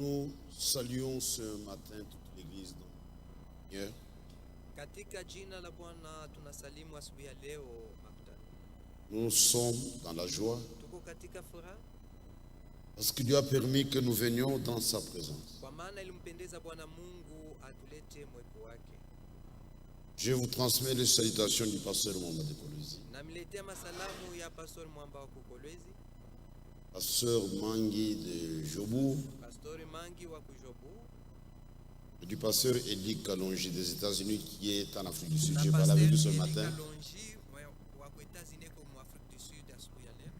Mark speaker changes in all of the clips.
Speaker 1: Nous saluons ce matin toute l'église dans le Seigneur.
Speaker 2: Katika jina la Bwana tunasalimu asubuhi ya leo makutano.
Speaker 1: Nous sommes dans la joie
Speaker 2: Tuko katika furaha
Speaker 1: parce que Dieu a permis que nous venions dans sa présence.
Speaker 2: kwa maana ilimpendeza Bwana Mungu atulete mwepo wake.
Speaker 1: Je vous transmets les salutations du pasteur Mwamba de Kolwezi,
Speaker 2: Namiletea masalamu ya Pastor Mwamba wa Kukolwezi,
Speaker 1: pasteur Mangi de Jobour,
Speaker 2: Pastor Mangi wa Kujobu,
Speaker 1: et du pasteur Eddie Kalonji des États-Unis qui est en Afrique du Sud.
Speaker 2: na
Speaker 1: Je parle avec lui ce
Speaker 2: Pastor
Speaker 1: matin.
Speaker 2: Kalonji wa États-Unis kwa Afrique du Sud asubuhi ya leo.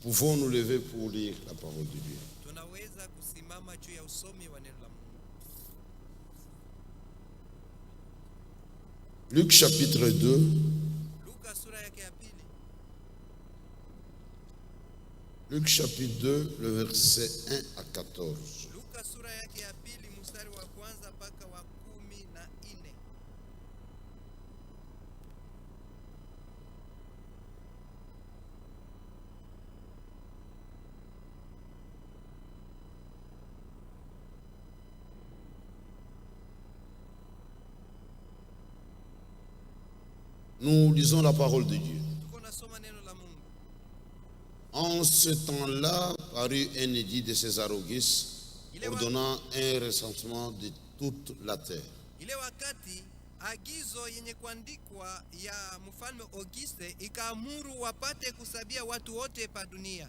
Speaker 1: Pouvons nous lever pour lire la parole de Dieu.
Speaker 2: Tunaweza kusimama juu ya usomi wa neno la Mungu.
Speaker 1: Luc chapitre 2,
Speaker 2: Luka sura yake ya pili.
Speaker 1: Luc chapitre 2, le verset 1 à 14.
Speaker 2: Luka sura yake ya pili mstari wa kwanza mpaka wa 14.
Speaker 1: Nous lisons la parole de Dieu.
Speaker 2: Tuko nasoma neno la Mungu.
Speaker 1: En ce temps-là, parut un édit de César Auguste ordonnant un recensement de toute la terre.
Speaker 2: Ile wakati agizo yenye kuandikwa ya mfalme Auguste ikaamuru wapate kusabia watu wote pa dunia.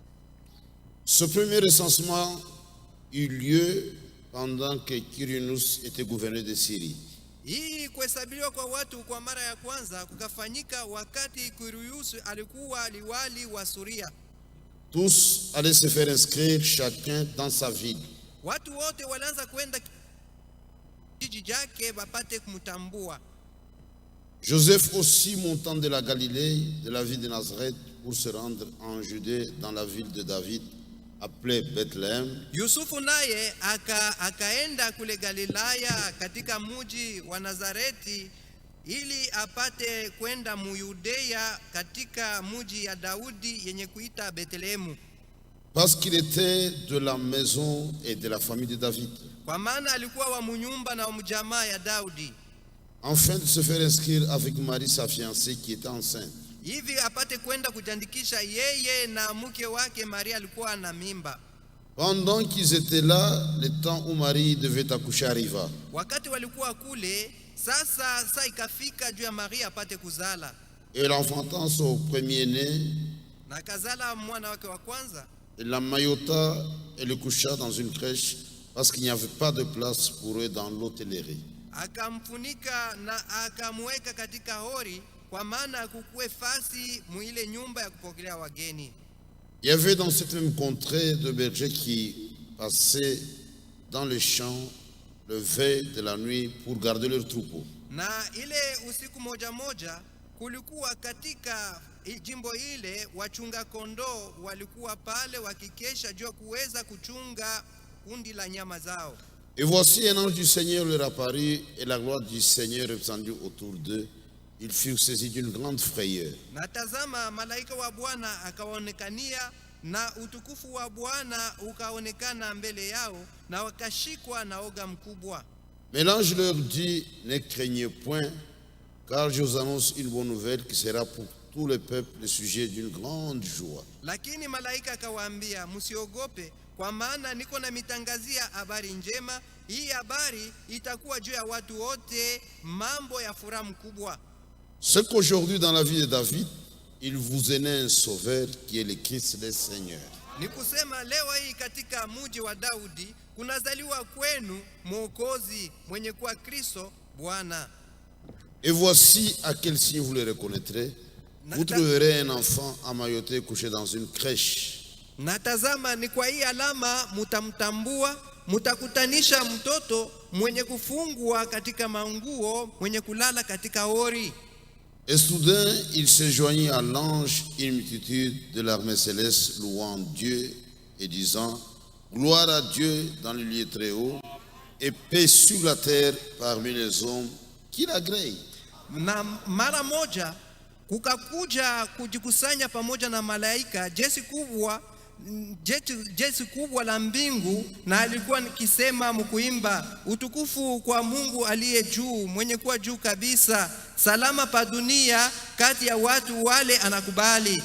Speaker 1: Ce premier recensement eut lieu pendant que Quirinius était gouverneur de Syrie.
Speaker 2: Hii kuhesabiwa kwa watu kwa mara ya kwanza kukafanyika wakati Quirinius alikuwa liwali wa Suria.
Speaker 1: Tous allaient se faire inscrire chacun dans sa ville.
Speaker 2: Watu wote walianza kwenda kijiji chake wapate kumtambua.
Speaker 1: Joseph aussi montant de la Galilée, de la ville de Nazareth, pour se rendre en Judée dans la ville de David, appelée Bethléem,
Speaker 2: Yusufu naye akaenda kule Galilaya katika muji wa Nazareti ili apate kwenda Muyudea katika muji ya Daudi yenye kuita Bethlehemu,
Speaker 1: parce qu'il était de la maison et de la famille de David,
Speaker 2: kwa maana alikuwa wa munyumba na wa mjamaa ya Daudi,
Speaker 1: afin de se faire inscrire avec Marie sa fiancée qui était enceinte.
Speaker 2: hivi apate kwenda kujiandikisha yeye na mke wake Maria alikuwa na mimba.
Speaker 1: Pendant qu'ils étaient là, le temps où Marie devait accoucher arriva.
Speaker 2: Wakati walikuwa kule, sasa saa ikafika juu ya Maria apate kuzala,
Speaker 1: Et l'enfantant son premier-né,
Speaker 2: na kazala mwana wake wa kwanza.
Speaker 1: il la maillota et le coucha dans une crèche parce qu'il n'y avait pas de place pour eux dans l'hôtellerie.
Speaker 2: Akamfunika na akamweka katika hori, kwa maana kukuwe fasi muile nyumba ya kupokelea wageni.
Speaker 1: Il y avait dans cette même contrée de bergers qui passaient dans les champs le veille de la nuit pour garder leurs troupeaux.
Speaker 2: Na ile usiku moja moja kulikuwa katika jimbo ile wachunga kondoo walikuwa pale wakikesha juu kuweza kuchunga kundi la nyama zao.
Speaker 1: Et voici un ange du Seigneur leur apparut, et la gloire du Seigneur répandue autour d'eux. Ils furent saisis d'une grande frayeur.
Speaker 2: Na tazama, malaika wa Bwana akaonekania, na utukufu wa Bwana ukaonekana mbele yao, na wakashikwa na oga mkubwa.
Speaker 1: Mais l'ange leur dit, ne craignez point, car je vous annonce une bonne nouvelle qui sera pour tout le peuple le sujet d'une grande joie.
Speaker 2: Lakini malaika akawaambia, msiogope, kwa maana niko na mitangazia habari njema. Hii habari itakuwa juu ya watu wote, mambo ya furaha mkubwa.
Speaker 1: C'est qu'aujourd'hui dans la vie de David, il vous est né un sauveur qui est le Christ le Seigneur.
Speaker 2: Ni kusema leo hii katika muji wa Daudi kunazaliwa kwenu mwokozi mwenye kuwa Kristo Bwana.
Speaker 1: Et voici à quel signe vous le reconnaîtrez. Vous trouverez un enfant emmailloté couché dans une crèche.
Speaker 2: Na tazama, ni kwa hii alama mutamtambua, mutakutanisha mtoto mwenye kufungwa katika manguo, mwenye kulala katika hori.
Speaker 1: Et soudain, il se joignit à l'ange une multitude de l'armée céleste louant Dieu et disant, gloire à Dieu dans le lieu très haut et paix sur la terre parmi les hommes qui l'agréent.
Speaker 2: Na mara moja kukakuja kujikusanya pamoja na malaika jeshi kubwa jeshi kubwa la mbingu, na alikuwa nikisema mkuimba, utukufu kwa Mungu aliye juu, mwenye kuwa juu kabisa, salama pa dunia kati ya watu wale anakubali.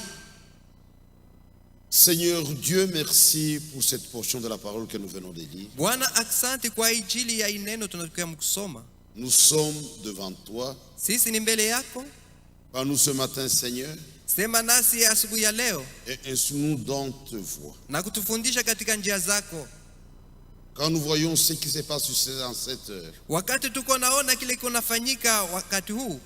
Speaker 1: Seigneur Dieu, merci pour cette portion de la parole que nous venons de lire.
Speaker 2: Bwana, asante kwa ajili ya neno tunatoka kusoma.
Speaker 1: Nous sommes devant toi.
Speaker 2: Sisi ni mbele yako.
Speaker 1: Parle-nous ce matin, Seigneur.
Speaker 2: Sema nasi asubuhi ya leo.
Speaker 1: Et instruis-nous dans ta voie.
Speaker 2: Na kutufundisha katika njia zako.
Speaker 1: Quand nous voyons ce qui se passe en cette heure,
Speaker 2: wakati tuko naona kile kinafanyika wakati huu,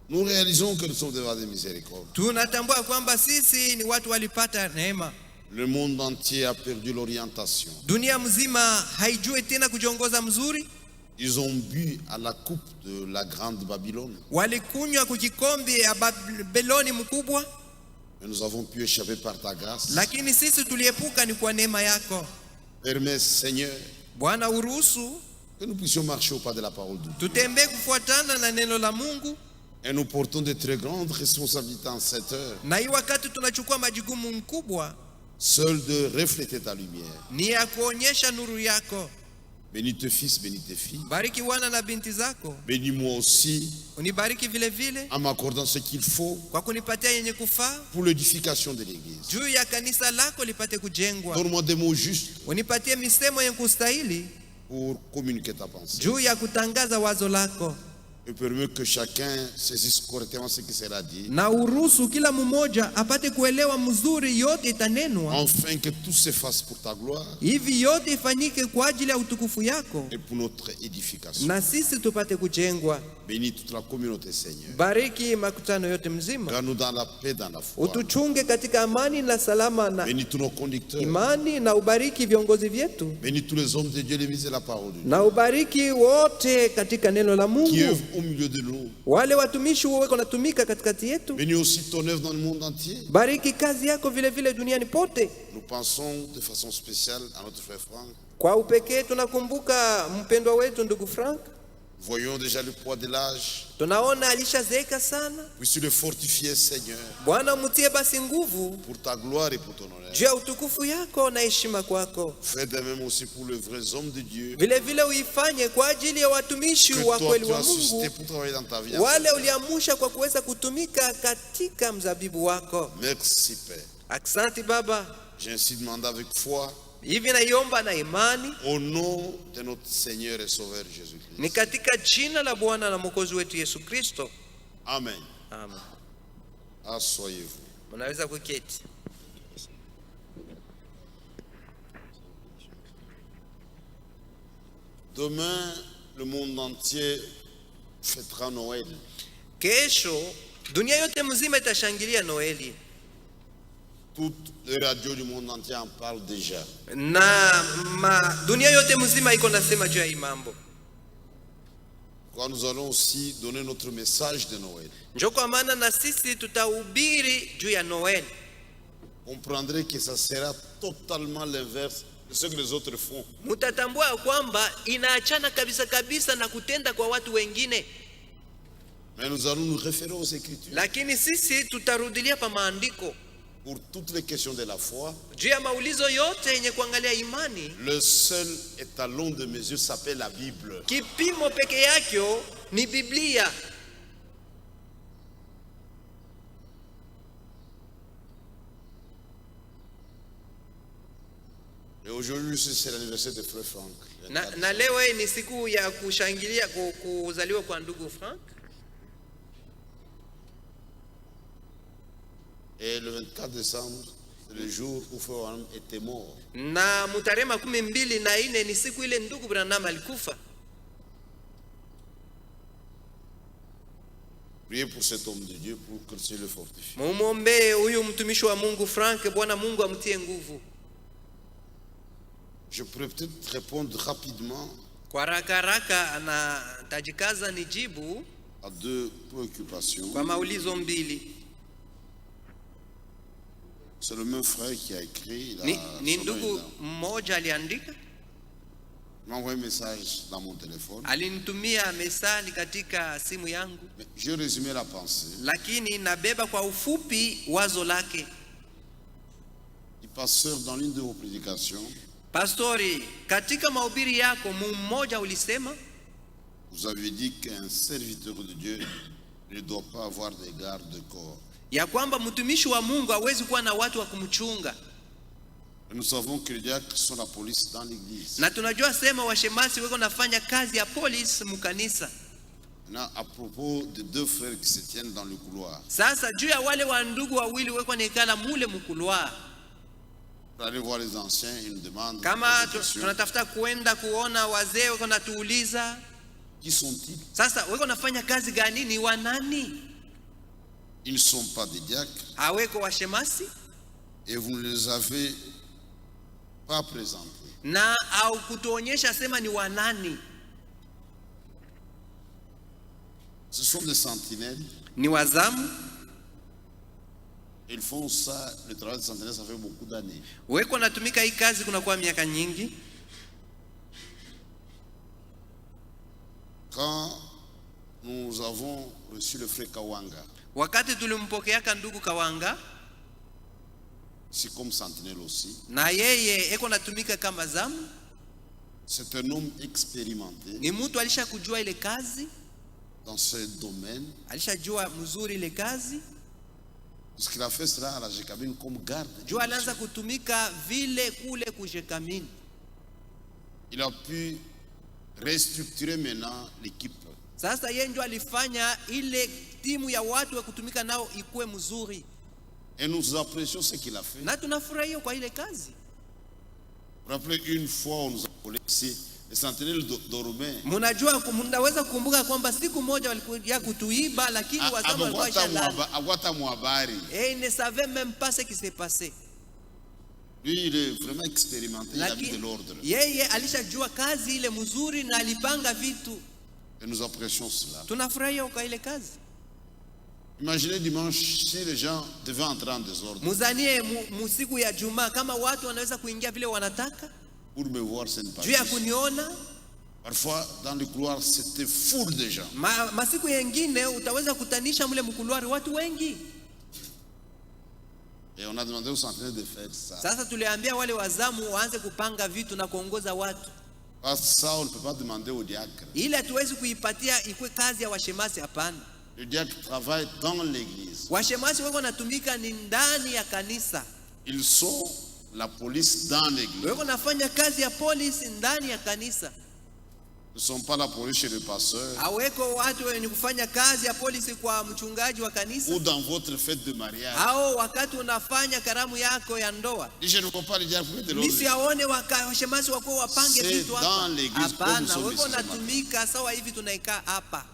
Speaker 1: nous réalisons que nous sommes devant des miséricordes.
Speaker 2: Tunatambua kwamba sisi ni watu walipata neema.
Speaker 1: Le monde entier a perdu l'orientation.
Speaker 2: Dunia mzima haijui tena kujiongoza mzuri.
Speaker 1: Ils ont bu à la coupe de la grande Babylone.
Speaker 2: Walikunywa kukikombe ya Babyloni mkubwa.
Speaker 1: Mais nous avons pu échapper par ta grâce.
Speaker 2: Lakini sisi tuliepuka ni kwa neema yako.
Speaker 1: Permets, Seigneur,
Speaker 2: Bwana, uruhusu
Speaker 1: que nous puissions marcher au pas de la parole de Dieu.
Speaker 2: tutembee kufuatana na neno la Mungu.
Speaker 1: Et nous portons de très grandes responsabilités en cette heure.
Speaker 2: Na hii wakati tunachukua majukumu mkubwa,
Speaker 1: seul de refléter ta lumière.
Speaker 2: Ni ya kuonyesha nuru yako.
Speaker 1: Bénis tes fils, bénis tes filles.
Speaker 2: Bariki wana na binti zako.
Speaker 1: Bénis-moi aussi.
Speaker 2: Unibariki vile vile.
Speaker 1: En m'accordant ce qu'il faut.
Speaker 2: Kwa kunipatia yenye kufaa.
Speaker 1: Pour l'édification de l'église.
Speaker 2: Juu ya kanisa lako lipate kujengwa.
Speaker 1: Donne-moi des mots justes.
Speaker 2: Unipatie misemo yenye kustahili.
Speaker 1: Pour communiquer ta pensée.
Speaker 2: Juu ya kutangaza wazo lako.
Speaker 1: Et permets que chacun saisisse correctement ce qui sera dit.
Speaker 2: Na uruhusu kila mmoja apate kuelewa mzuri yote itanenwa.
Speaker 1: Enfin que tout se fasse pour ta gloire.
Speaker 2: Hivi yote ifanyike kwa ajili ya utukufu yako.
Speaker 1: Et pour notre édification.
Speaker 2: Na sisi tupate kujengwa.
Speaker 1: Bénis toute la communauté, Seigneur.
Speaker 2: Bariki makutano yote mzima.
Speaker 1: Garde-nous dans la paix, dans la foi.
Speaker 2: Utuchunge katika amani na salama na
Speaker 1: bénis tous nos conducteurs.
Speaker 2: Imani na ubariki viongozi vyetu.
Speaker 1: Bénis tous les hommes de Dieu, les ministres de la parole de Dieu.
Speaker 2: Na ubariki wote katika neno la Mungu.
Speaker 1: Qui œuvrent au milieu de nous.
Speaker 2: Wale watumishi wako natumika katikati yetu.
Speaker 1: Bénis aussi ton œuvre dans le monde entier.
Speaker 2: Bariki kazi yako vile vile duniani pote.
Speaker 1: Nous pensons de façon spéciale à notre frère Franck.
Speaker 2: Kwa upekee tunakumbuka mpendwa wetu ndugu Frank.
Speaker 1: Voyons déjà le poids de l'âge.
Speaker 2: Tunaona alishazeeka sana.
Speaker 1: Puisses le fortifier, Seigneur.
Speaker 2: Bwana, mtie basi nguvu.
Speaker 1: Pour ta gloire et pour ton honneur.
Speaker 2: Juu ya utukufu yako na heshima kwako.
Speaker 1: Fais de même aussi pour les vrais hommes de Dieu.
Speaker 2: Vile vile uifanye kwa ajili ya watumishi wa kweli wa Mungu. Wale uliamusha kwa kuweza kutumika katika mzabibu wako.
Speaker 1: Merci, Père.
Speaker 2: Asante Baba.
Speaker 1: J'ai ainsi demandé avec foi.
Speaker 2: Hivi naiomba na imani.
Speaker 1: Au nom de notre Seigneur et Sauveur Jésus-Christ.
Speaker 2: Ni katika jina la Bwana na Mwokozi wetu Yesu Kristo.
Speaker 1: Amen.
Speaker 2: Amen.
Speaker 1: Asseyez-vous.
Speaker 2: Mnaweza kuketi.
Speaker 1: Demain, le monde entier fêtera Noël.
Speaker 2: Kesho dunia yote mzima itashangilia Noeli.
Speaker 1: Toutes les radios du monde entier en parlent déjà.
Speaker 2: Dunia yote mzima iko nasema juu ya hii mambo.
Speaker 1: Quand nous allons aussi donner notre message de Noël.
Speaker 2: Njoo kwa maana na sisi tutahubiri juu ya Noel.
Speaker 1: Comprendrez que ça sera totalement l'inverse de ce que les autres font.
Speaker 2: Mutatambua kwamba inaachana kabisa kabisa na kutenda kwa watu wengine.
Speaker 1: Mais nous allons nous référer aux Écritures.
Speaker 2: Lakini sisi tutarudilia pa maandiko.
Speaker 1: Pour toutes les questions de la foi,
Speaker 2: juu ya maulizo yote yenye kuangalia imani,
Speaker 1: le seul étalon de mesure s'appelle la Bible.
Speaker 2: Kipimo peke yake ni Biblia.
Speaker 1: Et aujourd'hui, c'est l'anniversaire de frère Franck.
Speaker 2: Na leo ni siku ya kushangilia kuzaliwa kwa ndugu Frank.
Speaker 1: Et le 24 décembre, c'est le jour où frère Branham était mort.
Speaker 2: Na mutarehe 24 ni siku ile ndugu Branham alikufa.
Speaker 1: Priez pour cet homme de Dieu pour que le Seigneur le fortifie.
Speaker 2: Muombe huyu mtumishi wa Mungu Frank, Bwana Mungu amtie nguvu.
Speaker 1: Je pourrais peut-être répondre rapidement
Speaker 2: kwa haraka na tajikaza nijibu
Speaker 1: à deux préoccupations.
Speaker 2: Kwa maulizo mbili.
Speaker 1: C'est le même frère qui a écrit.
Speaker 2: Ni ndugu mmoja aliandika.
Speaker 1: Il m'a envoyé un message dans mon téléphone.
Speaker 2: Alinitumia mesali katika simu yangu.
Speaker 1: J'ai résumé la pensée.
Speaker 2: Lakini nabeba kwa ufupi wazo lake.
Speaker 1: dit, pasteur, dans l'une de vos prédications,
Speaker 2: Pastori, katika mahubiri yako mmoja ulisema
Speaker 1: vous avez dit qu'un serviteur de Dieu ne doit pas avoir de garde corps.
Speaker 2: ya kwamba mtumishi wa Mungu hawezi kuwa na watu wa kumchunga.
Speaker 1: Nous savons que les diacres sont la police dans l'église.
Speaker 2: Na tunajua sema washemasi wako nafanya kazi ya polisi mkanisa.
Speaker 1: Maintenant, à propos de deux frères qui se tiennent dans le couloir,
Speaker 2: Sasa juu ya wale wa ndugu wawili wako nikala mule mkulwa.
Speaker 1: pour aller voir les anciens, ils nous demandent
Speaker 2: Kama
Speaker 1: des questions.
Speaker 2: tunatafuta kuenda kuona wazee wako natuuliza,
Speaker 1: Qui sont-ils?
Speaker 2: sasa wako nafanya kazi gani, ni wanani?
Speaker 1: Ils ne sont pas des diacres
Speaker 2: Haweko washemasi
Speaker 1: et vous ne les avez pas présentés.
Speaker 2: na au kutuonyesha sema ni wanani.
Speaker 1: Ce sont des sentinelles.
Speaker 2: Ni wazamu,
Speaker 1: Ils font ça, le travail de sentinelle, ça fait beaucoup d'années.
Speaker 2: weko natumika hii kazi kuna kwa miaka nyingi.
Speaker 1: Quand nous avons reçu le frère Kawanga,
Speaker 2: Wakati tulimpokeaka ndugu Kawanga,
Speaker 1: c'est comme sentinelle aussi.
Speaker 2: na yeye eko natumika kama zamu,
Speaker 1: C'est un homme expérimenté
Speaker 2: ni mtu alisha kujua ile kazi,
Speaker 1: dans ce domaine,
Speaker 2: alishajua mzuri ile kazi.
Speaker 1: parce qu'il a fait cela à la Jacobine comme garde.
Speaker 2: Jua alianza kutumika vile kule kujekamini.
Speaker 1: Il a pu restructurer maintenant l'équipe.
Speaker 2: Sasa yeye ndio alifanya ile timu ya watu wa kutumika nao ikuwe mzuri,
Speaker 1: Et nous apprécions ce qu'il a fait.
Speaker 2: na tunafurahia kwa ile kazi.
Speaker 1: Vous vous rappelez, une fois, on nous a appelé ici, les sentinelles dormaient.
Speaker 2: Mnajua, mnaweza kukumbuka kwamba siku moja walikuja kutuiba, lakini wazamu walikuwa washalala.
Speaker 1: Agwata Mwabari.
Speaker 2: Et il ne savait même pas ce qui s'est passé.
Speaker 1: Lui, il est vraiment expérimenté, il a mis de l'ordre.
Speaker 2: Yeye alishajua kazi ile mzuri na alipanga vitu.
Speaker 1: Et nous apprécions cela.
Speaker 2: Tunafurahia kwa ile kazi.
Speaker 1: Imaginez dimanche, si les gens devaient entrer en désordre.
Speaker 2: Muzanie musiku ya Juma kama watu wanaweza kuingia vile wanataka
Speaker 1: Pour me voir, c'est une
Speaker 2: juu ya
Speaker 1: partie.
Speaker 2: kuniona.
Speaker 1: Parfois, dans le couloir, c'était full de gens.
Speaker 2: Masiku yengine utaweza kutanisha mule mkulwari watu wengi.
Speaker 1: Et on a demandé aux sentinelles de faire ça.
Speaker 2: Sasa tuliambia wale wazamu waanze kupanga vitu na kuongoza watu.
Speaker 1: Parce que ça, on ne peut pas demander au diacre.
Speaker 2: Ile hatuwezi kuipatia ikwe kazi ya washemasi, hapana.
Speaker 1: Le diacre travaille dans l'église.
Speaker 2: Washemasi wako natumika ni ndani ya kanisa.
Speaker 1: Ils sont la police dans l'église.
Speaker 2: Wako nafanya kazi ya polisi ndani ya kanisa.
Speaker 1: Ne sont pas la police chez le pasteur
Speaker 2: Haweko watu wenye kufanya kazi ya polisi kwa mchungaji wa kanisa,
Speaker 1: ou dans votre fête de mariage.
Speaker 2: au wakati unafanya karamu yako ya ndoa.
Speaker 1: Et je ne vois pas le diacre de
Speaker 2: Misi
Speaker 1: l'ordre.
Speaker 2: aone washemasi wako wapange
Speaker 1: C'est
Speaker 2: vitu
Speaker 1: dans
Speaker 2: hapa.
Speaker 1: l'église que nous
Speaker 2: Hapana,
Speaker 1: sommes
Speaker 2: wako
Speaker 1: ici ce
Speaker 2: natumika sawa hivi tunaikaa hapa.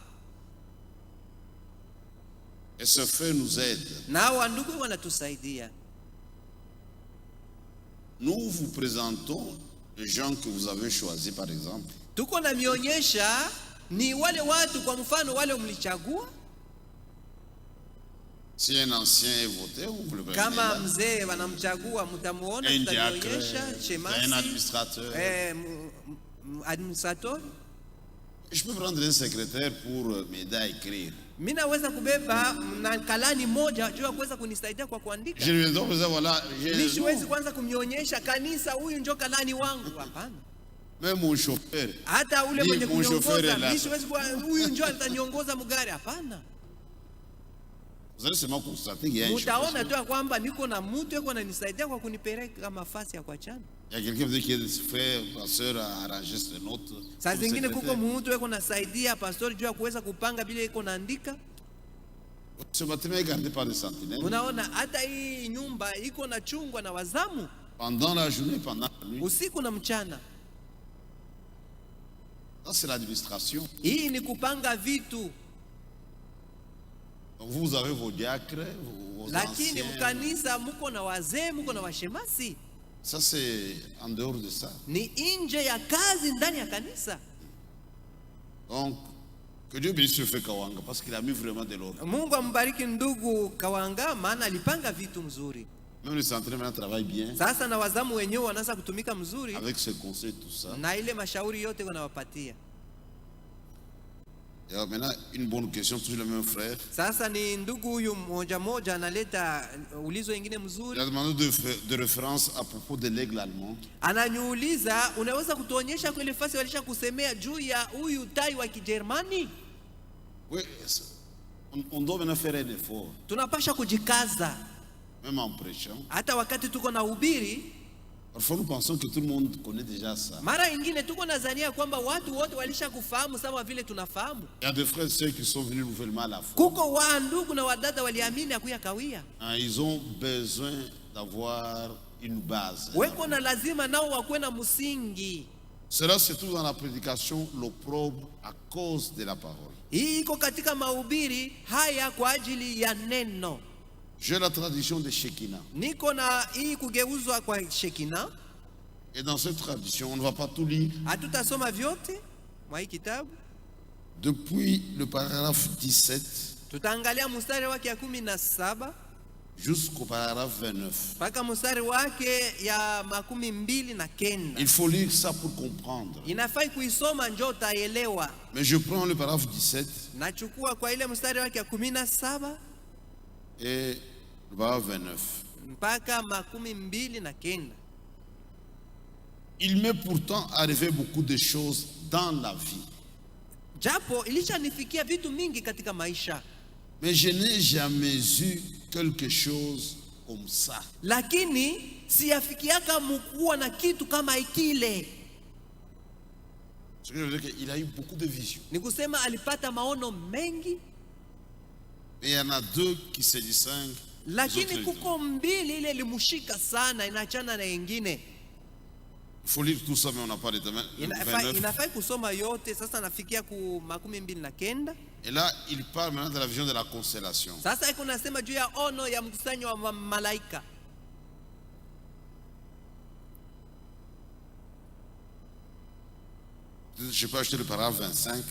Speaker 1: Et ce fait nous aide.
Speaker 2: Na wandugu wanatusaidia.
Speaker 1: Nous vous présentons les gens que vous avez choisis, par exemple.
Speaker 2: Tuko na mionyesha ni wale watu, kwa mfano wale mlichagua.
Speaker 1: Si un ancien est voté, vous le prenez
Speaker 2: Kama
Speaker 1: là.
Speaker 2: mzee wanamchagua, mtamuona,
Speaker 1: Un diacre,
Speaker 2: tutamionyesha
Speaker 1: un
Speaker 2: shemasi,
Speaker 1: administrateur.
Speaker 2: administrator.
Speaker 1: Je peux prendre un secrétaire pour m'aider à écrire.
Speaker 2: Mimi naweza kubeba na kalani moja juu ya kuweza kunisaidia kwa kuandika.
Speaker 1: Je lui donne, voilà.
Speaker 2: Mimi siwezi kwanza kumnyonyesha kanisa, huyu ndio kalani wangu, hapana.
Speaker 1: Même mon chauffeur.
Speaker 2: Hata ule
Speaker 1: Ni
Speaker 2: mwenye
Speaker 1: mon chauffeur
Speaker 2: kuniongoza,
Speaker 1: est là.
Speaker 2: mimi siwezi kuwa huyu ndio ataniongoza mgari, hapana.
Speaker 1: Vous allez seulement constater qu'il y a un chauffeur.
Speaker 2: Mtaona tu kwamba niko na mtu yuko ananisaidia kwa kunipeleka mafasi ya kuachana.
Speaker 1: Il y a quelqu'un qui est frère, pasteur à arranger ses notes.
Speaker 2: Saa
Speaker 1: Pour
Speaker 2: zingine
Speaker 1: secrétaire.
Speaker 2: kuko mtu yuko nasaidia pastori juu ya kuweza kupanga bila yuko naandika.
Speaker 1: Ce bâtiment est gardé par des sentinelles.
Speaker 2: Unaona hata hii nyumba iko na chungwa na wazamu
Speaker 1: Pendant la journée, pendant la nuit.
Speaker 2: usiku na mchana.
Speaker 1: Ça, c'est l'administration.
Speaker 2: Hii ni kupanga vitu,
Speaker 1: Donc, vous avez vos diacres, vos
Speaker 2: lakini
Speaker 1: anciens.
Speaker 2: mkanisa muko na wazee, muko na washemasi.
Speaker 1: Ça, c'est en dehors de ça.
Speaker 2: Ni nje ya kazi, ndani ya kanisa.
Speaker 1: Donc, que Dieu bénisse le frère Kawanga parce qu'il a mis vraiment de l'ordre.
Speaker 2: Mungu ambariki ndugu Kawanga, maana alipanga vitu mzuri.
Speaker 1: Même les sentinelles maintenant travaillent bien
Speaker 2: Sasa na wazamu wenyewe wanaanza kutumika mzuri,
Speaker 1: avec ce conseil, tout ça.
Speaker 2: na ile mashauri yote wanawapatia.
Speaker 1: Et alors maintenant, une bonne question, toujours le même frère.
Speaker 2: Sasa ni ndugu huyu moja moja analeta ulizo ingine
Speaker 1: Il
Speaker 2: mzuri.
Speaker 1: a demandé de référence à propos de l'aigle allemand.
Speaker 2: Ananiuliza, unaweza kutuonyesha kwa ile fasi walisha kusemea juu ya huyu tai wa Kijerumani?
Speaker 1: Oui, on doit maintenant faire un effort,
Speaker 2: Tunapasha kujikaza
Speaker 1: même en prêchant.
Speaker 2: hata wakati tuko na ubiri.
Speaker 1: Parfois nous pensons que tout le monde connaît déjà ça.
Speaker 2: Mara ingine tuko nadhania kwamba watu wote walisha kufahamu sawa vile tunafahamu.
Speaker 1: Il y a des frères et sœurs qui sont venus nouvellement à la foi.
Speaker 2: Kuko wa ndugu na wadada waliamini akuya kawia.
Speaker 1: Ils ont besoin d'avoir une base.
Speaker 2: Weko na lazima nao wakuwe na msingi.
Speaker 1: Cela se trouve dans la prédication, l'opprobre à cause de la parole.
Speaker 2: Hii iko katika mahubiri haya kwa ajili ya neno.
Speaker 1: J'ai la tradition de Shekinah.
Speaker 2: Niko na hii kugeuzwa kwa Shekina.
Speaker 1: Et dans cette tradition, on ne va pas tout lire.
Speaker 2: Hatutasoma vyote mwa hii kitabu.
Speaker 1: Depuis le paragraphe 17
Speaker 2: Tutaangalia mstari wake ya 17
Speaker 1: jusqu'au paragraphe 29.
Speaker 2: mpaka mstari wake ya 29.
Speaker 1: Il faut lire ça pour comprendre.
Speaker 2: Inafai kuisoma njoo utaelewa.
Speaker 1: Mais je prends le paragraphe 17
Speaker 2: Nachukua kwa ile mstari wake ya 17
Speaker 1: et le paragraphe 29.
Speaker 2: mpaka 29.
Speaker 1: Il m'est pourtant arrivé beaucoup de choses dans la vie,
Speaker 2: Japo ilishanifikia vitu mingi katika maisha,
Speaker 1: mais je n'ai jamais eu quelque chose comme ça.
Speaker 2: lakini siyafikiaka mkuwa na kitu kama ikile.
Speaker 1: Ce que je veux dire, qu'il a eu beaucoup de visions.
Speaker 2: Ni kusema alipata maono mengi,
Speaker 1: Mais il y en a deux qui se distinguent. des
Speaker 2: lakini
Speaker 1: autres deux.
Speaker 2: kuko mbili ile limushika sana, inaachana na ingine.
Speaker 1: Il faut lire tout ça, mais on n'a pas le temps. Le 29.
Speaker 2: Inafai kusoma yote. Sasa nafikia ku 29.
Speaker 1: Et là, il parle maintenant de la vision de la constellation.
Speaker 2: Sasa iko nasema juu ya ono ya mkusanyo wa malaika.
Speaker 1: Je peux acheter le paragraphe 25.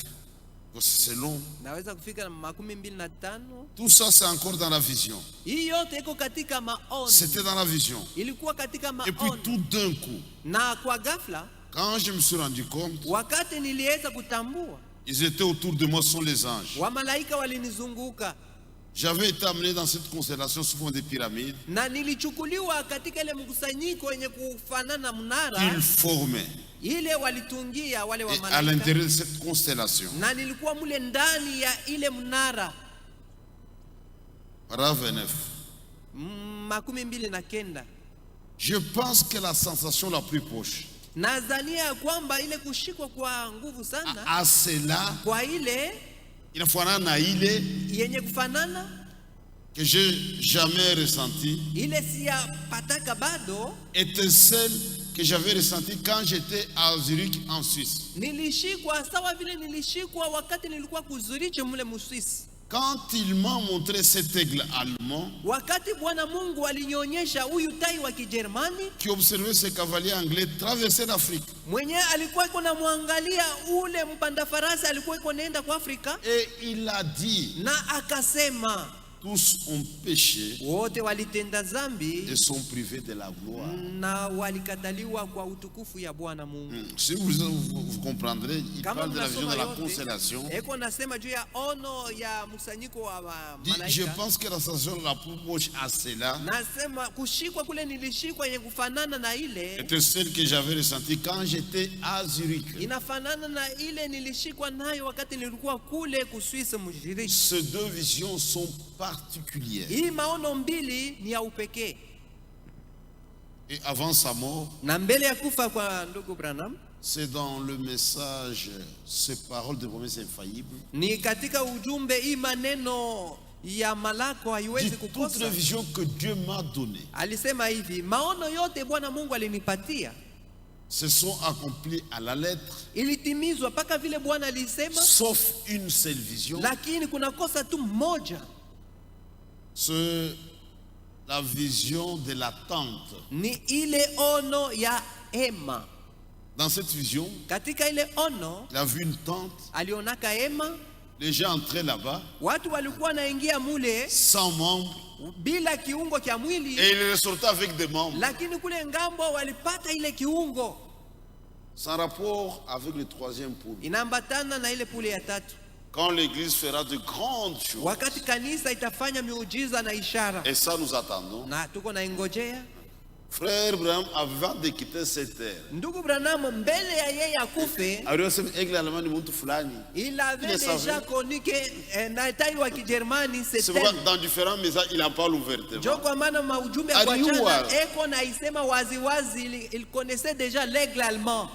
Speaker 1: C'est long.
Speaker 2: Naweza kufika na 25.
Speaker 1: Tout ça, c'est encore dans la vision.
Speaker 2: Hii yote iko katika maono.
Speaker 1: C'était dans la vision.
Speaker 2: Ilikuwa katika
Speaker 1: Et puis
Speaker 2: maono.
Speaker 1: tout d'un coup,
Speaker 2: Na kwa ghafla
Speaker 1: quand je me suis rendu compte,
Speaker 2: wakati niliweza kutambua,
Speaker 1: ils étaient autour de moi, ce sont les anges.
Speaker 2: wa malaika walinizunguka
Speaker 1: J'avais été amené dans cette constellation sous forme de pyramides
Speaker 2: na nilichukuliwa katika ile mkusanyiko wenye kufanana mnara
Speaker 1: qu'ils formaient.
Speaker 2: ile walitungia wale wa
Speaker 1: Et à
Speaker 2: malaika,
Speaker 1: l'intérieur de cette constellation,
Speaker 2: na nilikuwa mule ndani ya ile mnara.
Speaker 1: paragraphe 29.
Speaker 2: 29.
Speaker 1: Je pense que la sensation la plus proche
Speaker 2: Nadhania kwamba ile kushikwa kwa nguvu sana
Speaker 1: à cela,
Speaker 2: kwa ile
Speaker 1: il faut en ile
Speaker 2: yenye kufanana
Speaker 1: que j'ai jamais ressenti
Speaker 2: ile siyapataka bado,
Speaker 1: était celle que j'avais ressentie quand j'étais à Zurich en Suisse.
Speaker 2: nilishikwa sawa vile nilishikwa wakati nilikuwa kuzuriche mule Muswisi.
Speaker 1: Quand il m'a montré cet aigle allemand
Speaker 2: Wakati Bwana Mungu alinyonyesha huyu tai wa Kijerumani
Speaker 1: qui observait ce cavalier anglais traverser l'Afrique,
Speaker 2: mwenye alikuwa iko na muangalia ule mpanda farasi alikuwa iko nenda kwa Afrika,
Speaker 1: et il a dit,
Speaker 2: na akasema
Speaker 1: tous ont péché
Speaker 2: wote walitenda zambi
Speaker 1: et sont privés de la gloire.
Speaker 2: na walikataliwa kwa utukufu ya Bwana Mungu.
Speaker 1: Si vous comprendrez, il
Speaker 2: Kama
Speaker 1: parle de la vision de la
Speaker 2: mnasoma
Speaker 1: constellation.
Speaker 2: yote, eko nasema juu ya ono ya mkusanyiko wa
Speaker 1: Dit, je
Speaker 2: malaika.
Speaker 1: pense que la sensation la plus proche à cela
Speaker 2: Nasema kushikwa kule nilishikwa yenye kufanana na ile
Speaker 1: était celle que j'avais ressentie quand j'étais à Zurich.
Speaker 2: inafanana na ile nilishikwa nayo wakati nilikuwa kule kuswisi mjiriki.
Speaker 1: Ces deux visions sont particulières.
Speaker 2: Hii maono mbili ni ya upekee.
Speaker 1: Et avant sa mort,
Speaker 2: Na mbele ya kufa kwa ndugu Branham
Speaker 1: c'est dans le message, ces paroles de promesse infaillible.
Speaker 2: ni katika ujumbe, hii maneno ya malako haiwezi
Speaker 1: Dit toutes
Speaker 2: kukosa.
Speaker 1: les visions que Dieu m'a données
Speaker 2: Alisema hivi, maono yote Bwana Mungu alinipatia
Speaker 1: se sont accomplies à la lettre,
Speaker 2: ilitimizwa mpaka vile Bwana alisema,
Speaker 1: sauf une seule vision.
Speaker 2: lakini kuna kosa tu moja,
Speaker 1: C'est la vision de la tente.
Speaker 2: ni ile ono ya hema.
Speaker 1: Dans cette vision,
Speaker 2: Katika ile ono
Speaker 1: il a vu une tente,
Speaker 2: alionaka hema,
Speaker 1: les gens entraient là-bas,
Speaker 2: watu walikuwa naingia mule
Speaker 1: sans membres,
Speaker 2: bila kiungo cha mwili,
Speaker 1: et ils ressortaient avec des membres,
Speaker 2: lakini kule ngambo walipata ile kiungo.
Speaker 1: sans rapport avec le troisième pôle.
Speaker 2: Inaambatana na ile pule ya tatu.
Speaker 1: Quand l'église fera de grandes choses.
Speaker 2: wakati kanisa itafanya miujiza na ishara,
Speaker 1: Et ça nous attendons.
Speaker 2: na tuko na ingojea.
Speaker 1: Frère Branham, avant de quitter cette terre,
Speaker 2: Ndugu Branham mbele ya yeye akufe, il avait déjà connu que na tai wa Kijerumani
Speaker 1: c'est
Speaker 2: c'était.
Speaker 1: pourquoi dans différents messages, il en parle ouvertement.
Speaker 2: Ndio kwa maana maujumbe kwa
Speaker 1: Aliua.
Speaker 2: chana eko na isema wazi wazi, il connaissait déjà l'aigle allemand.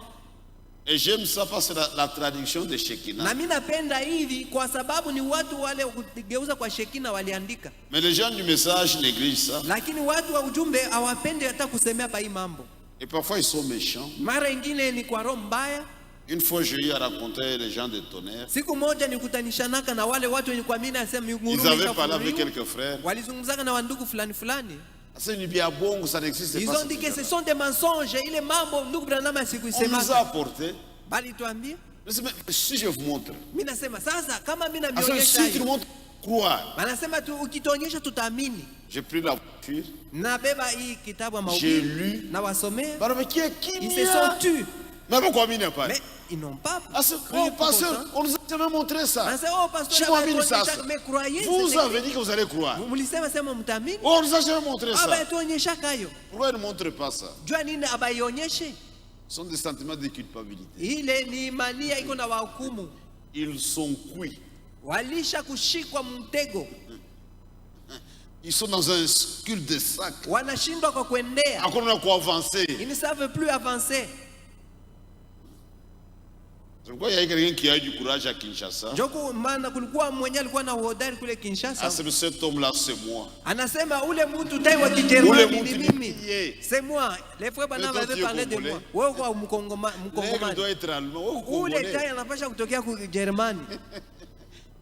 Speaker 1: Et j'aime ça parce que la traduction de
Speaker 2: Na
Speaker 1: Shekinah.
Speaker 2: mimi napenda hivi kwa sababu ni watu wale kugeuza kwa Shekina waliandika.
Speaker 1: Mais les gens du message négligent ça.
Speaker 2: Lakini watu wa ujumbe hawapendi hata kusemea pa hii mambo.
Speaker 1: Et parfois, ils sont méchants.
Speaker 2: Mara ingine ni kwa roho mbaya.
Speaker 1: Une fois, j'ai eu à rencontrer les gens de Tonnerre.
Speaker 2: Siku moja nikutanishana na wale watu wenye kuamini asema
Speaker 1: Ils avaient parlé avec quelques frères.
Speaker 2: walizungumzaka na wandugu fulani fulani.
Speaker 1: C'est du bien bon, ça n'existe
Speaker 2: Ils
Speaker 1: pas.
Speaker 2: ont dit que ce sont des mensonges. Ile mambo ndugu Branham
Speaker 1: On nous a
Speaker 2: asikuisema.
Speaker 1: apporté.
Speaker 2: Bali tuambie.
Speaker 1: Mais si je vous montre,
Speaker 2: Mimi nasema sasa kama mimi
Speaker 1: si
Speaker 2: namionyesha
Speaker 1: tu nous montres, croire.
Speaker 2: wanasema tu ukituonyesha tutaamini.
Speaker 1: J'ai pris la voiture.
Speaker 2: Nabeba hii kitabu ya
Speaker 1: J'ai
Speaker 2: mahubiri
Speaker 1: lu.
Speaker 2: na wasomea.
Speaker 1: Mais qui est qui?
Speaker 2: Ils se sont tus.
Speaker 1: Mais pourquoi il n'y a pas?
Speaker 2: Mais ils n'ont pas
Speaker 1: Oh, pasteur, on nous a jamais montré ça.
Speaker 2: oh pasteur,
Speaker 1: Chez moi, ça.
Speaker 2: mais croyez,
Speaker 1: Vous avez dit que vous allez croire.
Speaker 2: mlisema sema mtamini.
Speaker 1: Oh, on nous a jamais montré ça.
Speaker 2: Aba tuonyesha kayo.
Speaker 1: Pourquoi ils ne montrent pas ça?
Speaker 2: Jua nini abaionyeshe?
Speaker 1: Ce sont des sentiments de culpabilité.
Speaker 2: Ile ni mania iko na wahukumu.
Speaker 1: Ils sont cuits.
Speaker 2: Walisha kushikwa mtego.
Speaker 1: Ils sont dans un cul-de-sac.
Speaker 2: Wanashindwa kwa kuendea.
Speaker 1: Encore on a quoi avancer.
Speaker 2: Ils ne savent plus avancer.
Speaker 1: C'est pourquoi il y a quelqu'un qui a eu du courage à Kinshasa.
Speaker 2: Joko maana kulikuwa mwenye alikuwa na uhodari kule
Speaker 1: Ah,
Speaker 2: Kinshasa.
Speaker 1: cet homme-là, c'est moi.
Speaker 2: Anasema ule mtu tai wa Kijerumani ni mimi.
Speaker 1: Ule
Speaker 2: C'est moi. Les frères Bana
Speaker 1: toi,
Speaker 2: avaient
Speaker 1: tu es
Speaker 2: parlé de
Speaker 1: Congolais.
Speaker 2: moi. Wewe kwa
Speaker 1: L'aigle
Speaker 2: Mkongomani.
Speaker 1: doit être allemand. Oh,
Speaker 2: Ule
Speaker 1: Congolais.
Speaker 2: tai anapasha kutokea ku Jerumani.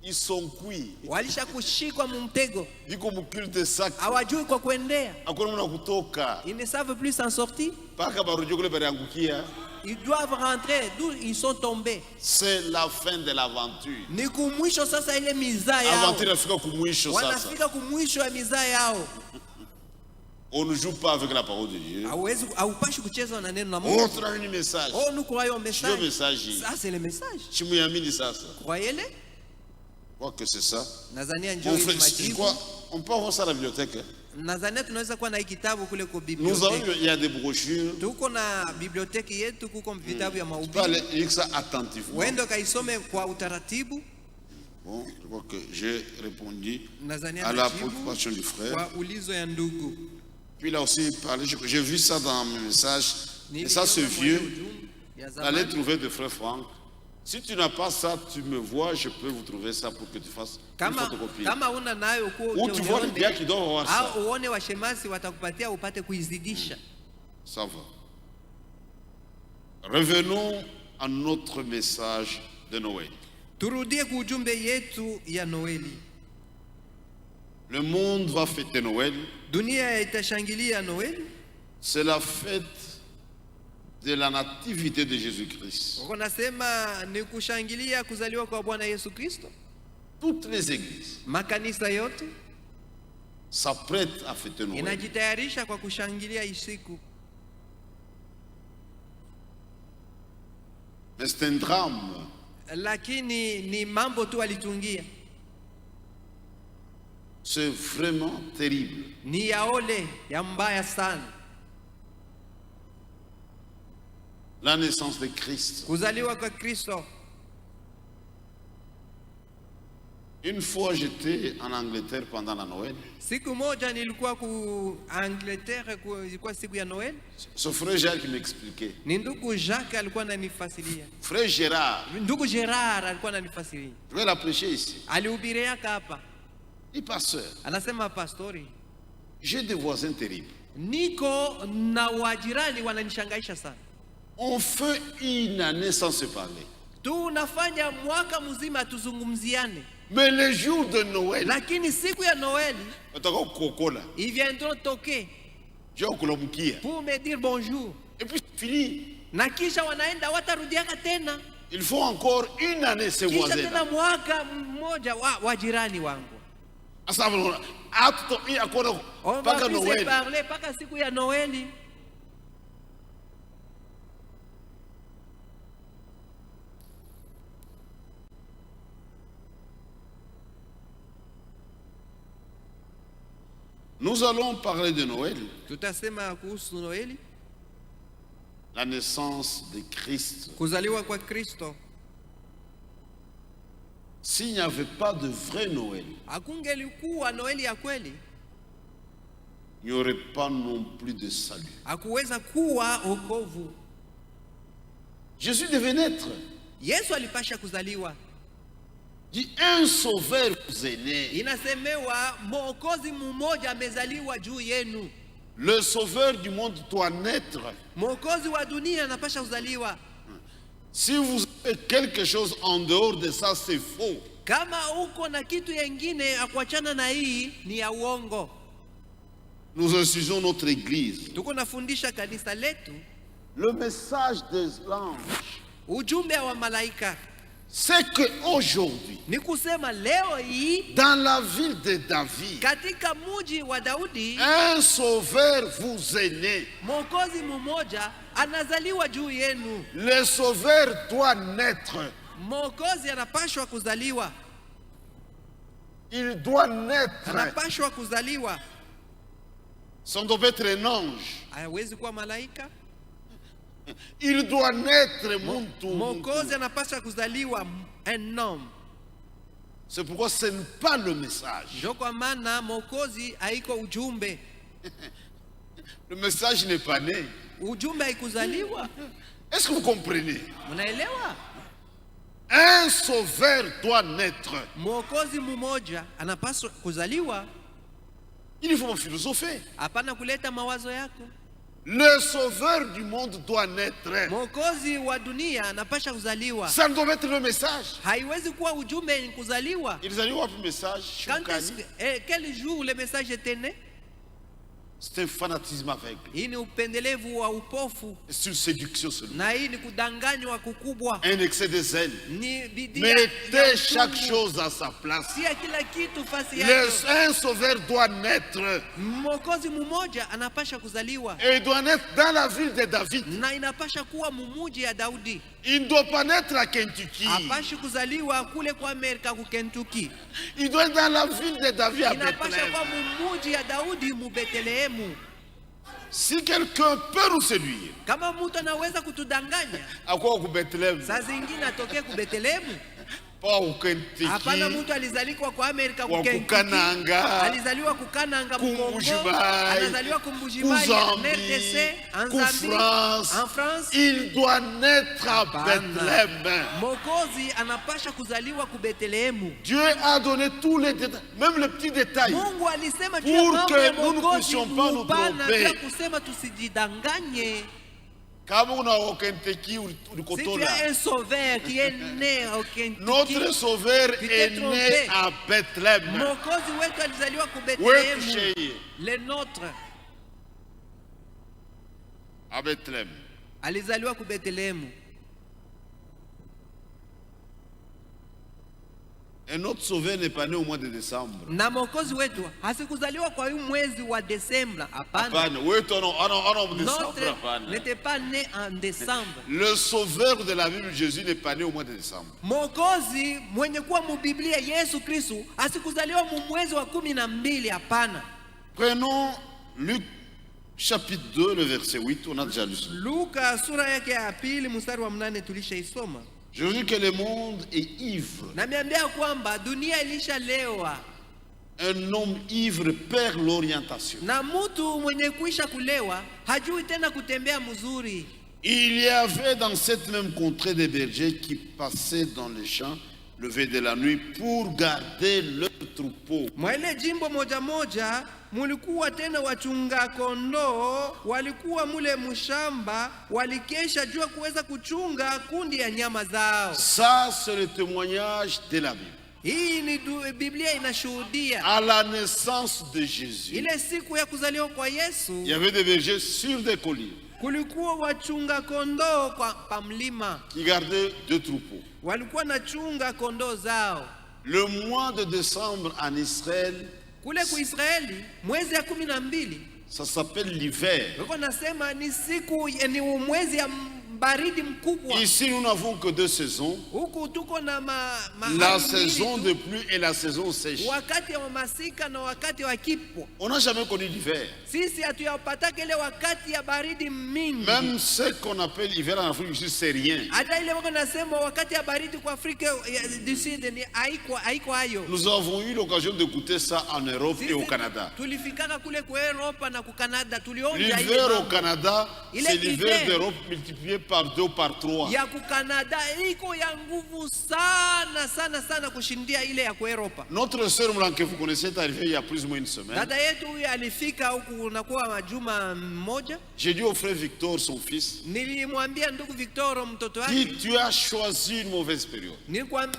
Speaker 1: Ils sont cuits.
Speaker 2: Walisha kushikwa mtego.
Speaker 1: Viko mu cul-de-sac.
Speaker 2: Hawajui kwa kuendea.
Speaker 1: Hakuna mna kutoka.
Speaker 2: Ils ne savent plus s'en sortir.
Speaker 1: Paka barujio kule bariangukia.
Speaker 2: Ils doivent rentrer d'où ils sont tombés.
Speaker 1: C'est la fin de l'aventure.
Speaker 2: Ni kumwisho sasa ile mizaa yao.
Speaker 1: Aventure inafika kumwisho sasa.
Speaker 2: Wanafika kumwisho ya mizaa yao.
Speaker 1: On ne joue pas avec la parole de Dieu.
Speaker 2: Hauwezi haupashi kucheza na neno la
Speaker 1: On
Speaker 2: Mungu.
Speaker 1: a un message.
Speaker 2: Oh, nous croyons au
Speaker 1: Je
Speaker 2: message.
Speaker 1: veux message.
Speaker 2: Ça c'est le message.
Speaker 1: Chimuyamini sasa.
Speaker 2: Croyez-le.
Speaker 1: Je crois que c'est ça.
Speaker 2: Nadhania njoo
Speaker 1: Mon
Speaker 2: hivi
Speaker 1: frère, je
Speaker 2: majibu.
Speaker 1: crois, on peut avoir ça à la bibliothèque. Hein.
Speaker 2: Nadhania tunaweza kuwa na hii kitabu kule kwa
Speaker 1: Nous avons,
Speaker 2: bibliothèque.
Speaker 1: il y a des brochures.
Speaker 2: Tuko na biblioteki yetu kuko vitabu ya
Speaker 1: Tu peux
Speaker 2: mahubiri.
Speaker 1: aller lire ça attentivement.
Speaker 2: Uende kaisome kwa utaratibu.
Speaker 1: Bon, je crois que j'ai répondu
Speaker 2: Nadhania
Speaker 1: à la
Speaker 2: majibu
Speaker 1: préoccupation du frère.
Speaker 2: kwa ulizo ya ndugu.
Speaker 1: Puis il a aussi parlé, j'ai vu ça dans mes messages. Et ça, ce
Speaker 2: Niliona
Speaker 1: vieux,
Speaker 2: mwenye ujumbe ya
Speaker 1: allez
Speaker 2: zamani.
Speaker 1: trouver de frère Franck. Si tu n'as pas ça, tu me vois, je peux vous trouver ça pour que tu fasses une
Speaker 2: Kama
Speaker 1: photocopie.
Speaker 2: kama una nayo
Speaker 1: Ou tu vois les gars qui doivent avoir ça.
Speaker 2: au uone washemasi watakupatia upate kuizidisha.
Speaker 1: Ça va. Revenons à notre message de Noël.
Speaker 2: Turudie ku ujumbe yetu ya Noeli.
Speaker 1: Le monde va fêter Noël.
Speaker 2: Dunia itashangilia Noeli.
Speaker 1: C'est la fête de la nativité de Jésus-Christ.
Speaker 2: Wako nasema ni kushangilia kuzaliwa kwa Bwana Yesu Kristo.
Speaker 1: Toutes les églises
Speaker 2: Makanisa yote
Speaker 1: s'apprêtent à fêter Noël.
Speaker 2: inajitayarisha kwa kushangilia hii siku.
Speaker 1: Mais c'est un drame.
Speaker 2: Lakini ni mambo tu alitungia.
Speaker 1: C'est vraiment terrible.
Speaker 2: Ni yaole ya mbaya sana.
Speaker 1: La naissance de Christ.
Speaker 2: Kuzaliwa kwa Kristo.
Speaker 1: Une fois, j'étais en Angleterre pendant la Noël.
Speaker 2: Siku moja nilikuwa ku Angleterre, ilikuwa siku ya Noel.
Speaker 1: Ce frère Jacques qui m'expliquait.
Speaker 2: Ni ndugu Jacques alikuwa ananifasiria.
Speaker 1: Frère Gérard,
Speaker 2: Ndugu Gerard alikuwa ananifasiria.
Speaker 1: je vais la prêcher ici.
Speaker 2: Alihubiria hapa.
Speaker 1: Il pasteur,
Speaker 2: Anasema pastori,
Speaker 1: j'ai des voisins terribles.
Speaker 2: niko na wajirani wananishangaisha sana.
Speaker 1: On fait une année sans se parler.
Speaker 2: Tunafanya mwaka mzima tuzungumziane.
Speaker 1: Mais le jour de Noël,
Speaker 2: Lakini siku ya Noeli,
Speaker 1: ils
Speaker 2: ils viendront toquer pour me dire bonjour.
Speaker 1: et puis c'est fini.
Speaker 2: Na kisha wanaenda watarudiaka tena.
Speaker 1: Il faut encore une année ces
Speaker 2: Kisha
Speaker 1: voisins.
Speaker 2: tena mwaka mmoja wa jirani wangu. On va plus se parler mpaka siku ya Noeli.
Speaker 1: Nous allons parler de Noël,
Speaker 2: Tutasema kuhusu Noeli,
Speaker 1: la naissance de Christ.
Speaker 2: kuzaliwa kwa Kristo.
Speaker 1: S'il n'y avait pas de vrai Noël,
Speaker 2: Hakungelikuwa Noeli ya kweli,
Speaker 1: il n'y aurait pas non plus de salut.
Speaker 2: hakuweza kuwa wokovu.
Speaker 1: Jésus devait naître.
Speaker 2: Yesu alipasha kuzaliwa.
Speaker 1: Dit un sauveur vous est né.
Speaker 2: Inasemewa mwokozi mmoja amezaliwa juu yenu.
Speaker 1: Le sauveur du monde doit naître.
Speaker 2: Mwokozi wa dunia anapasha kuzaliwa.
Speaker 1: Si vous avez quelque chose en dehors de ça, c'est faux.
Speaker 2: Kama uko na kitu yengine akuachana na hii ni ya uongo.
Speaker 1: Nous instruisons notre église.
Speaker 2: Tuko nafundisha kanisa letu
Speaker 1: Le message des anges,
Speaker 2: ujumbe wa malaika.
Speaker 1: c'est qu'aujourd'hui,
Speaker 2: Ni kusema leo hii
Speaker 1: dans la ville de David,
Speaker 2: katika muji wa Daudi
Speaker 1: un sauveur vous est né.
Speaker 2: mwokozi mmoja anazaliwa juu yenu.
Speaker 1: Le sauveur doit naître.
Speaker 2: Mwokozi anapashwa kuzaliwa.
Speaker 1: Il doit naître.
Speaker 2: Anapashwa kuzaliwa.
Speaker 1: Ça doit être un ange.
Speaker 2: Hawezi kuwa malaika.
Speaker 1: Il doit naître muntu.
Speaker 2: Mwokozi anapaswa kuzaliwa un homme.
Speaker 1: C'est pourquoi ce n'est pas le message.
Speaker 2: Ndio kwa maana mwokozi haiko ujumbe.
Speaker 1: Le message n'est pas né.
Speaker 2: Ujumbe haikuzaliwa.
Speaker 1: Est-ce que vous comprenez?
Speaker 2: Unaelewa?
Speaker 1: Un sauveur doit naître.
Speaker 2: Mwokozi mmoja anapaswa kuzaliwa.
Speaker 1: Il ne faut pas philosopher.
Speaker 2: Hapana kuleta mawazo yako.
Speaker 1: Le sauveur du monde doit naître.
Speaker 2: Mwokozi wa dunia anapasha kuzaliwa.
Speaker 1: Ça doit être le message.
Speaker 2: Haiwezi kuwa ujumbe ni kuzaliwa.
Speaker 1: Ils allaient voir le message.
Speaker 2: Quel jour le message était né?
Speaker 1: C'est un fanatisme aveugle.
Speaker 2: Hii ni upendelevu wa upofu.
Speaker 1: C'est une séduction seulement.
Speaker 2: Na hii ni kudanganywa kukubwa.
Speaker 1: Un excès de zèle.
Speaker 2: Ni bidii.
Speaker 1: Mettez chaque chose à sa place.
Speaker 2: Sia kila kitu fasi yake.
Speaker 1: Un sauveur doit naître.
Speaker 2: Mwokozi mmoja anapasha kuzaliwa.
Speaker 1: Et il doit naître dans la ville de David.
Speaker 2: Na inapasha kuwa mumuji ya Daudi.
Speaker 1: Il ne doit pas naître à Kentucky.
Speaker 2: Hapashi kuzaliwa kule kwa Amerika ku Kentucky.
Speaker 1: Il doit être dans la ville de David à
Speaker 2: Inapasha
Speaker 1: Bethléem.
Speaker 2: kuwa mumuji ya Daudi mu Bethlehemu.
Speaker 1: Si quelqu'un peut nous séduire,
Speaker 2: Kama mtu anaweza kutudanganya,
Speaker 1: à quoi au Bethléem?
Speaker 2: saa zingine atokee ku Bethlehemu.
Speaker 1: Pas au Kentucky.
Speaker 2: Hapana, mtu alizaliwa kwa Amerika ku Kentucky.
Speaker 1: Kukananga.
Speaker 2: Alizaliwa kukananga Kongo.
Speaker 1: Kumbujimayi.
Speaker 2: Anazaliwa Kumbujimayi,
Speaker 1: Kuzambi.
Speaker 2: en RDC, en Zambie,
Speaker 1: France.
Speaker 2: en France.
Speaker 1: Il doit naître à Bethléem.
Speaker 2: Mwokozi anapasha kuzaliwa ku Bethlehemu.
Speaker 1: Dieu a donné tous les détails, même les petits détails.
Speaker 2: Mungu alisema juu
Speaker 1: Pour
Speaker 2: ya mambo
Speaker 1: que
Speaker 2: ya
Speaker 1: nous ne
Speaker 2: mwokozi
Speaker 1: puissions pas nous
Speaker 2: mupana
Speaker 1: tromper.
Speaker 2: bila kusema tusijidanganye.
Speaker 1: Kama on a au Kentucky ou du
Speaker 2: Si tu
Speaker 1: Cotola,
Speaker 2: as un sauveur qui est né au Kentucky,
Speaker 1: notre sauveur
Speaker 2: Tu
Speaker 1: est
Speaker 2: t'es
Speaker 1: né
Speaker 2: trompé.
Speaker 1: à Bethléem.
Speaker 2: mwokozi wetu alizaliwa ku
Speaker 1: Ouais,
Speaker 2: Bethlehemu.
Speaker 1: chérie.
Speaker 2: Le nôtre
Speaker 1: À Bethléem.
Speaker 2: alizaliwa ku Bethlehemu.
Speaker 1: Et notre sauveur n'est pas né au mois de décembre.
Speaker 2: Na mwokozi wetu hasikuzaliwa kwa huu mwezi wa Desemba. Hapana.
Speaker 1: Hapana, wetu en décembre.
Speaker 2: Notre
Speaker 1: hapana.
Speaker 2: n'était pas né en décembre.
Speaker 1: Le sauveur de la Bible, Jésus, n'est pas né au mois de décembre.
Speaker 2: Mwokozi mwenye kuwa mu Biblia Yesu Kristo asikuzaliwa mu mwezi wa 12. Hapana.
Speaker 1: Prenons Luc chapitre 2, le verset 8. On a déjà lu ça.
Speaker 2: Luka sura yake ya pili mstari wa 8 tulishaisoma.
Speaker 1: Je dis que le monde est ivre.
Speaker 2: Na miambia kwamba dunia ilishalewa.
Speaker 1: Un homme ivre perd l'orientation.
Speaker 2: Na mtu mwenye kuisha kulewa hajui tena kutembea mzuri.
Speaker 1: Il y avait dans cette même contrée des bergers qui passaient dans les champs le veille de la nuit pour garder leur troupeau.
Speaker 2: Mwele jimbo moja moja mulikuwa tena wachunga kondoo walikuwa mule mshamba walikesha jua kuweza kuchunga kundi ya nyama zao.
Speaker 1: Ça, c'est le témoignage de la Bible.
Speaker 2: Hii ni Biblia inashuhudia.
Speaker 1: À la naissance de Jésus,
Speaker 2: Ile siku ya kuzaliwa kwa Yesu
Speaker 1: il y avait des bergers sur des collines
Speaker 2: kulikuwa wachunga kondoo pa mlima.
Speaker 1: qui gardaient deux troupeaux.
Speaker 2: Walikuwa na chunga kondoo zao.
Speaker 1: Le mois de décembre en Israël,
Speaker 2: Kule ku Israeli mwezi ya 12
Speaker 1: ça s'appelle l'hiver.
Speaker 2: walikuwa nasema ni siku ni mwezi ya baridi mkubwa.
Speaker 1: Ici, nous n'avons que 2 saisons.
Speaker 2: Huku tuko na
Speaker 1: La saison de pluie et la saison sèche.
Speaker 2: wakati wa masika na wakati wa kipwa.
Speaker 1: On n'a jamais connu l'hiver.
Speaker 2: Sisi hatuyapataka ile wakati ya baridi mingi.
Speaker 1: Même ce qu'on appelle l'hiver en Afrique du Sud, c'est rien.
Speaker 2: Hata ile wako nasema wakati ya baridi kwa Afrika du Sud ni haiko hayo.
Speaker 1: Nous avons eu l'occasion d'écouter ça en Europe et au Canada.
Speaker 2: Tulifikaka kule kwa Europa na ku Canada, tulionja
Speaker 1: L'hiver au Canada,
Speaker 2: Il
Speaker 1: c'est
Speaker 2: est
Speaker 1: l'hiver
Speaker 2: hiver.
Speaker 1: d'Europe multiplié par 2 ou par 3.
Speaker 2: ya ku Canada iko ya nguvu sana sana sana kushindia ile ya ku Europa.
Speaker 1: Notre sœur Moulan que vous connaissez est arrivée il y a plus ou moins une semaine.
Speaker 2: Dada yetu huyu alifika huku nakuwa majuma mmoja.
Speaker 1: J'ai dit au frère Victor, son fils,
Speaker 2: Nilimwambia ndugu Victor mtoto
Speaker 1: dis,
Speaker 2: wake,
Speaker 1: tu as choisi une mauvaise période.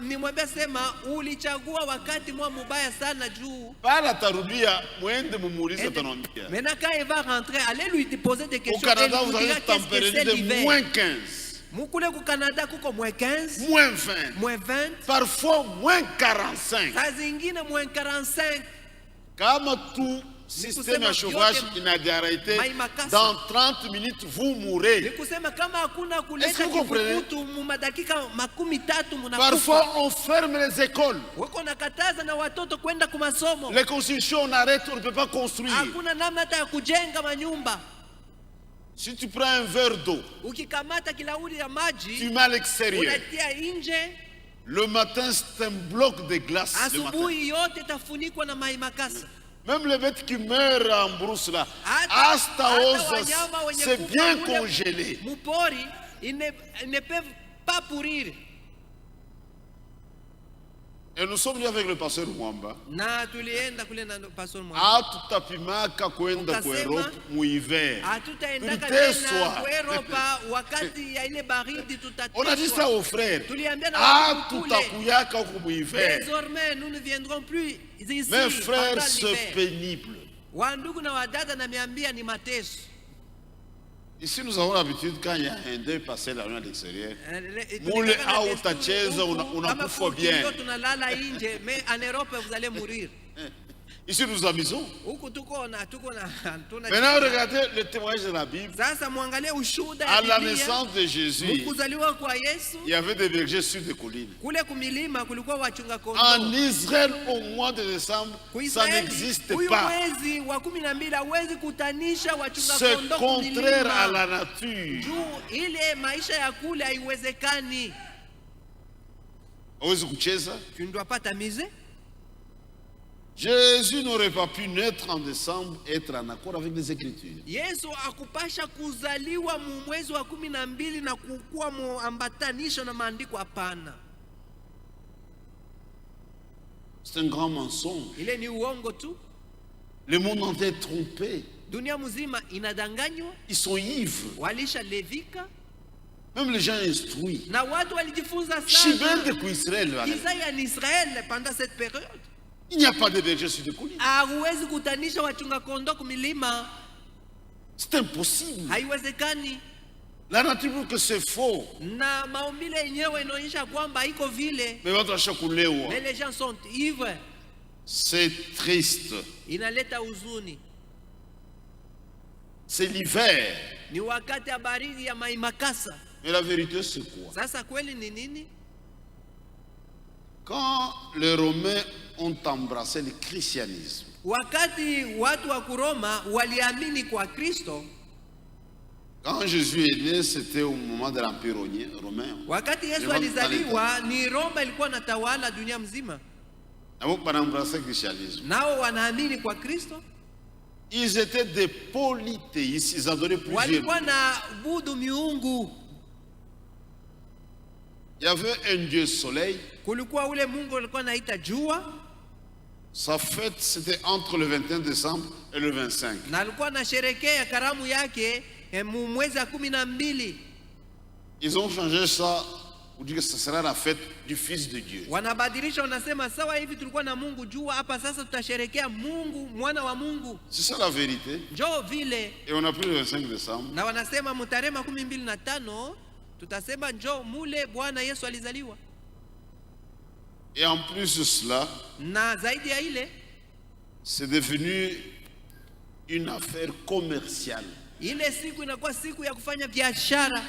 Speaker 2: nimwambia sema ulichagua wakati mwa mubaya sana juu.
Speaker 1: Pala tarudia, mwende mumuulize atanambia.
Speaker 2: Maintenant quand il va rentrer, allez lui poser des
Speaker 1: Au
Speaker 2: questions.
Speaker 1: Canada,
Speaker 2: Elle
Speaker 1: vous
Speaker 2: vous
Speaker 1: avez
Speaker 2: dira
Speaker 1: une
Speaker 2: qu'est-ce que c'est
Speaker 1: température de
Speaker 2: l'hiver.
Speaker 1: moins 15,
Speaker 2: Mukule ku Canada kuko moins 15,
Speaker 1: moins 20,
Speaker 2: moins 20,
Speaker 1: parfois moins 45.
Speaker 2: saa zingine moins 45.
Speaker 1: Kama tout système à chauffage inarrêté, dans 30 minutes, vous mourrez.
Speaker 2: Nikusema kama hakuna kuleta
Speaker 1: Est-ce que vous comprenez?
Speaker 2: kifukutu mu madakika 13 munakufa.
Speaker 1: Parfois, on ferme les écoles.
Speaker 2: Wako nakataza na watoto kwenda ku masomo.
Speaker 1: Les constructions, on arrête, on ne peut pas construire.
Speaker 2: Hakuna namna hata ya kujenga manyumba.
Speaker 1: Si tu prends un verre d'eau,
Speaker 2: Ukikamata kilauli ya
Speaker 1: tu
Speaker 2: maji
Speaker 1: mets à l'extérieur.
Speaker 2: unatia nje,
Speaker 1: Le matin, c'est un bloc de glace. Le matin.
Speaker 2: asubuhi yote tafunikwa na mai makasa.
Speaker 1: Même les bêtes qui meurent en brousse là,
Speaker 2: Hata
Speaker 1: hasta
Speaker 2: wanyama wenye
Speaker 1: c'est
Speaker 2: kufa
Speaker 1: bien
Speaker 2: kule
Speaker 1: congelé.
Speaker 2: mupori ils ne peuvent pas pourrir.
Speaker 1: Et nous sommes venus avec le pasteur Mwamba.
Speaker 2: Na tulienda kule na pastor mmoja.
Speaker 1: Hatutapimaka kwenda kwa
Speaker 2: Ukasema,
Speaker 1: Europe muhiver.
Speaker 2: Hatutaendaka
Speaker 1: Tuliteswa.
Speaker 2: tena kwa Europa wakati ya ile baridi
Speaker 1: On a dit ça
Speaker 2: tutateswa.
Speaker 1: aux frères.
Speaker 2: Tuliambia na watu kule,
Speaker 1: Hatutakuyaka huku muhiver.
Speaker 2: désormais nous ne viendrons plus ici
Speaker 1: Mes frères,
Speaker 2: pendant
Speaker 1: c'est
Speaker 2: l'hiver.
Speaker 1: pénible.
Speaker 2: Wandugu na wadada namiambia ni mateso.
Speaker 1: Ici, nous avons l'habitude, quand il y a un deuil passé la nuit à l'extérieur,
Speaker 2: Mule
Speaker 1: au utacheza, unakufa bien.
Speaker 2: tunalala nje, mais en Europe vous allez mourir.
Speaker 1: ici nous amusons.
Speaker 2: Huku tuko na tuna
Speaker 1: Maintenant, regardez le témoignage de la Bible.
Speaker 2: sasa muangalie ushuhuda
Speaker 1: À
Speaker 2: ya
Speaker 1: la
Speaker 2: Biblia.
Speaker 1: naissance de Jésus,
Speaker 2: Kuzaliwa kwa Yesu
Speaker 1: il y avait des bergers sur des collines.
Speaker 2: kule kumilima kulikuwa wachunga
Speaker 1: En
Speaker 2: kondoo.
Speaker 1: Israël, au mois de décembre, ça n'existe
Speaker 2: Huyu
Speaker 1: pas.
Speaker 2: mwezi wa 12 hawezi kutanisha wachunga
Speaker 1: C'est
Speaker 2: kondoo
Speaker 1: contraire à
Speaker 2: kumilima.
Speaker 1: la nature.
Speaker 2: Juu ile maisha ya kule haiwezekani.
Speaker 1: Hawezi kucheza.
Speaker 2: Tu ne dois pas t'amuser.
Speaker 1: Jésus n'aurait pas pu naître en décembre et être en accord avec les Écritures.
Speaker 2: Yesu akupasha kuzaliwa mu mwezi wa 12 na kukuwa muambatanisho na maandiko, hapana.
Speaker 1: C'est un grand mensonge.
Speaker 2: Ile ni uongo tu.
Speaker 1: Le monde entier est trompé.
Speaker 2: Dunia mzima inadanganywa,
Speaker 1: Ils sont ivres.
Speaker 2: walisha levika
Speaker 1: Même les gens instruits.
Speaker 2: na watu walijifunza sana.
Speaker 1: Shibende ku Israël.
Speaker 2: Isaya ni Israel pendant cette période.
Speaker 1: Il n'y a pas de berger sur des collines.
Speaker 2: Hauwezi kutanisha wachunga kondoo kumilima,
Speaker 1: C'est impossible.
Speaker 2: haiwezekani.
Speaker 1: La nature dit que c'est faux.
Speaker 2: Na maumbile yenyewe inaonyesha kwamba iko vile.
Speaker 1: Mais watu washakulewa.
Speaker 2: Mais les gens sont ivres.
Speaker 1: C'est triste.
Speaker 2: Inaleta huzuni.
Speaker 1: C'est l'hiver.
Speaker 2: Ni wakati ya baridi ya maimakasa.
Speaker 1: Mais la vérité, c'est quoi?
Speaker 2: Sasa kweli ni nini?
Speaker 1: Quand les Romains ont embrassé le christianisme,
Speaker 2: Wakati watu wa Kuroma waliamini kwa Kristo,
Speaker 1: quand Jésus est né, c'était au moment de l'Empire romain.
Speaker 2: wakati Yesu alizaliwa ni Roma ilikuwa natawala dunia mzima.
Speaker 1: Donc, pour embrasser le christianisme,
Speaker 2: Nao wanaamini kwa Kristo,
Speaker 1: ils étaient des polythéistes, ils adoraient plusieurs
Speaker 2: walikuwa
Speaker 1: dieux.
Speaker 2: na budu miungu.
Speaker 1: Il y avait un dieu soleil.
Speaker 2: Kulikuwa ule Mungu alikuwa anaita jua,
Speaker 1: Sa fête, c'était entre le 21 décembre et le 25.
Speaker 2: na alikuwa anasherekea karamu yake mu mwezi wa 12.
Speaker 1: Ils ont changé ça pour dire que ce sera la fête du Fils de Dieu.
Speaker 2: Wanabadilisha, wanasema sawa, hivi tulikuwa na Mungu jua, hapa sasa tutasherekea Mungu, mwana wa Mungu.
Speaker 1: C'est ça la vérité.
Speaker 2: Njoo vile.
Speaker 1: Et on a pris le 25 décembre.
Speaker 2: Na wanasema mtarehe 25 tutasema njoo mule Bwana Yesu alizaliwa.
Speaker 1: Et en plus de cela,
Speaker 2: Na zaidi ya ile,
Speaker 1: c'est devenu une affaire commerciale.
Speaker 2: ile siku inakuwa siku ya kufanya biashara.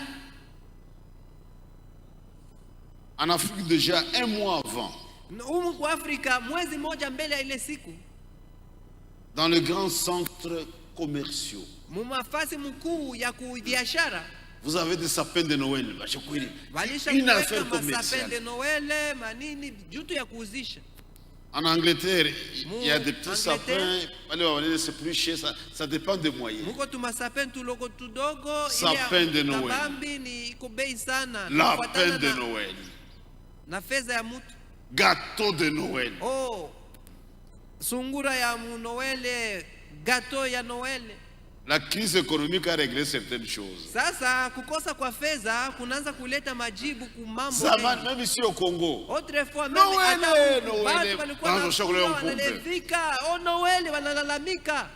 Speaker 1: En Afrique déjà, un mois avant,
Speaker 2: Humu kwa Afrika mwezi moja mbele ya ile siku,
Speaker 1: dans les grands centres commerciaux,
Speaker 2: mumafasi mkuu ya kubiashara
Speaker 1: vous avez des sapins de Noël.
Speaker 2: walisha
Speaker 1: Une
Speaker 2: kuweka
Speaker 1: affaire
Speaker 2: masapin
Speaker 1: commerciale.
Speaker 2: de Noël manini jutu ya kuuzisha.
Speaker 1: En Angleterre, il y a des petits
Speaker 2: Angleterre.
Speaker 1: sapins. C'est plus cher, ça dépend des moyens.
Speaker 2: Muko tumasapin tulogo tudogo,
Speaker 1: Sapin de Noël.
Speaker 2: kabambi ni iko bei sana,
Speaker 1: Lapin
Speaker 2: kufuatana
Speaker 1: de
Speaker 2: na-
Speaker 1: Noël,
Speaker 2: na fedha ya mtu.
Speaker 1: gâteau de Noël.
Speaker 2: Oh, sungura ya Noele, gato ya Noele.
Speaker 1: La crise économique a réglé certaines choses.
Speaker 2: Sasa kukosa kwa fedha kunaanza kuleta majibu kumambo
Speaker 1: Zaman,
Speaker 2: mengi.
Speaker 1: même ici au Congo,
Speaker 2: Autrefois même
Speaker 1: Noele,
Speaker 2: hata
Speaker 1: Noele.
Speaker 2: watu walikuwa
Speaker 1: Dans le chocolat, on
Speaker 2: wanakula, wanalevika, oh Noele wanalalamika.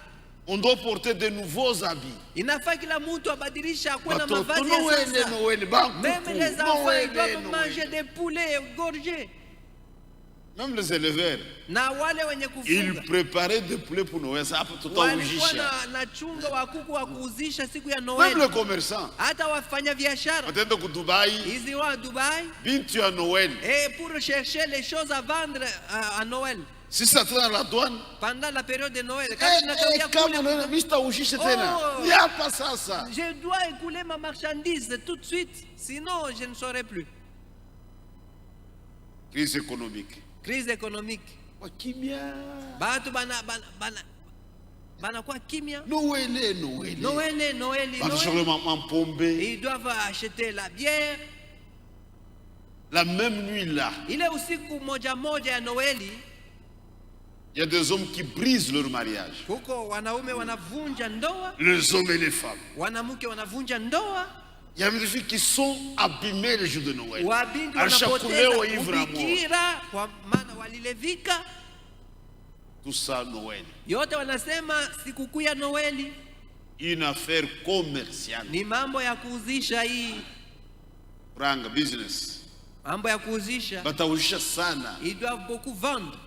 Speaker 1: on doit porter de nouveaux habits.
Speaker 2: Inafaa kila mtu abadilisha akuwe na
Speaker 1: Watoto,
Speaker 2: mavazi ya
Speaker 1: Noël,
Speaker 2: sasa.
Speaker 1: Noël, bankuku,
Speaker 2: Même les enfants
Speaker 1: Noël,
Speaker 2: ils doivent
Speaker 1: Noël.
Speaker 2: manger des poulets gorgés.
Speaker 1: Même les éleveurs,
Speaker 2: Na wale wenye
Speaker 1: ils
Speaker 2: kufuga
Speaker 1: préparaient des poulets pour Noël. Ça, tout
Speaker 2: walikuwa
Speaker 1: ujisha.
Speaker 2: na chunga wa kuku wa kuuzisha siku ya
Speaker 1: Même
Speaker 2: Noel.
Speaker 1: les commerçants.
Speaker 2: Hata wafanya biashara
Speaker 1: Wataenda ku Dubai,
Speaker 2: hizi wa Dubai
Speaker 1: bintu ya Noël.
Speaker 2: et pour chercher les choses à vendre à Noël
Speaker 1: Si ça traîne à la douane,
Speaker 2: pendant la période de Noël. Quand tunatembea
Speaker 1: kama
Speaker 2: kule,
Speaker 1: unaona mista ujishe tena.
Speaker 2: Oh.
Speaker 1: Ni hapa sasa.
Speaker 2: je dois écouler ma marchandise tout de suite, sinon je ne saurai plus.
Speaker 1: Crise économique.
Speaker 2: Crise économique.
Speaker 1: Wakimya.
Speaker 2: Batu bana kwa kimya.
Speaker 1: Noël.
Speaker 2: Noël.
Speaker 1: En pombe.
Speaker 2: Et ils doivent acheter la bière.
Speaker 1: La même nuit là,
Speaker 2: Ile usiku moja moja ya Noeli,
Speaker 1: il y a des hommes qui brisent leur mariage.
Speaker 2: huko wanaume wanavunja ndoa,
Speaker 1: Les hommes et les femmes.
Speaker 2: wanamke wanavunja ndoa,
Speaker 1: Il y a des filles qui sont abîmées le jour de Noël.
Speaker 2: wabinti
Speaker 1: Alishakulewa
Speaker 2: wanapoteza
Speaker 1: ivre à mort.
Speaker 2: ubikira kwa maana walilevika.
Speaker 1: Tout ça, Noël.
Speaker 2: Yote wanasema sikukuu ya Noeli
Speaker 1: Une affaire commerciale.
Speaker 2: ni mambo ya kuuzisha. Hii
Speaker 1: Pranga business.
Speaker 2: mambo ya kuuzisha,
Speaker 1: Batawisha sana
Speaker 2: ils doivent beaucoup vendre.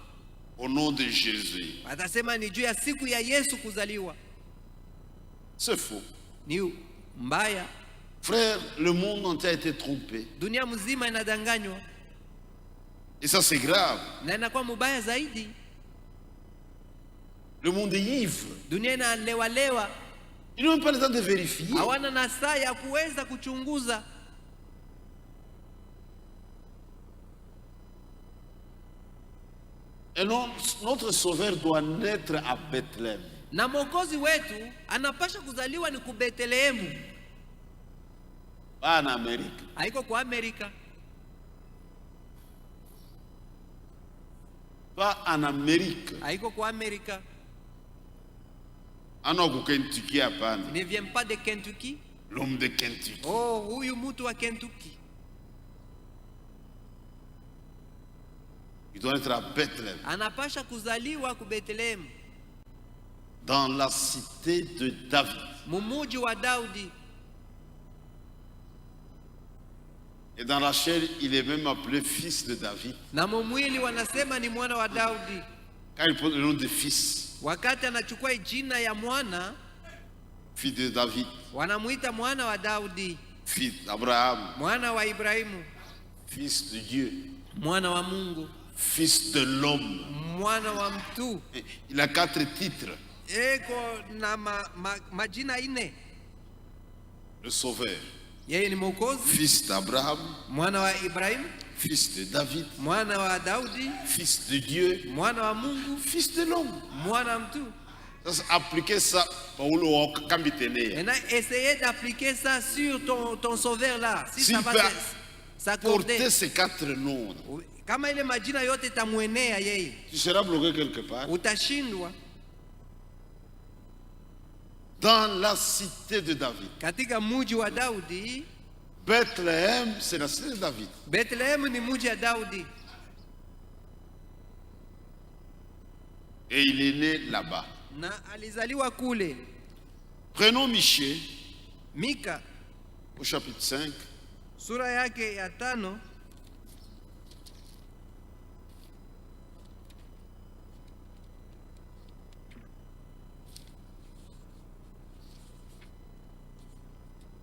Speaker 1: au nom de Jésus.
Speaker 2: Watasema ni juu ya siku ya Yesu kuzaliwa.
Speaker 1: C'est faux.
Speaker 2: Ni mbaya,
Speaker 1: Frère, le monde entier a été trompé.
Speaker 2: dunia mzima inadanganywa
Speaker 1: Et ça, c'est grave.
Speaker 2: na inakuwa mubaya zaidi.
Speaker 1: Le monde est ivre.
Speaker 2: Dunia inalewalewa,
Speaker 1: Ils n'ont même pas le temps de vérifier.
Speaker 2: hawana na saa ya kuweza kuchunguza.
Speaker 1: Et notre sauveur doit naître à Bethléem.
Speaker 2: Na mwokozi wetu anapasha kuzaliwa ni ku Betlehemu,
Speaker 1: Pas en Amérique.
Speaker 2: haiko kwa Amerika,
Speaker 1: Pas en Amérique.
Speaker 2: haiko kwa Amerika.
Speaker 1: Ana ku Kentucky hapana.
Speaker 2: Ne vient pas de Kentucky.
Speaker 1: L'homme de Kentucky.
Speaker 2: Oh, huyu mtu wa Kentucky
Speaker 1: Il doit être à Bethléem.
Speaker 2: anapasha kuzaliwa ku Betlehemu,
Speaker 1: Dans la cité de David.
Speaker 2: mumuji wa Daudi.
Speaker 1: Et dans la chair, il est même appelé fils de David.
Speaker 2: Na mumwili wanasema ni mwana wa Daudi.
Speaker 1: Quand il pose le nom de fils,
Speaker 2: Wakati anachukua jina ya mwana,
Speaker 1: fils de David,
Speaker 2: wanamuita mwana wa Daudi,
Speaker 1: fils d'Abraham,
Speaker 2: mwana wa Ibrahimu,
Speaker 1: fils de Dieu,
Speaker 2: mwana wa Mungu,
Speaker 1: fils de l'homme.
Speaker 2: mwana wa mtu.
Speaker 1: Il a 4 titres.
Speaker 2: Eko na majina ine.
Speaker 1: Le sauveur,
Speaker 2: Yeye ni mwokozi,
Speaker 1: fils d'Abraham,
Speaker 2: mwana wa Ibrahimu,
Speaker 1: fils de David,
Speaker 2: mwana wa Daudi,
Speaker 1: fils de Dieu,
Speaker 2: mwana wa Mungu,
Speaker 1: fils de l'homme.
Speaker 2: mwana wa mtu.
Speaker 1: Ça, appliquer ça, Paulo Kambitene.
Speaker 2: Maintenant, essayez d'appliquer ça sur ton sauveur là. Si
Speaker 1: S'il
Speaker 2: ça va
Speaker 1: peut
Speaker 2: s'accorder.
Speaker 1: porter ces 4 noms,
Speaker 2: Kama ile majina yote tamwenea yeye,
Speaker 1: tu seras bloqué quelque part.
Speaker 2: utashindwa.
Speaker 1: Dans la cité de David.
Speaker 2: Katika muji wa Daudi,
Speaker 1: Bethléem, c'est la cité de David.
Speaker 2: Bethlehem ni muji ya Daudi.
Speaker 1: Et il est né là-bas.
Speaker 2: Na alizaliwa kule.
Speaker 1: Prenons Michée,
Speaker 2: Mika
Speaker 1: au chapitre 5.
Speaker 2: sura yake ya 5.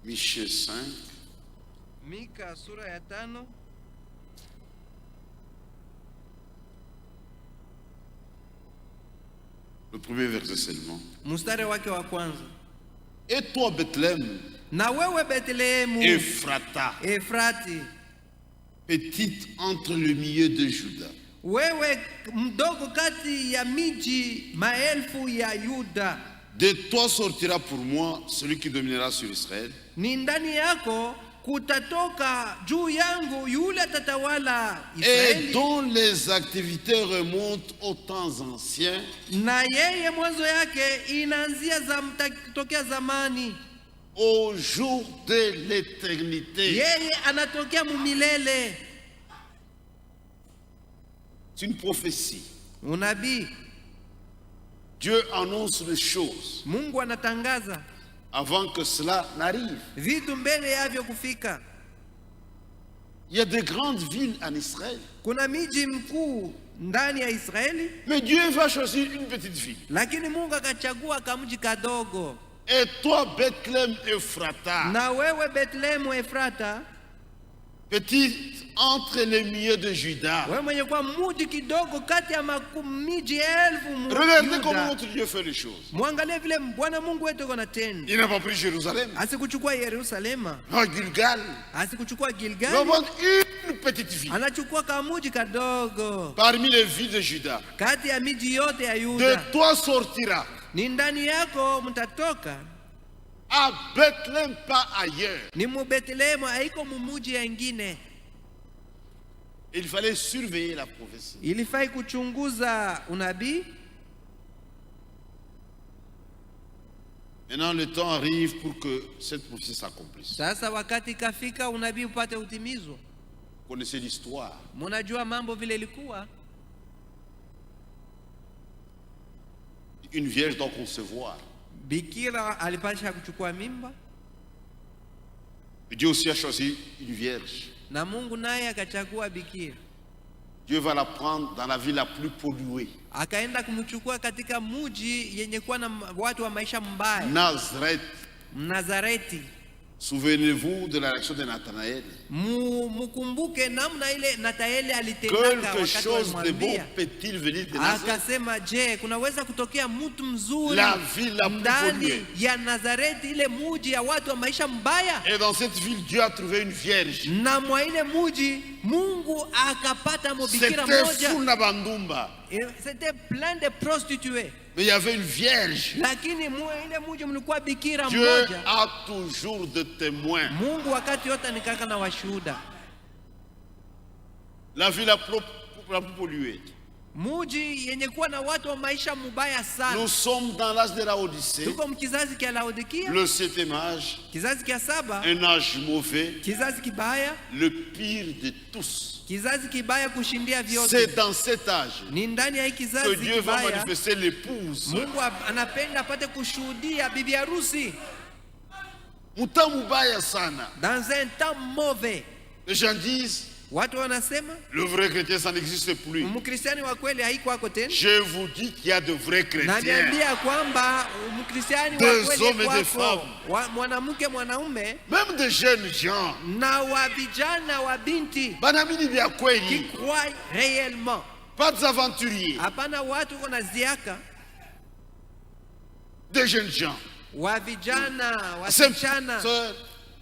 Speaker 1: Michée 5.
Speaker 2: Mika sura ya 5
Speaker 1: Le premier verset seulement.
Speaker 2: mstari wake wa kwanza.
Speaker 1: Et toi, Bethléem,
Speaker 2: Na wewe Betlehemu
Speaker 1: Ephrata,
Speaker 2: Efrati,
Speaker 1: petite entre le milieu de Juda,
Speaker 2: wewe mdogo kati ya miji maelfu ya Yuda,
Speaker 1: de toi sortira pour moi celui qui dominera sur Israël,
Speaker 2: ni ndani yako kutatoka juu yangu yule atatawala
Speaker 1: et
Speaker 2: Israeli,
Speaker 1: dont les activités remontent aux temps anciens,
Speaker 2: na yeye mwanzo yake inaanzia tokea zamani.
Speaker 1: au jour de l'éternité.
Speaker 2: Yeye anatokea mumilele.
Speaker 1: C'est une prophétie.
Speaker 2: Unabii.
Speaker 1: Dieu annonce les choses
Speaker 2: Mungu anatangaza
Speaker 1: avant que cela n'arrive.
Speaker 2: vitu mbele yavyo kufika.
Speaker 1: Il y a de grandes villes en Israël,
Speaker 2: Kuna miji mkuu ndani ya Israeli,
Speaker 1: mais Dieu va choisir une petite ville.
Speaker 2: lakini Mungu akachagua kamji kadogo.
Speaker 1: Et toi, Bethléem Ephrata,
Speaker 2: Na wewe Betlehemu Efrata,
Speaker 1: petite entre les milieux de Juda.
Speaker 2: wewe mwenye kwa mji kidogo kati ya miji elfu
Speaker 1: Regardez comment
Speaker 2: Yuda.
Speaker 1: notre Dieu fait les choses.
Speaker 2: Mwangalie vile Bwana Mungu wetu anatenda.
Speaker 1: Il n'a pas pris Jérusalem,
Speaker 2: Asikuchukua Yerusalema,
Speaker 1: Gilgal.
Speaker 2: asikuchukua
Speaker 1: Il va
Speaker 2: Gilgali,
Speaker 1: prendre une petite ville
Speaker 2: anachukua kamuji kadogo
Speaker 1: parmi les villes de Juda.
Speaker 2: kati ya miji yote ya
Speaker 1: De
Speaker 2: Yuda.
Speaker 1: toi sortira
Speaker 2: Ni ndani yako mtatoka,
Speaker 1: à Bethléem, pas ailleurs.
Speaker 2: ni mu Betlehemu, haiko mumuji yengine.
Speaker 1: Il fallait surveiller la prophétie.
Speaker 2: Ilifai kuchunguza unabii.
Speaker 1: Maintenant, le temps arrive pour que cette prophétie s'accomplisse.
Speaker 2: Sasa wakati kafika unabii upate utimizo.
Speaker 1: Vous connaissez l'histoire.
Speaker 2: Munajua mambo vile ilikuwa.
Speaker 1: Une vierge doit concevoir.
Speaker 2: Bikira alipasha kuchukua mimba,
Speaker 1: Et Dieu aussi a choisi une vierge.
Speaker 2: na Mungu naye akachagua bikira,
Speaker 1: Dieu va la prendre dans la ville la plus polluée,
Speaker 2: akaenda kumchukua katika muji yenye kuwa na watu wa maisha mbaya,
Speaker 1: Nazareth.
Speaker 2: Nazareti.
Speaker 1: Souvenez-vous de la réaction de Nathanaël.
Speaker 2: Mukumbuke namna ile Nathanaeli alitendaka
Speaker 1: Quelque
Speaker 2: wakati
Speaker 1: chose de bon
Speaker 2: walimwambia.
Speaker 1: peut-il venir de Nazareth?
Speaker 2: Akasema, je, kunaweza kutokea mtu mzuri
Speaker 1: La ville la plus
Speaker 2: ndani
Speaker 1: polluée.
Speaker 2: ya Nazareti, ile muji ya watu wa maisha mbaya?
Speaker 1: Et dans cette ville, Dieu a trouvé une vierge.
Speaker 2: Na mwa ile muji Mungu akapata mubikira
Speaker 1: C'était
Speaker 2: moja.
Speaker 1: fou Nabandumba.
Speaker 2: C'était plein de prostituées,
Speaker 1: Mais il y avait une vierge.
Speaker 2: lakini ile muji mlikuwa bikira
Speaker 1: Dieu
Speaker 2: mmoja.
Speaker 1: a toujours de témoins.
Speaker 2: Mungu wakati yote nikaka na washuhuda.
Speaker 1: La ville la plus polluée.
Speaker 2: Muji yenye kuwa na watu wa maisha mubaya sana.
Speaker 1: Nous sommes dans l'âge de la Odyssée,
Speaker 2: Tuko mkizazi kia Laodikia,
Speaker 1: le 7e âge,
Speaker 2: kizazi kia saba,
Speaker 1: un âge mauvais,
Speaker 2: kizazi kibaya,
Speaker 1: le pire de tous.
Speaker 2: kizazi kibaya kushindia vyote.
Speaker 1: C'est dans cet âge
Speaker 2: Ni ndani ya hii
Speaker 1: que
Speaker 2: kizazi
Speaker 1: Dieu va
Speaker 2: kibaya
Speaker 1: manifester l'épouse.
Speaker 2: Mungu anapenda apate kushuhudia bibi harusi
Speaker 1: Mutamubaya sana.
Speaker 2: dans un temps mauvais.
Speaker 1: Les gens disent,
Speaker 2: Watu wanasema
Speaker 1: le vrai chrétien, ça n'existe plus.
Speaker 2: mkristiani wa kweli haiko tena.
Speaker 1: Je vous dis qu'il y a de vrais
Speaker 2: Na
Speaker 1: chrétiens.
Speaker 2: niambia kwamba mkristiani wa
Speaker 1: Des
Speaker 2: kweli
Speaker 1: hommes et des
Speaker 2: kwako,
Speaker 1: femmes.
Speaker 2: mwanamke mwanaume
Speaker 1: Même des jeunes gens.
Speaker 2: na wa vijana wa binti
Speaker 1: Banamini vya
Speaker 2: qui
Speaker 1: kweli.
Speaker 2: croient réellement.
Speaker 1: Pas des aventuriers.
Speaker 2: Hapana watu kuna ziaka
Speaker 1: Des jeunes gens.
Speaker 2: wa vijana
Speaker 1: C'est-
Speaker 2: wasichana
Speaker 1: c'est-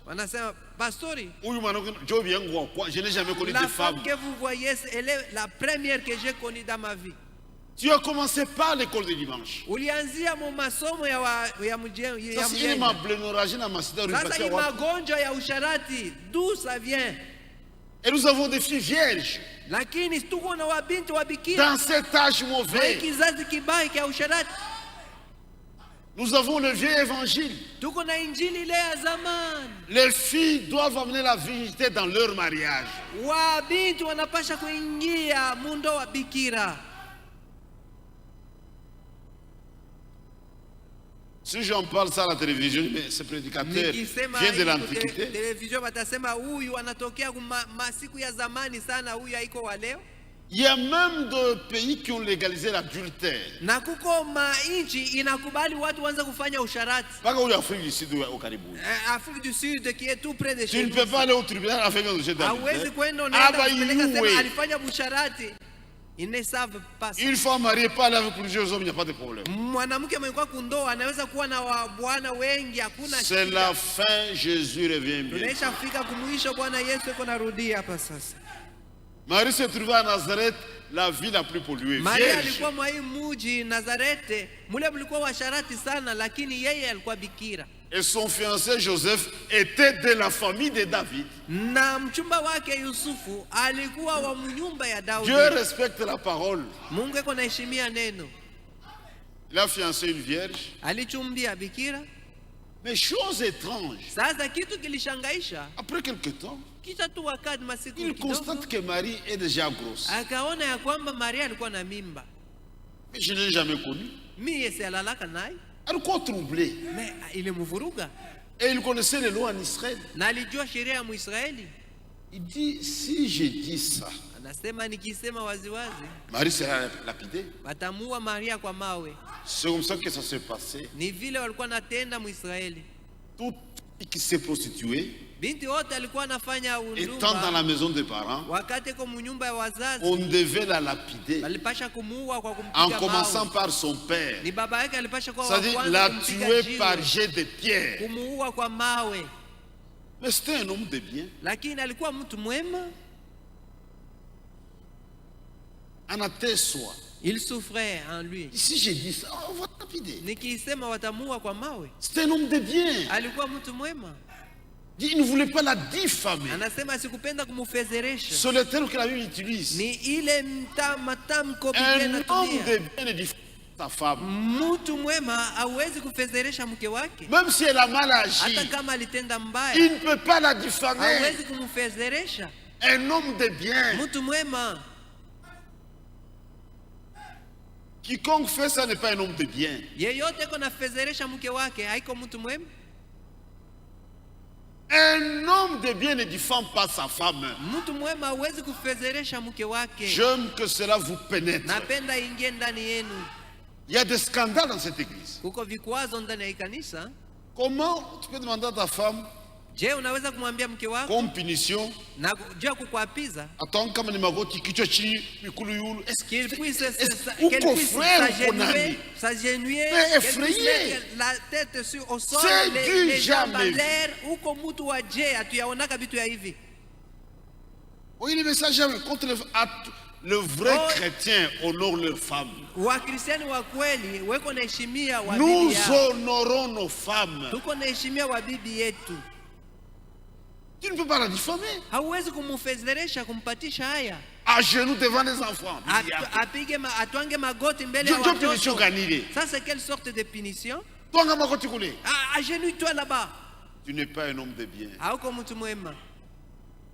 Speaker 2: wanasema pastori,
Speaker 1: Huyu mwanamke, Job yangu, quoi, je n'ai jamais connu
Speaker 2: la
Speaker 1: de
Speaker 2: femme
Speaker 1: femme.
Speaker 2: que vous voyez, elle est la première que j'ai connue dans ma vie.
Speaker 1: Tu as commencé par l'école de dimanche.
Speaker 2: Ulianzia mu masomo ya
Speaker 1: Sasa hii
Speaker 2: mjengo.
Speaker 1: mablénorragie na masida
Speaker 2: Sasa
Speaker 1: ulipatia
Speaker 2: hii
Speaker 1: watu.
Speaker 2: magonjwa ya usharati, d'où ça vient?
Speaker 1: Et nous avons des filles vierges.
Speaker 2: Lakini tuko na wabinti wa bikira
Speaker 1: Dans cet âge
Speaker 2: na hii
Speaker 1: mauvais,
Speaker 2: kizazi kibaya cha usharati.
Speaker 1: nous avons le vieux évangile.
Speaker 2: Tuko na injili ile ya zamani.
Speaker 1: Les filles doivent amener la virginité dans leur mariage.
Speaker 2: Wabinti wanapasha kuingia mundo wa bikira.
Speaker 1: Si j'en parle ça à la télévision, mais ce prédicateur
Speaker 2: Nikisema
Speaker 1: vient de
Speaker 2: hii
Speaker 1: l'Antiquité.
Speaker 2: television watasema huyu anatokea masiku ya zamani sana, huyu haiko wa leo.
Speaker 1: Il y a même des pays qui ont légalisé l'adultère.
Speaker 2: Na kuko mainchi inakubali watu waanze kufanya usharati.
Speaker 1: Mpaka ule Afrique du Sud au Caribou.
Speaker 2: Afrique du Sud qui est tout près de
Speaker 1: Tu
Speaker 2: chez
Speaker 1: ne
Speaker 2: nous.
Speaker 1: peux pas aller au tribunal afin de
Speaker 2: Hawezi kwenda
Speaker 1: Ah
Speaker 2: unaenda
Speaker 1: bah
Speaker 2: kupeleka sema
Speaker 1: iue.
Speaker 2: alifanya busharati. Ils ne savent pas ça.
Speaker 1: Une femme mariée parle avec plusieurs hommes, il n'y a pas de problème.
Speaker 2: Mwanamke mwenye kundoa anaweza kuwa na bwana wengi, hakuna
Speaker 1: C'est
Speaker 2: shida.
Speaker 1: la fin, Jésus revient bien.
Speaker 2: Tunaisha fika kumwisho, Bwana Yesu yuko narudia hapa sasa.
Speaker 1: Marie se trouvait à Nazareth, la ville la plus polluée.
Speaker 2: Maria
Speaker 1: Vierge.
Speaker 2: alikuwa mwa hii mji Nazarete, mule mlikuwa washarati sana, lakini yeye alikuwa bikira.
Speaker 1: Et son fiancé Joseph était de la famille de David.
Speaker 2: Na mchumba wake Yusufu alikuwa wa nyumba ya Daudi.
Speaker 1: Dieu respecte la parole.
Speaker 2: Mungu yuko naheshimia neno.
Speaker 1: Il a fiancé une vierge.
Speaker 2: Alichumbia bikira.
Speaker 1: Mais chose étrange,
Speaker 2: Sasa kitu kilishangaisha,
Speaker 1: après quelque temps,
Speaker 2: kisha tu wakati masiku
Speaker 1: il
Speaker 2: kidogo
Speaker 1: constate que Marie est déjà grosse.
Speaker 2: akaona ya kwamba Maria alikuwa na mimba.
Speaker 1: Mais je ne l'ai jamais connue.
Speaker 2: Mimi yesi alalaka naye,
Speaker 1: Elle est quoi troublée.
Speaker 2: mais ilimvuruga.
Speaker 1: Et il connaissait les lois en Israël.
Speaker 2: Na alijua sheria ya Muisraeli.
Speaker 1: Il dit, si je dis ça,
Speaker 2: Anasema nikisema waziwazi
Speaker 1: Marie sera lapidée.
Speaker 2: watamuua Maria kwa mawe.
Speaker 1: C'est comme ça que ça s'est passé.
Speaker 2: Ni vile walikuwa natenda Muisraeli.
Speaker 1: Tout qui s'est prostitué,
Speaker 2: Binti wote alikuwa anafanya
Speaker 1: étant dans la
Speaker 2: undumba,
Speaker 1: maison des parents,
Speaker 2: wakati kwa nyumba ya wazazi
Speaker 1: on devait la lapider.
Speaker 2: walipasha kumuua kwa
Speaker 1: En
Speaker 2: kumpiga
Speaker 1: commençant
Speaker 2: mawe.
Speaker 1: par son père.
Speaker 2: Ni baba yake alipasha kwa wa
Speaker 1: C'est-à-dire
Speaker 2: kwanza
Speaker 1: la
Speaker 2: kumpiga
Speaker 1: tuer
Speaker 2: jiwe,
Speaker 1: par jet de pierre.
Speaker 2: kumuua kwa mawe.
Speaker 1: Mais c'était un homme de bien.
Speaker 2: Lakini alikuwa mtu mwema.
Speaker 1: Anateswa.
Speaker 2: Il souffrait en lui.
Speaker 1: Si j'ai dit ça, on va lapider.
Speaker 2: Nikisema watamuua kwa mawe.
Speaker 1: C'était un homme de bien.
Speaker 2: Alikuwa mtu mwema.
Speaker 1: Il ne voulait pas la diffamer.
Speaker 2: Anasema sikupenda kumfezeresha.
Speaker 1: C'est le terme que la Bible utilise.
Speaker 2: Ni ile matamko Biblia
Speaker 1: Un homme
Speaker 2: inatumia.
Speaker 1: de bien ne diffame sa femme.
Speaker 2: Mtu mwema hawezi kufezeresha mke wake.
Speaker 1: Même si elle a mal agi,
Speaker 2: Hata kama alitenda mbaya,
Speaker 1: il ne peut pas la diffamer.
Speaker 2: hawezi kumfezeresha.
Speaker 1: Un homme de bien.
Speaker 2: Mtu mwema,
Speaker 1: Quiconque fait ça n'est pas un homme de bien.
Speaker 2: yeyote ko nafezeresha mke wake haiko mtu mwema.
Speaker 1: Un homme de bien ne diffame pas sa femme.
Speaker 2: Mtu mwema hawezi kufezeresha mke wake.
Speaker 1: J'aime que cela vous pénètre.
Speaker 2: Napenda ingie ndani yenu.
Speaker 1: Il y a des scandales dans cette église.
Speaker 2: Kuko vikwazo ndani ya kanisa.
Speaker 1: Comment tu peux demander à ta femme,
Speaker 2: Je, unaweza kumwambia mke wako
Speaker 1: comme punition,
Speaker 2: na je kukuapiza
Speaker 1: attends kama ni magoti kichwa chini mikulu yulu,
Speaker 2: qu'il puisse
Speaker 1: uko frère uko nani?
Speaker 2: s'agenouiller,
Speaker 1: Mais
Speaker 2: qu'elle puisse
Speaker 1: effrayé.
Speaker 2: mettre la tête sur au sol,
Speaker 1: C'est du
Speaker 2: les jambes en
Speaker 1: jamais
Speaker 2: l'air. Uko mtu wa je hatuyaonaka vitu ya hivi.
Speaker 1: Oui, le message contre le vrai
Speaker 2: Oh.
Speaker 1: chrétien honore leurs femmes.
Speaker 2: Wakristiani wa kweli weko naheshimia wa
Speaker 1: Nous
Speaker 2: bibi yao.
Speaker 1: honorons nos femmes.
Speaker 2: Tuko naheshimia wa bibi yetu.
Speaker 1: Tu ne peux pas la diffamer.
Speaker 2: Hauwezi kumfezeresha kumpatisha haya.
Speaker 1: À genoux devant les enfants.
Speaker 2: Apige atwange magoti mbele ya
Speaker 1: Ndio punition
Speaker 2: watoto.
Speaker 1: gani ile?
Speaker 2: Ça c'est quelle sorte de punition?
Speaker 1: Twanga magoti kule.
Speaker 2: Agenouille-toi là-bas.
Speaker 1: Tu n'es pas un homme de bien.
Speaker 2: Hauko mtu mwema.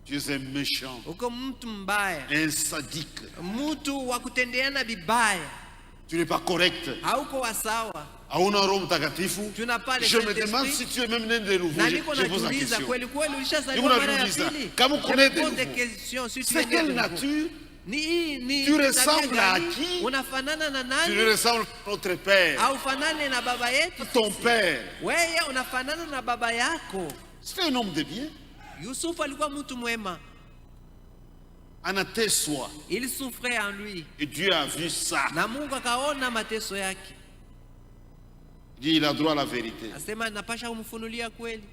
Speaker 1: Tu es un méchant,
Speaker 2: Uko mtu mbaya.
Speaker 1: un sadique.
Speaker 2: Mtu wa kutendeana vibaya.
Speaker 1: Tu n'es pas correct.
Speaker 2: Hauko wa sawa.
Speaker 1: Hauna Roho Mtakatifu.
Speaker 2: Tuna pale
Speaker 1: Je me
Speaker 2: Saint-Esprit.
Speaker 1: demande si tu es même né de nouveau.
Speaker 2: Na
Speaker 1: Je
Speaker 2: niko
Speaker 1: pose la
Speaker 2: najiuliza
Speaker 1: question.
Speaker 2: kweli kweli
Speaker 1: Niko
Speaker 2: ulishazaliwa mara ya
Speaker 1: najiuliza,
Speaker 2: pili?
Speaker 1: kama uko né de
Speaker 2: Je pose des
Speaker 1: nouveau.
Speaker 2: questions, si tu
Speaker 1: C'est
Speaker 2: es né de
Speaker 1: quelle
Speaker 2: nouveau.
Speaker 1: nature?
Speaker 2: Ni
Speaker 1: Tu
Speaker 2: tabia
Speaker 1: ressembles à
Speaker 2: gani?
Speaker 1: qui?
Speaker 2: Unafanana na
Speaker 1: Tu
Speaker 2: nani?
Speaker 1: lui ressembles à notre père,
Speaker 2: Au fanane na baba yetu?
Speaker 1: ton père.
Speaker 2: Wewe unafanana na baba yako.
Speaker 1: C'est un homme de bien.
Speaker 2: Yusufu alikuwa mtu mwema.
Speaker 1: Anateswa.
Speaker 2: Il souffrait en lui.
Speaker 1: Et Dieu a vu ça.
Speaker 2: Na Mungu akaona mateso yake.
Speaker 1: Il dit, il a droit à la vérité.
Speaker 2: Asema napasha kumfunulia kweli.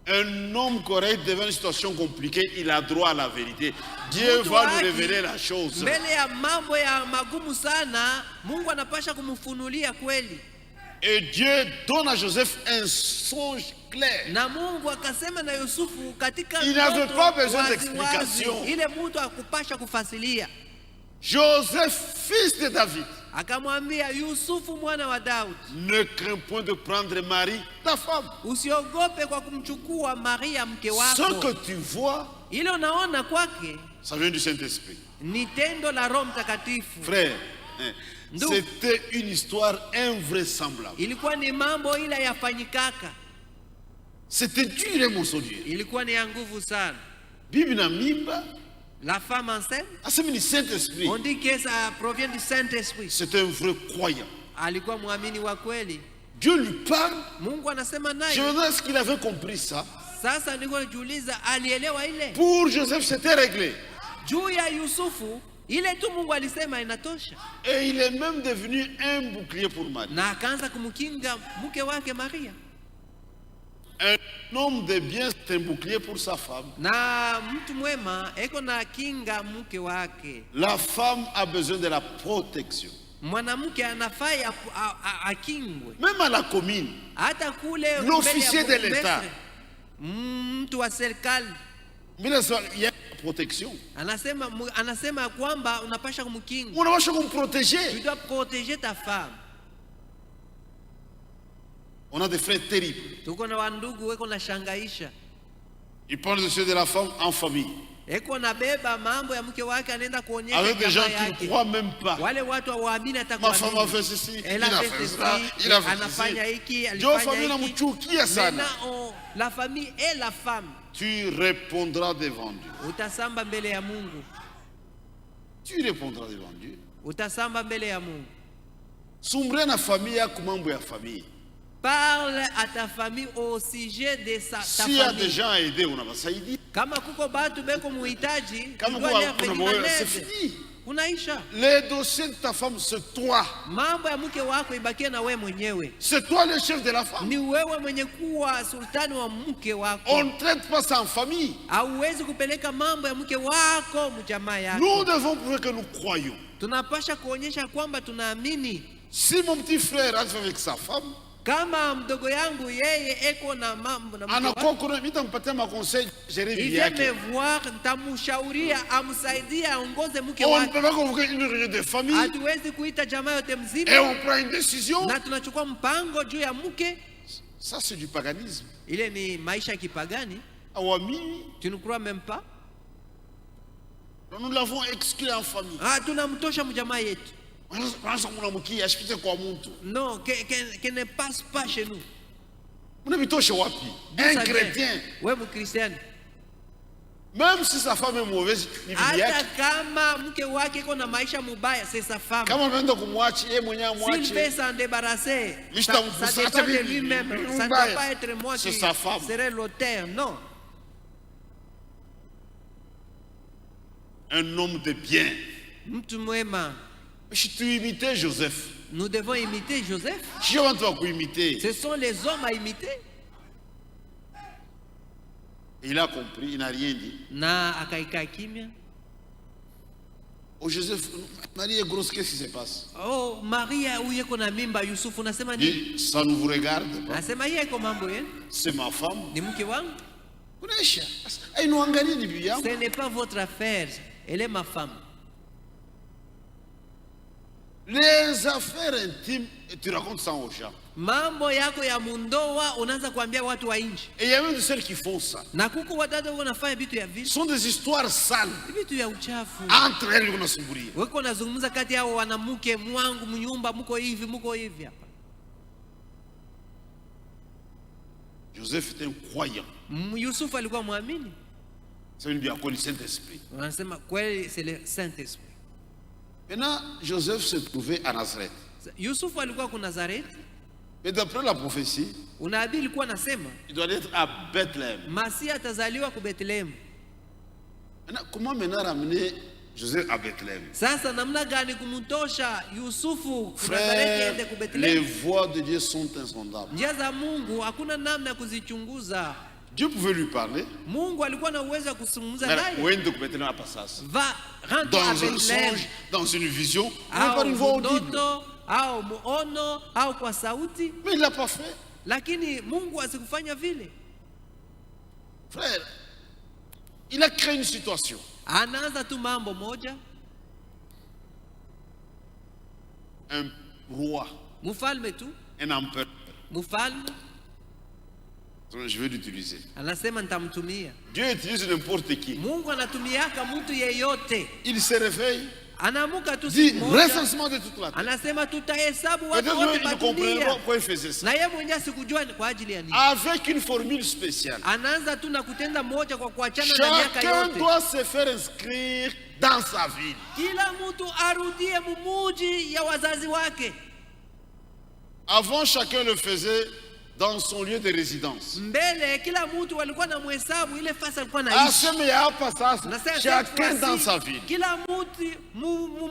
Speaker 1: Un homme correct devant une situation compliquée, il a droit à la vérité. Dieu
Speaker 2: Mtu
Speaker 1: va
Speaker 2: wa
Speaker 1: nous
Speaker 2: haki,
Speaker 1: révéler la chose.
Speaker 2: mbele ya mambo ya magumu sana, Mungu anapasha kumfunulia kweli.
Speaker 1: Et Dieu donne à Joseph un songe clair.
Speaker 2: Na Mungu akasema na Yusufu katika
Speaker 1: Il n'avait
Speaker 2: ndoto
Speaker 1: pas besoin
Speaker 2: wazi
Speaker 1: d'explication.
Speaker 2: wazi, ile mtu akupasha kufasilia.
Speaker 1: Joseph, fils de David,
Speaker 2: Akamwambia Yusufu mwana wa Daudi,
Speaker 1: ne crains point de prendre Marie, ta femme.
Speaker 2: usiogope kwa kumchukua Maria mke
Speaker 1: Ce
Speaker 2: wako.
Speaker 1: que tu vois,
Speaker 2: Ile unaona kwake
Speaker 1: ça vient du Saint-Esprit.
Speaker 2: ni tendo la Roho Mtakatifu.
Speaker 1: Frère,
Speaker 2: Ndugu.
Speaker 1: c'était une histoire invraisemblable.
Speaker 2: Ilikuwa ni mambo ila yafanyikaka.
Speaker 1: C'était dur, mon Dieu.
Speaker 2: Ilikuwa ni ya nguvu sana.
Speaker 1: Bibi na mimba,
Speaker 2: La femme enceinte,
Speaker 1: asemi ni Saint-Esprit.
Speaker 2: on dit que ça provient du Saint-Esprit.
Speaker 1: C'est un vrai croyant.
Speaker 2: Alikuwa mwamini wa kweli.
Speaker 1: Dieu lui parle.
Speaker 2: Mungu anasema
Speaker 1: Je
Speaker 2: naye.
Speaker 1: me demande est-ce qu'il avait compris ça.
Speaker 2: Sasa niko najiuliza alielewa ile?
Speaker 1: Pour Joseph, c'était réglé.
Speaker 2: Juu ya Yusufu Ile tu Mungu alisema inatosha.
Speaker 1: Et il est même devenu un bouclier pour Marie.
Speaker 2: Na akaanza kumkinga mke wake Maria.
Speaker 1: Un homme de bien, c'est un bouclier pour sa femme.
Speaker 2: Na mtu mwema eko na kinga mke wake.
Speaker 1: La femme a besoin de la protection.
Speaker 2: Mwanamke anafaa akingwe.
Speaker 1: Même à la commune,
Speaker 2: Hata kule
Speaker 1: l'officier de l'État,
Speaker 2: mtu wa serikali,
Speaker 1: il y a protection.
Speaker 2: anasema kwamba unapasha kumkinga.
Speaker 1: On doit protéger.
Speaker 2: Tu dois protéger ta femme.
Speaker 1: On a des frères terribles.
Speaker 2: Tuko na wandugu weko na shangaisha.
Speaker 1: Ils parlent de ceux de la femme en famille.
Speaker 2: Eko na beba mambo ya mke wake anaenda kuonyesha
Speaker 1: avec des gens
Speaker 2: jamaa
Speaker 1: qui
Speaker 2: yake.
Speaker 1: ne croient même pas.
Speaker 2: Wale watu hawaamini hata
Speaker 1: Ma
Speaker 2: kwa
Speaker 1: femme a fait ceci, il a fait ça, il a fait
Speaker 2: anafanya
Speaker 1: ceci.
Speaker 2: hiki,
Speaker 1: Ndio famille
Speaker 2: alifanya hiki.
Speaker 1: inamchukia sana.
Speaker 2: Maintenant, la famille et la femme.
Speaker 1: Tu répondras devant Dieu.
Speaker 2: Utasamba mbele ya Mungu.
Speaker 1: Tu répondras devant Dieu.
Speaker 2: Utasamba mbele ya Mungu.
Speaker 1: Sombrer na famille yako mambo ya famille.
Speaker 2: Parle à ta famille au sujet de ta
Speaker 1: S'il y a des
Speaker 2: famille.
Speaker 1: gens à aider, on va s'aider.
Speaker 2: Kama kuko batu beko muhitaji,
Speaker 1: Kama
Speaker 2: tu dois
Speaker 1: kuko
Speaker 2: leur venir
Speaker 1: kuna
Speaker 2: en
Speaker 1: c'est
Speaker 2: aide.
Speaker 1: fini.
Speaker 2: Unaisha.
Speaker 1: Les dossiers de ta femme, c'est toi.
Speaker 2: Mambo ya mke wako ibakie na wewe mwenyewe.
Speaker 1: C'est toi le chef de la femme.
Speaker 2: Ni wewe mwenye kuwa sultani wa mke wako.
Speaker 1: On ne traite pas ça en famille.
Speaker 2: Hauwezi kupeleka mambo ya mke wako mjamaa yako.
Speaker 1: Nous devons prouver que nous croyons.
Speaker 2: Tunapasha kuonyesha kwamba tunaamini.
Speaker 1: Si mon petit frère a fait avec sa femme,
Speaker 2: Kama mdogo yangu yeye eko na mambo na mke wake,
Speaker 1: anakuwa kuna nitampatia makonseil gérer
Speaker 2: il
Speaker 1: vie
Speaker 2: vient
Speaker 1: yake.
Speaker 2: me voir, nitamshauria amsaidie aongoze mke
Speaker 1: On ne
Speaker 2: wake.
Speaker 1: peut pas convoquer une réunion de famille
Speaker 2: Hatuwezi kuita jamaa yote
Speaker 1: et
Speaker 2: mzima
Speaker 1: on prend une décision.
Speaker 2: na tunachukua mpango juu ya mke.
Speaker 1: Ça, c'est du paganisme.
Speaker 2: Ile ni maisha ya kipagani.
Speaker 1: Awami,
Speaker 2: Tu ne crois même pas?
Speaker 1: nous l'avons exclu en famille.
Speaker 2: Tunamtosha mjamaa yetu. Non, que ne passe pas chez nous.
Speaker 1: Un chrétien,
Speaker 2: Wewe mkristiani,
Speaker 1: même si sa femme est mauvaise, il
Speaker 2: hata kama mke wake iko na maisha mubaya, c'est sa femme.
Speaker 1: kama unaenda kumwachi yeye mwenyewe
Speaker 2: S'il
Speaker 1: amwache,
Speaker 2: veut s'en débarrasser,
Speaker 1: Mishta
Speaker 2: ça
Speaker 1: mfusa,
Speaker 2: dépend
Speaker 1: hata
Speaker 2: de
Speaker 1: bibi,
Speaker 2: lui-même.
Speaker 1: bibi
Speaker 2: Ça ne
Speaker 1: mbaya.
Speaker 2: doit pas être moi
Speaker 1: C'est
Speaker 2: qui
Speaker 1: sa femme.
Speaker 2: serai l'auteur. Non.
Speaker 1: un homme de bien.
Speaker 2: Mtu mwema.
Speaker 1: Si tu imitais Joseph,
Speaker 2: Nous devons imiter Joseph.
Speaker 1: si on doit imiter,
Speaker 2: Ce sont les hommes à imiter.
Speaker 1: il a compris, il n'a rien dit.
Speaker 2: Na akaikaa kimya.
Speaker 1: Oh Joseph, Marie est grosse, qu'est-ce qui se passe?
Speaker 2: Oh, Maria huyu yuko na mimba. Yusufu unasema nini?
Speaker 1: Dit, ça ne vous regarde pas.
Speaker 2: Anasema yeye iko mambo yenu.
Speaker 1: C'est ma femme.
Speaker 2: Ni mke wangu.
Speaker 1: Unaisha. Ainuangalie ni bibi yangu.
Speaker 2: Ce n'est pas votre affaire. Elle est ma femme.
Speaker 1: Les affaires intimes, tu racontes ça aux gens.
Speaker 2: Mambo yako ya mundoa unaanza kuambia watu wa nje.
Speaker 1: Et il y a même de celles qui font ça.
Speaker 2: Na kuko wadada wanafanya vitu ya
Speaker 1: Ce
Speaker 2: vile.
Speaker 1: sont des histoires sales.
Speaker 2: Vitu ya uchafu.
Speaker 1: Entre elles, on a soumbri.
Speaker 2: Weko nazungumza kati yao wanamke mwangu mnyumba muko hivi hapa.
Speaker 1: Joseph était un croyant.
Speaker 2: Yusufu alikuwa muamini.
Speaker 1: Ça veut dire qu'il le Saint-Esprit.
Speaker 2: Wanasema kweli c'est le Saint-Esprit.
Speaker 1: Maintenant, Joseph se trouvait à Nazareth.
Speaker 2: Yusufu alikuwa ku Nazareth.
Speaker 1: Mais d'après la prophétie,
Speaker 2: Unabii ilikuwa nasema
Speaker 1: il doit être à Bethléem.
Speaker 2: Masia atazaliwa ku Bethlehem.
Speaker 1: Comment maintenant ramener Joseph à Bethléem?
Speaker 2: Sasa namna gani kumtosha Yusufu ku Nazareth aende ku
Speaker 1: Frère, les
Speaker 2: Bethlehem?
Speaker 1: voies de Dieu sont insondables.
Speaker 2: Njia za Mungu hakuna namna ya kuzichunguza.
Speaker 1: Dieu pouvait lui parler.
Speaker 2: Mungu alikuwa na uwezo wa kuzungumza
Speaker 1: Mais
Speaker 2: naye.
Speaker 1: où est-ce que Bethléem a passé ça?
Speaker 2: Va rentre
Speaker 1: Dans
Speaker 2: à
Speaker 1: un
Speaker 2: Bethlehem.
Speaker 1: songe, dans une vision, même par
Speaker 2: Au
Speaker 1: une voix audible.
Speaker 2: ndoto au muono au kwa sauti,
Speaker 1: Mais il ne l'a pas fait.
Speaker 2: lakini Mungu asikufanya vile.
Speaker 1: Frère, il a créé une situation.
Speaker 2: Anaanza tu mambo moja.
Speaker 1: Un roi,
Speaker 2: Mfalme tu,
Speaker 1: un empereur.
Speaker 2: mfalme
Speaker 1: Je vais l'utiliser.
Speaker 2: anasema nitamtumia.
Speaker 1: Dieu utilise n'importe qui.
Speaker 2: Mungu anatumiaka mtu yeyote.
Speaker 1: Il se réveille,
Speaker 2: Anamuka tu
Speaker 1: dit
Speaker 2: siku moja,
Speaker 1: recensement de toute la terre.
Speaker 2: anasema tutahesabu watu
Speaker 1: Peut-être
Speaker 2: wote
Speaker 1: eux, ils ne comprenaient pas
Speaker 2: dunia.
Speaker 1: pourquoi il faisait ça.
Speaker 2: Na yeye mwenyewe sikujua ni kwa ajili ya nini.
Speaker 1: Avec une formule spéciale.
Speaker 2: Anaanza tu na kutenda moja kwa kuachana na miaka
Speaker 1: Chacun
Speaker 2: yote.
Speaker 1: doit se faire inscrire dans sa ville.
Speaker 2: Kila mtu arudie mumuji ya wazazi wake.
Speaker 1: Avant, chacun le faisait dans son lieu de résidence.
Speaker 2: mbele kila mtu walikuwa na mhesabu ile fasi alikuwa naishi.
Speaker 1: Aseme hapa sasa,
Speaker 2: Na
Speaker 1: chacun
Speaker 2: sasa
Speaker 1: dans sa ville.
Speaker 2: kila mtu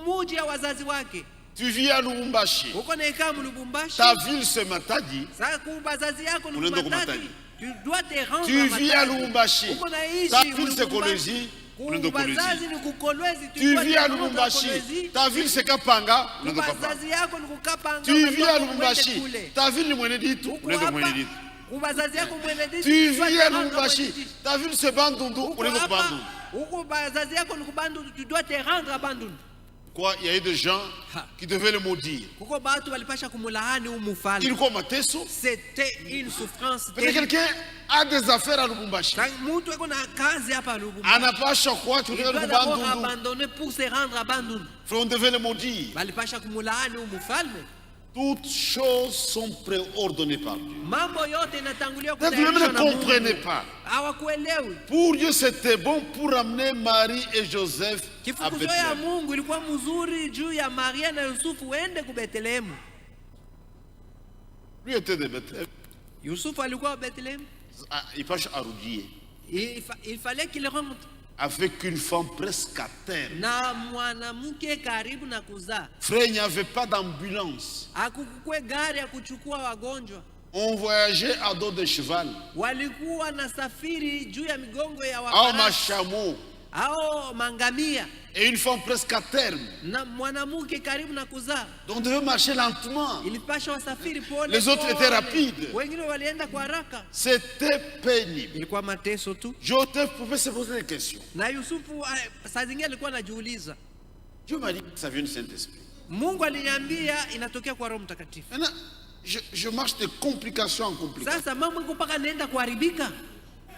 Speaker 2: muji ya wazazi wake.
Speaker 1: Tu vis à Lubumbashi.
Speaker 2: Uko na ikamu Lubumbashi.
Speaker 1: Ta ville c'est Matadi.
Speaker 2: Sasa bazazi yako
Speaker 1: Unaenda kwa
Speaker 2: Matadi.
Speaker 1: Matadi.
Speaker 2: Tu dois te rendre
Speaker 1: Tu
Speaker 2: à
Speaker 1: vis à
Speaker 2: Matadi.
Speaker 1: Lubumbashi.
Speaker 2: Uko naishi
Speaker 1: Ta ville c'est
Speaker 2: Lubumbashi.
Speaker 1: Kolwezi. Unaenda Kolwezi.
Speaker 2: Bazazi ni kukolwezi.
Speaker 1: Tu
Speaker 2: dois
Speaker 1: vis
Speaker 2: te
Speaker 1: à
Speaker 2: rendre
Speaker 1: Lubumbashi.
Speaker 2: Kolwezi.
Speaker 1: Ta ville c'est Kapanga. Unaenda Kapanga.
Speaker 2: Bazazi yako ni kukapanga.
Speaker 1: Tu vis à
Speaker 2: uende
Speaker 1: Lubumbashi.
Speaker 2: kule.
Speaker 1: Ta ville ni Mweneditu.
Speaker 2: Uko
Speaker 1: Unaenda
Speaker 2: hapa,
Speaker 1: Mweneditu.
Speaker 2: bazazi yako Mweneditu.
Speaker 1: Tu
Speaker 2: dois
Speaker 1: vis
Speaker 2: te
Speaker 1: à
Speaker 2: rendre
Speaker 1: Lubumbashi.
Speaker 2: Mweneditu.
Speaker 1: Ta ville c'est Bandundu.
Speaker 2: Uko
Speaker 1: Unaenda
Speaker 2: hapa,
Speaker 1: Bandundu.
Speaker 2: uko bazazi yako ni kubandundu. Tu dois te rendre à Bandundu.
Speaker 1: Quoi, il y a eu des gens qui devaient le maudire.
Speaker 2: Kuko batu walipasha kumulaani umufalme.
Speaker 1: Il mateso.
Speaker 2: C'était une souffrance
Speaker 1: Parce que quelqu'un a des affaires à Lubumbashi.
Speaker 2: Mtu eko na kazi hapa Lubumbashi.
Speaker 1: Anapasha quoi, tu
Speaker 2: Il
Speaker 1: devais
Speaker 2: doit
Speaker 1: le
Speaker 2: d'abord
Speaker 1: Bandundu.
Speaker 2: abandonner pour se rendre à Bandundu.
Speaker 1: On devait le maudire.
Speaker 2: Walipasha kumulaani umufalme.
Speaker 1: Toutes choses sont préordonnées par Dieu.
Speaker 2: Mambo yote inatangulia
Speaker 1: Vous ne
Speaker 2: kutayarishwa na
Speaker 1: comprenez
Speaker 2: Mungu.
Speaker 1: pas.
Speaker 2: Hawakuelewi.
Speaker 1: Pour Dieu, c'était bon pour amener Marie et Joseph à
Speaker 2: Kifukuzo ya
Speaker 1: Bethléem.
Speaker 2: Mungu ilikuwa mzuri juu ya Maria na Yusufu wende ku Bethlehemu.
Speaker 1: Lui était de Bethléem.
Speaker 2: Yusufu alikuwa Bethlehemu.
Speaker 1: Il passe à Roudier.
Speaker 2: Il fallait qu'il rentre.
Speaker 1: Avec une femme presque à terre.
Speaker 2: Na mwanamke karibu na kuzaa.
Speaker 1: Frère, il n'y avait pas d'ambulance.
Speaker 2: Hakukukwe gari ya kuchukua wagonjwa.
Speaker 1: On voyageait à dos de cheval.
Speaker 2: Walikuwa na safiri juu ya migongo ya
Speaker 1: À
Speaker 2: wafarasi
Speaker 1: chameau.
Speaker 2: au mangamia,
Speaker 1: Et une femme presque à terme.
Speaker 2: na mwanamke karibu na kuzaa.
Speaker 1: Donc on devait marcher lentement.
Speaker 2: Ilipasha wasafiri pole.
Speaker 1: Les autres
Speaker 2: pole.
Speaker 1: étaient rapides.
Speaker 2: Wengine walienda kwa haraka.
Speaker 1: C'était pénible.
Speaker 2: Ilikuwa mateso tu.
Speaker 1: Joseph pouvait se poser des questions.
Speaker 2: Na Yusufu saa zingine alikuwa anajiuliza.
Speaker 1: Dieu m'a dit que ça vient du Saint-Esprit.
Speaker 2: Mungu aliniambia inatokea kwa Roho Mtakatifu.
Speaker 1: Maintenant, je marche de complication en complication.
Speaker 2: Sasa mambo iko mpaka naenda kuharibika.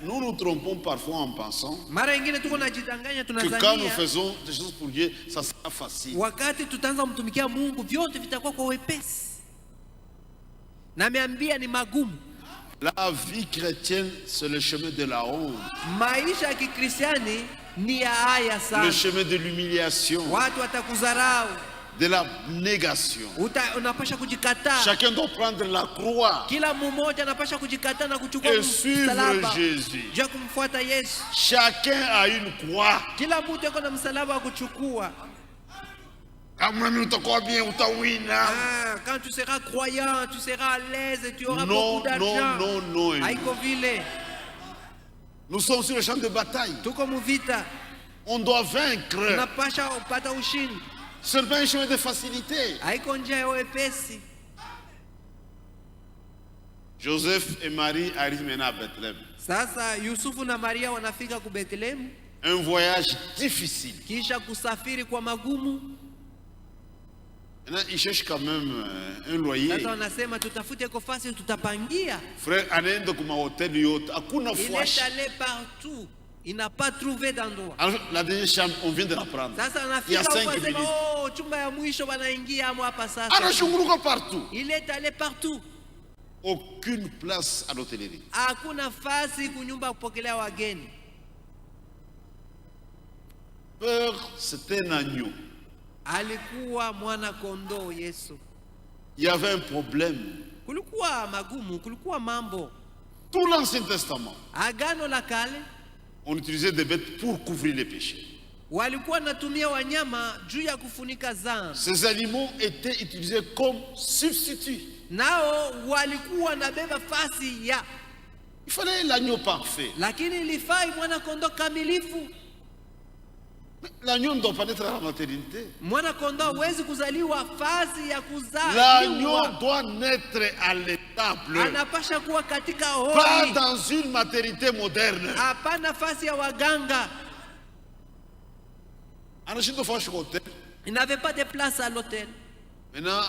Speaker 1: Nous nous trompons parfois en pensant
Speaker 2: Mara nyingine tuko najidanganya,
Speaker 1: que quand nous
Speaker 2: tunazania
Speaker 1: faisons des choses pour Dieu, ça sera facile.
Speaker 2: wakati tutaanza kumtumikia Mungu vyote vitakuwa kwa wepesi. Na ameambia ni magumu.
Speaker 1: La vie chrétienne, c'est le chemin de la honte,
Speaker 2: Maisha ya Kikristiani ni ya haya
Speaker 1: le
Speaker 2: sana.
Speaker 1: chemin de l'humiliation,
Speaker 2: Watu watakudharau,
Speaker 1: de la négation.
Speaker 2: unapasha kujikataa.
Speaker 1: Chacun doit prendre la croix
Speaker 2: Kila mmoja anapasha kujikataa na kuchukua
Speaker 1: et suivre
Speaker 2: msalaba
Speaker 1: Jésus.
Speaker 2: juu ya kumfuata Yesu.
Speaker 1: Chacun a une croix.
Speaker 2: Kila mtu yuko na msalaba wa kuchukua.
Speaker 1: Kama mimi utakuwa bien, utawina.
Speaker 2: Quand tu seras croyant, tu seras à l'aise et tu auras
Speaker 1: Non,
Speaker 2: beaucoup d'argent.
Speaker 1: non, non, non.
Speaker 2: Haiko vile.
Speaker 1: Nous sommes sur le champ de bataille.
Speaker 2: Tuko muvita.
Speaker 1: On doit vaincre.
Speaker 2: Unapasha upata ushindi.
Speaker 1: Ce n'est pas un chemin de facilité.
Speaker 2: Haiko njia ya wepesi.
Speaker 1: Joseph et Marie arrivent maintenant à Bethléem.
Speaker 2: Sasa Yusufu na Maria wanafika ku Bethlehemu,
Speaker 1: Un voyage difficile.
Speaker 2: kisha kusafiri kwa magumu.
Speaker 1: Maintenant, ils cherchent quand même un loyer.
Speaker 2: Sasa wanasema tutafute kofasi tutapangia.
Speaker 1: Frère, anaenda kuma hotel yote. Hakuna
Speaker 2: Il est
Speaker 1: fwash.
Speaker 2: allé partout. Il n'a pas trouvé d'endroit.
Speaker 1: Alors, la dernière chambre, on vient de la prendre.
Speaker 2: Sasa
Speaker 1: Il y a
Speaker 2: anafika
Speaker 1: 5
Speaker 2: huko asema,
Speaker 1: minutes.
Speaker 2: oh, chumba ya mwisho wanaingia amo hapa sasa.
Speaker 1: Anashunguruka partout.
Speaker 2: Il est allé partout.
Speaker 1: Aucune place à l'hôtellerie.
Speaker 2: Hakuna nafasi kunyumba ya kupokelea wageni.
Speaker 1: Peur, c'était un agneau.
Speaker 2: Alikuwa mwana kondoo Yesu.
Speaker 1: Il y avait un problème.
Speaker 2: Kulikuwa magumu, kulikuwa mambo.
Speaker 1: Tout l'Ancien Testament,
Speaker 2: Agano la kale
Speaker 1: on utilisait des bêtes pour couvrir les péchés.
Speaker 2: walikuwa natumia wanyama juu ya kufunika dhambi.
Speaker 1: Ces animaux étaient utilisés comme substituts.
Speaker 2: Nao walikuwa nabeba fasi ya,
Speaker 1: Il fallait l'agneau parfait.
Speaker 2: lakini ilifai mwana kondoo kamilifu.
Speaker 1: Mais l'agneau ne doit pas être à la maternité.
Speaker 2: Mwana kondoo hawezi kuzaliwa fasi ya kuzaa.
Speaker 1: L'agneau doit naître à l'étable,
Speaker 2: Anapasha kuwa katika
Speaker 1: pas
Speaker 2: hori.
Speaker 1: dans une maternité moderne.
Speaker 2: Hapana fasi ya waganga.
Speaker 1: Anashinda fwash hotel.
Speaker 2: Il n'avait pas de place à l'hôtel.
Speaker 1: Maintenant,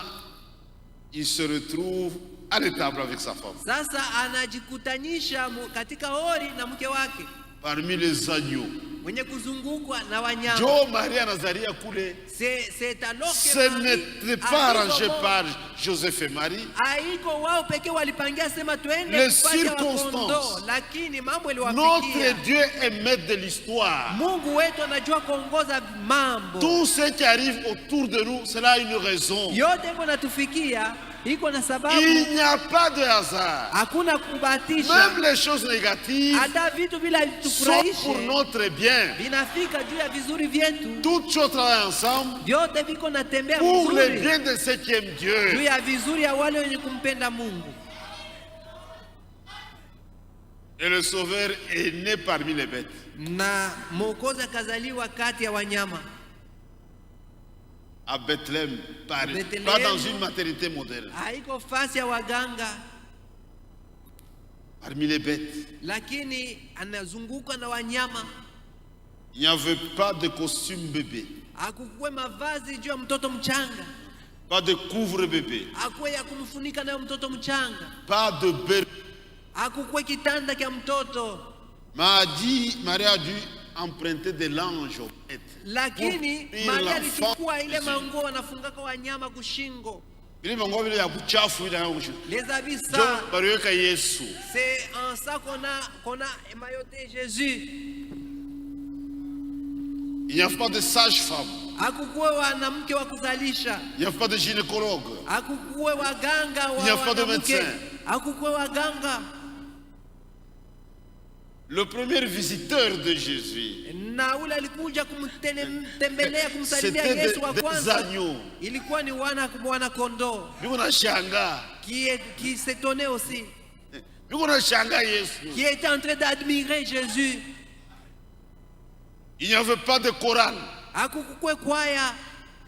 Speaker 1: il se retrouve à l'étable avec sa femme.
Speaker 2: Sasa anajikutanisha katika hori na mke wake
Speaker 1: Parmi les agneaux.
Speaker 2: mwenye kuzungukwa na wanyama.
Speaker 1: Joe Maria Nazaria Koulé.
Speaker 2: C'est alors que
Speaker 1: Ce n'était pas arrangé par Joseph et Marie.
Speaker 2: haiko wao pekee walipangia sema twende
Speaker 1: Les
Speaker 2: kupata
Speaker 1: circonstances.
Speaker 2: kondoo, lakini mambo
Speaker 1: Notre
Speaker 2: iliwafikia.
Speaker 1: Dieu est maître de l'histoire.
Speaker 2: Mungu wetu anajua kuongoza mambo.
Speaker 1: Tout ce qui arrive autour de nous, cela a une raison.
Speaker 2: Yote iko natufikia iko na sababu.
Speaker 1: Il n'y a pas de hasard.
Speaker 2: Hakuna kubahatisha.
Speaker 1: Même les choses négatives
Speaker 2: Hata vitu bila
Speaker 1: sont
Speaker 2: tufurahishe
Speaker 1: pour notre bien.
Speaker 2: vinafika juu ya vizuri vyetu.
Speaker 1: Toutes choses travaillent ensemble
Speaker 2: Vyote viko natembea
Speaker 1: pour le
Speaker 2: vizuri
Speaker 1: bien de ceux qui aiment
Speaker 2: juu
Speaker 1: Dieu.
Speaker 2: ya vizuri ya wale wenye kumpenda Mungu.
Speaker 1: Et le Sauveur est né parmi les bêtes.
Speaker 2: Na Mwokozi akazaliwa kati ya wanyama
Speaker 1: À Bethléem, Paris.
Speaker 2: Bethléem.
Speaker 1: Pas dans une maternité moderne.
Speaker 2: haiko fasi ya waganga,
Speaker 1: Parmi les bêtes.
Speaker 2: lakini anazunguka na wanyama.
Speaker 1: Il n'y avait pas de costume bébé.
Speaker 2: Hakukuwe mavazi juu ya mtoto mchanga,
Speaker 1: Pas de couvre-bébé.
Speaker 2: hakuwe ya kumfunika nayo mtoto mchanga,
Speaker 1: Pas de berceau.
Speaker 2: hakukuwe kitanda kya mtoto.
Speaker 1: Marie a dû emprunter de l'ange aux bêtes.
Speaker 2: Lakini
Speaker 1: Pour
Speaker 2: Maria
Speaker 1: l'enfant
Speaker 2: alichukua ile
Speaker 1: Jésus.
Speaker 2: manguo wanafungaka wanyama kushingo,
Speaker 1: Bili mango bile ya kuchafu ile yango.
Speaker 2: les habits
Speaker 1: Donc
Speaker 2: ça.
Speaker 1: bariweka Yesu.
Speaker 2: C'est en ça qu'on a émailloté Jésus.
Speaker 1: Il n'y a pas de sage-femme.
Speaker 2: Hakukuwe wanamke wa kuzalisha,
Speaker 1: Il n'y a pas de gynécologue.
Speaker 2: hakukuwe waganga
Speaker 1: Il n'y a
Speaker 2: wa
Speaker 1: pas de
Speaker 2: wanamke,
Speaker 1: médecin.
Speaker 2: hakukuwe waganga.
Speaker 1: Le premier visiteur de Jésus,
Speaker 2: Na ule alikuja kumtembelea kumsalimia
Speaker 1: c'était
Speaker 2: Yesu wa
Speaker 1: des
Speaker 2: kwanza,
Speaker 1: agneaux.
Speaker 2: ilikuwa ni wana kondoo,
Speaker 1: Biko na shanga.
Speaker 2: qui s'étonnait aussi,
Speaker 1: Biko na shanga Yesu.
Speaker 2: qui était en train d'admirer Jésus.
Speaker 1: Il n'y avait pas de chorale.
Speaker 2: Hakukuwe kwaya.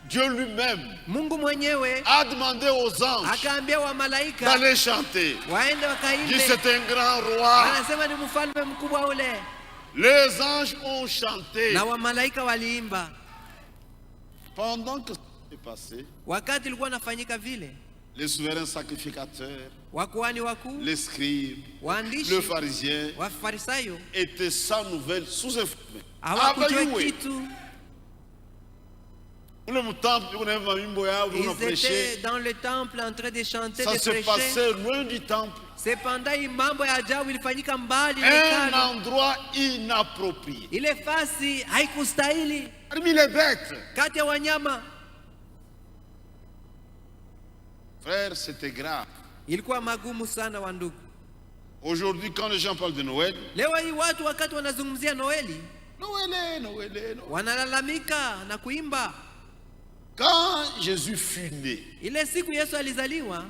Speaker 1: Dieu lui-même
Speaker 2: Mungu mwenyewe
Speaker 1: a demandé aux anges
Speaker 2: akaambia wa malaika
Speaker 1: d'aller chanter.
Speaker 2: waende
Speaker 1: Il dit
Speaker 2: wakaimbe,
Speaker 1: c'est un grand roi.
Speaker 2: anasema ni mfalme mkubwa ule,
Speaker 1: Les anges ont chanté.
Speaker 2: na wa malaika waliimba.
Speaker 1: Pendant que ça s'est passé,
Speaker 2: Wakati ilikuwa nafanyika vile,
Speaker 1: les souverains sacrificateurs,
Speaker 2: wakuhani wakuu,
Speaker 1: les scribes,
Speaker 2: waandishi,
Speaker 1: le pharisien
Speaker 2: wafarisayo
Speaker 1: étaient sans nouvelles, sous-informés.
Speaker 2: hawakujua
Speaker 1: Abayuwe.
Speaker 2: kitu.
Speaker 1: Ule mutambo, kuna mamimbo yao, kuna
Speaker 2: Ils étaient
Speaker 1: prêcher.
Speaker 2: dans le temple en train de chanter,
Speaker 1: Ça
Speaker 2: de
Speaker 1: se
Speaker 2: prêcher.
Speaker 1: passait loin du temple.
Speaker 2: Cependant, hii mambo ya ajabu ilifanyika mbali na
Speaker 1: Un
Speaker 2: hekalu.
Speaker 1: endroit inapproprié.
Speaker 2: Ile fasi haikustahili
Speaker 1: Parmi les bêtes.
Speaker 2: kati ya wanyama.
Speaker 1: Frère, c'était grave.
Speaker 2: Ilikuwa magumu sana wa ndugu.
Speaker 1: Aujourd'hui, quand les gens parlent de Noël,
Speaker 2: Leo hii watu wakati wanazungumzia Noeli
Speaker 1: Noël, Noël, Noël.
Speaker 2: wanalalamika na kuimba.
Speaker 1: Quand Jésus fut né,
Speaker 2: Ile siku Yesu alizaliwa,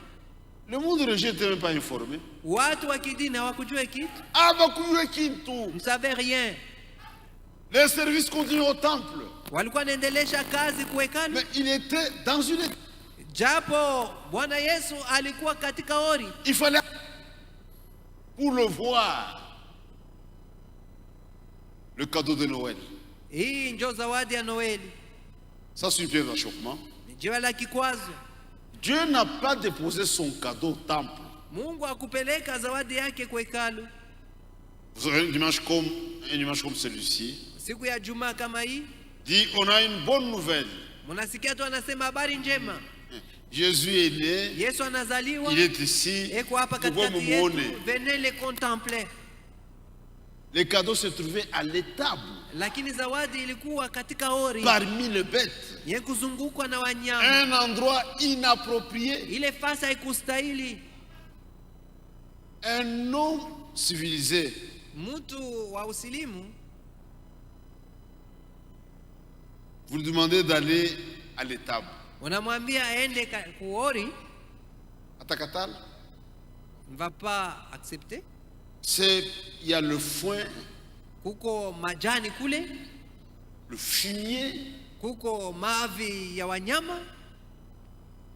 Speaker 1: le monde religieux n'était même pas informé.
Speaker 2: watu wa kidini hawakujua kitu,
Speaker 1: Abakuywe kintu.
Speaker 2: ne savaient rien.
Speaker 1: Les services continuent au temple.
Speaker 2: Walikuwa wanaendelesha kazi kuhekalu,
Speaker 1: Mais il était dans une...
Speaker 2: japo Bwana Yesu alikuwa katika ori.
Speaker 1: Il fallait... Pour le voir. Le cadeau de Noël.
Speaker 2: Hii ndio zawadi ya Noeli,
Speaker 1: Ça, c'est une pièce d'achoppement.
Speaker 2: ni jiwe la kikwazo.
Speaker 1: Dieu n'a pas déposé son cadeau au temple.
Speaker 2: Mungu akupeleka zawadi yake kwa hekalu.
Speaker 1: Vous savez, un dimanche comme celui-ci,
Speaker 2: Siku ya Jumaa kama hii,
Speaker 1: dit on a une bonne nouvelle.
Speaker 2: mnasikia tu anasema habari njema,
Speaker 1: Jésus est né,
Speaker 2: Yesu anazaliwa,
Speaker 1: il est ici,
Speaker 2: eko hapa
Speaker 1: vous pouvez
Speaker 2: katikati
Speaker 1: me
Speaker 2: yetu,
Speaker 1: monner.
Speaker 2: venez le contempler.
Speaker 1: Les cadeaux se trouvaient à l'étable,
Speaker 2: Lakini zawadi ilikuwa katika ori
Speaker 1: parmi les bêtes.
Speaker 2: yenye kuzungukwa na wanyama.
Speaker 1: Un endroit inapproprié.
Speaker 2: Ile fasi haikustahili.
Speaker 1: Un homme civilisé
Speaker 2: Mtu wa usilimu
Speaker 1: vous lui demandez d'aller à l'étable.
Speaker 2: unamwambia aende kuori,
Speaker 1: Atakatal,
Speaker 2: ne va pas accepter.
Speaker 1: il y a le foin,
Speaker 2: Kuko majani kule,
Speaker 1: le fumier.
Speaker 2: kuko mavi ya wanyama.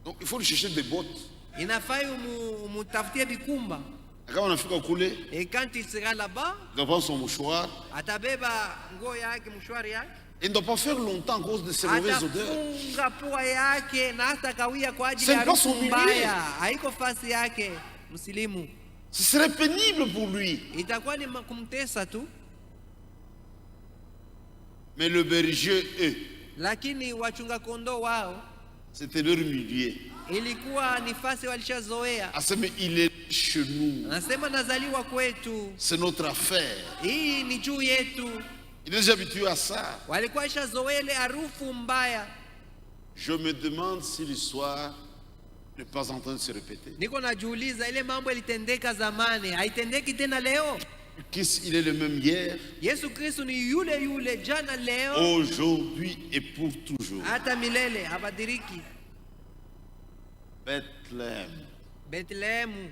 Speaker 1: Donc il faut lui chercher des bottes.
Speaker 2: Inafai mutafutie bikumba.
Speaker 1: Quand on a fait couler,
Speaker 2: Et quand il sera là-bas,
Speaker 1: il doit prendre son mouchoir.
Speaker 2: atabeba nguo yake, mshwari yake,
Speaker 1: Il ne doit pas faire longtemps à cause de ses mauvaises odeurs.
Speaker 2: atafunga pua yake na hata kawia kwa ajili
Speaker 1: C'est
Speaker 2: ya
Speaker 1: pas son
Speaker 2: harufu
Speaker 1: milieu.
Speaker 2: mbaya. Haiko fasi yake msilimu,
Speaker 1: Ce serait pénible pour lui.
Speaker 2: itakuwa ni kumtesa tu.
Speaker 1: Mais le berger, eux,
Speaker 2: Lakini wachunga kondoo wao
Speaker 1: c'était leur milieu.
Speaker 2: ilikuwa ni fasi walishazoea.
Speaker 1: Ah, mais il est chez nous.
Speaker 2: Anasema nazaliwa kwetu,
Speaker 1: C'est notre affaire.
Speaker 2: hii ni juu yetu.
Speaker 1: Il est déjà habitué à ça.
Speaker 2: Walikuwa ishazoea ile harufu mbaya.
Speaker 1: Je me demande si l'histoire n'est pas en train de se répéter.
Speaker 2: Niko najiuliza ile mambo ilitendeka zamani haitendeki tena leo?
Speaker 1: Christ, il est le même hier,
Speaker 2: Yesu Kristo ni yule yule jana, leo,
Speaker 1: aujourd'hui et pour toujours.
Speaker 2: hata milele, habadiriki.
Speaker 1: Bethléem.
Speaker 2: Bethlehemu.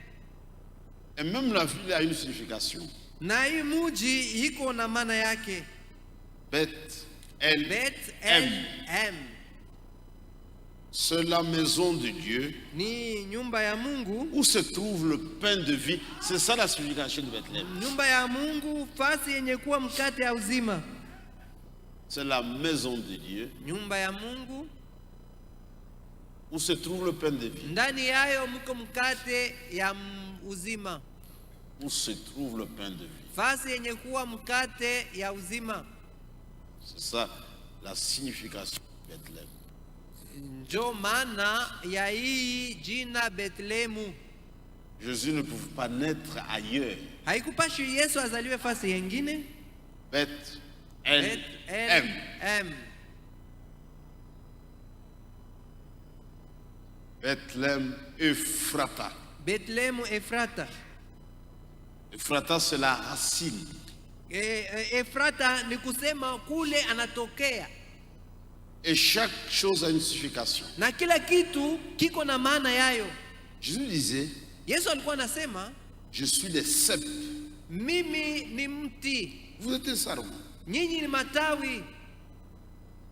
Speaker 1: Et même la ville a une signification.
Speaker 2: Na hii muji iko na maana yake.
Speaker 1: Bethléem. C'est la maison de Dieu
Speaker 2: Ni nyumba ya Mungu.
Speaker 1: où se trouve le pain de vie. C'est ça la signification de Bethléem.
Speaker 2: Nyumba ya Mungu, fasi yenye kuwa mkate ya uzima.
Speaker 1: C'est la maison de Dieu
Speaker 2: Nyumba ya Mungu,
Speaker 1: où se trouve le pain de vie.
Speaker 2: ndani yayo mko mkate ya uzima.
Speaker 1: Où se trouve le pain de vie.
Speaker 2: Fasi yenye kuwa mkate ya uzima.
Speaker 1: C'est ça la signification de Bethléem.
Speaker 2: Njo maana ya hii jina Bethlehemu.
Speaker 1: Jésus ne pouvait pas naître ailleurs.
Speaker 2: Haikupashi Yesu azaliwe fasi yengine.
Speaker 1: Bethléem. Bethléem, Ephrata.
Speaker 2: Bethlehemu Efrata.
Speaker 1: Ephrata, c'est la racine.
Speaker 2: Efrata ni kusema kule anatokea.
Speaker 1: Et chaque chose a une signification.
Speaker 2: Na kila kitu kiko na maana yayo.
Speaker 1: Jésus disait,
Speaker 2: Yesu alikuwa anasema,
Speaker 1: je suis le cep.
Speaker 2: mimi ni mti,
Speaker 1: Vous êtes un sarment.
Speaker 2: nyinyi ni matawi.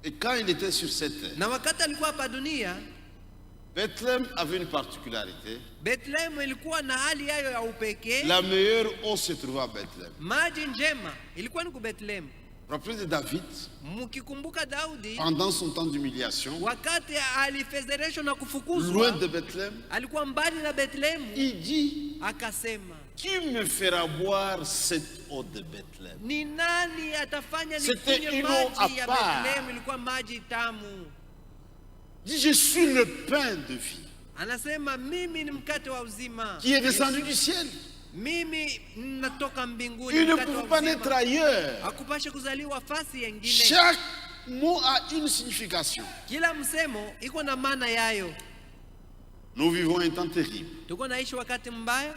Speaker 1: Et quand il était sur cette terre,
Speaker 2: Na wakati alikuwa hapa dunia,
Speaker 1: Bethléem avait une particularité.
Speaker 2: Bethlehemu ilikuwa na hali yayo ya upekee.
Speaker 1: La meilleure eau se trouvait à Bethléem.
Speaker 2: Maji njema ilikuwa ni ku Bethlehemu.
Speaker 1: Rappelez de David,
Speaker 2: Mkikumbuka Daudi,
Speaker 1: pendant son temps d'humiliation,
Speaker 2: wakati alifedhereshwa na kufukuzwa,
Speaker 1: loin de Bethléem,
Speaker 2: alikuwa mbali na Bethlehemu,
Speaker 1: il dit,
Speaker 2: akasema,
Speaker 1: qui me fera boire cette eau de Bethléem?
Speaker 2: ni nani atafanya
Speaker 1: C'était
Speaker 2: nikunywe
Speaker 1: une eau
Speaker 2: maji
Speaker 1: à
Speaker 2: ya
Speaker 1: part.
Speaker 2: Bethlehemu? Ilikuwa maji tamu.
Speaker 1: Il dit, je suis le pain de vie
Speaker 2: Anasema mimi ni mkate wa uzima,
Speaker 1: qui est descendu du ciel.
Speaker 2: mimi natoka mbinguni.
Speaker 1: Il ne
Speaker 2: Mkate wa
Speaker 1: pouvait pas naître
Speaker 2: uzima.
Speaker 1: ailleurs.
Speaker 2: Hakupashe kuzaliwa fasi yengine.
Speaker 1: Chaque mot a une signification.
Speaker 2: Kila msemo iko na maana yayo.
Speaker 1: Nous vivons un temps terrible.
Speaker 2: Tuko naishi wakati mbaya,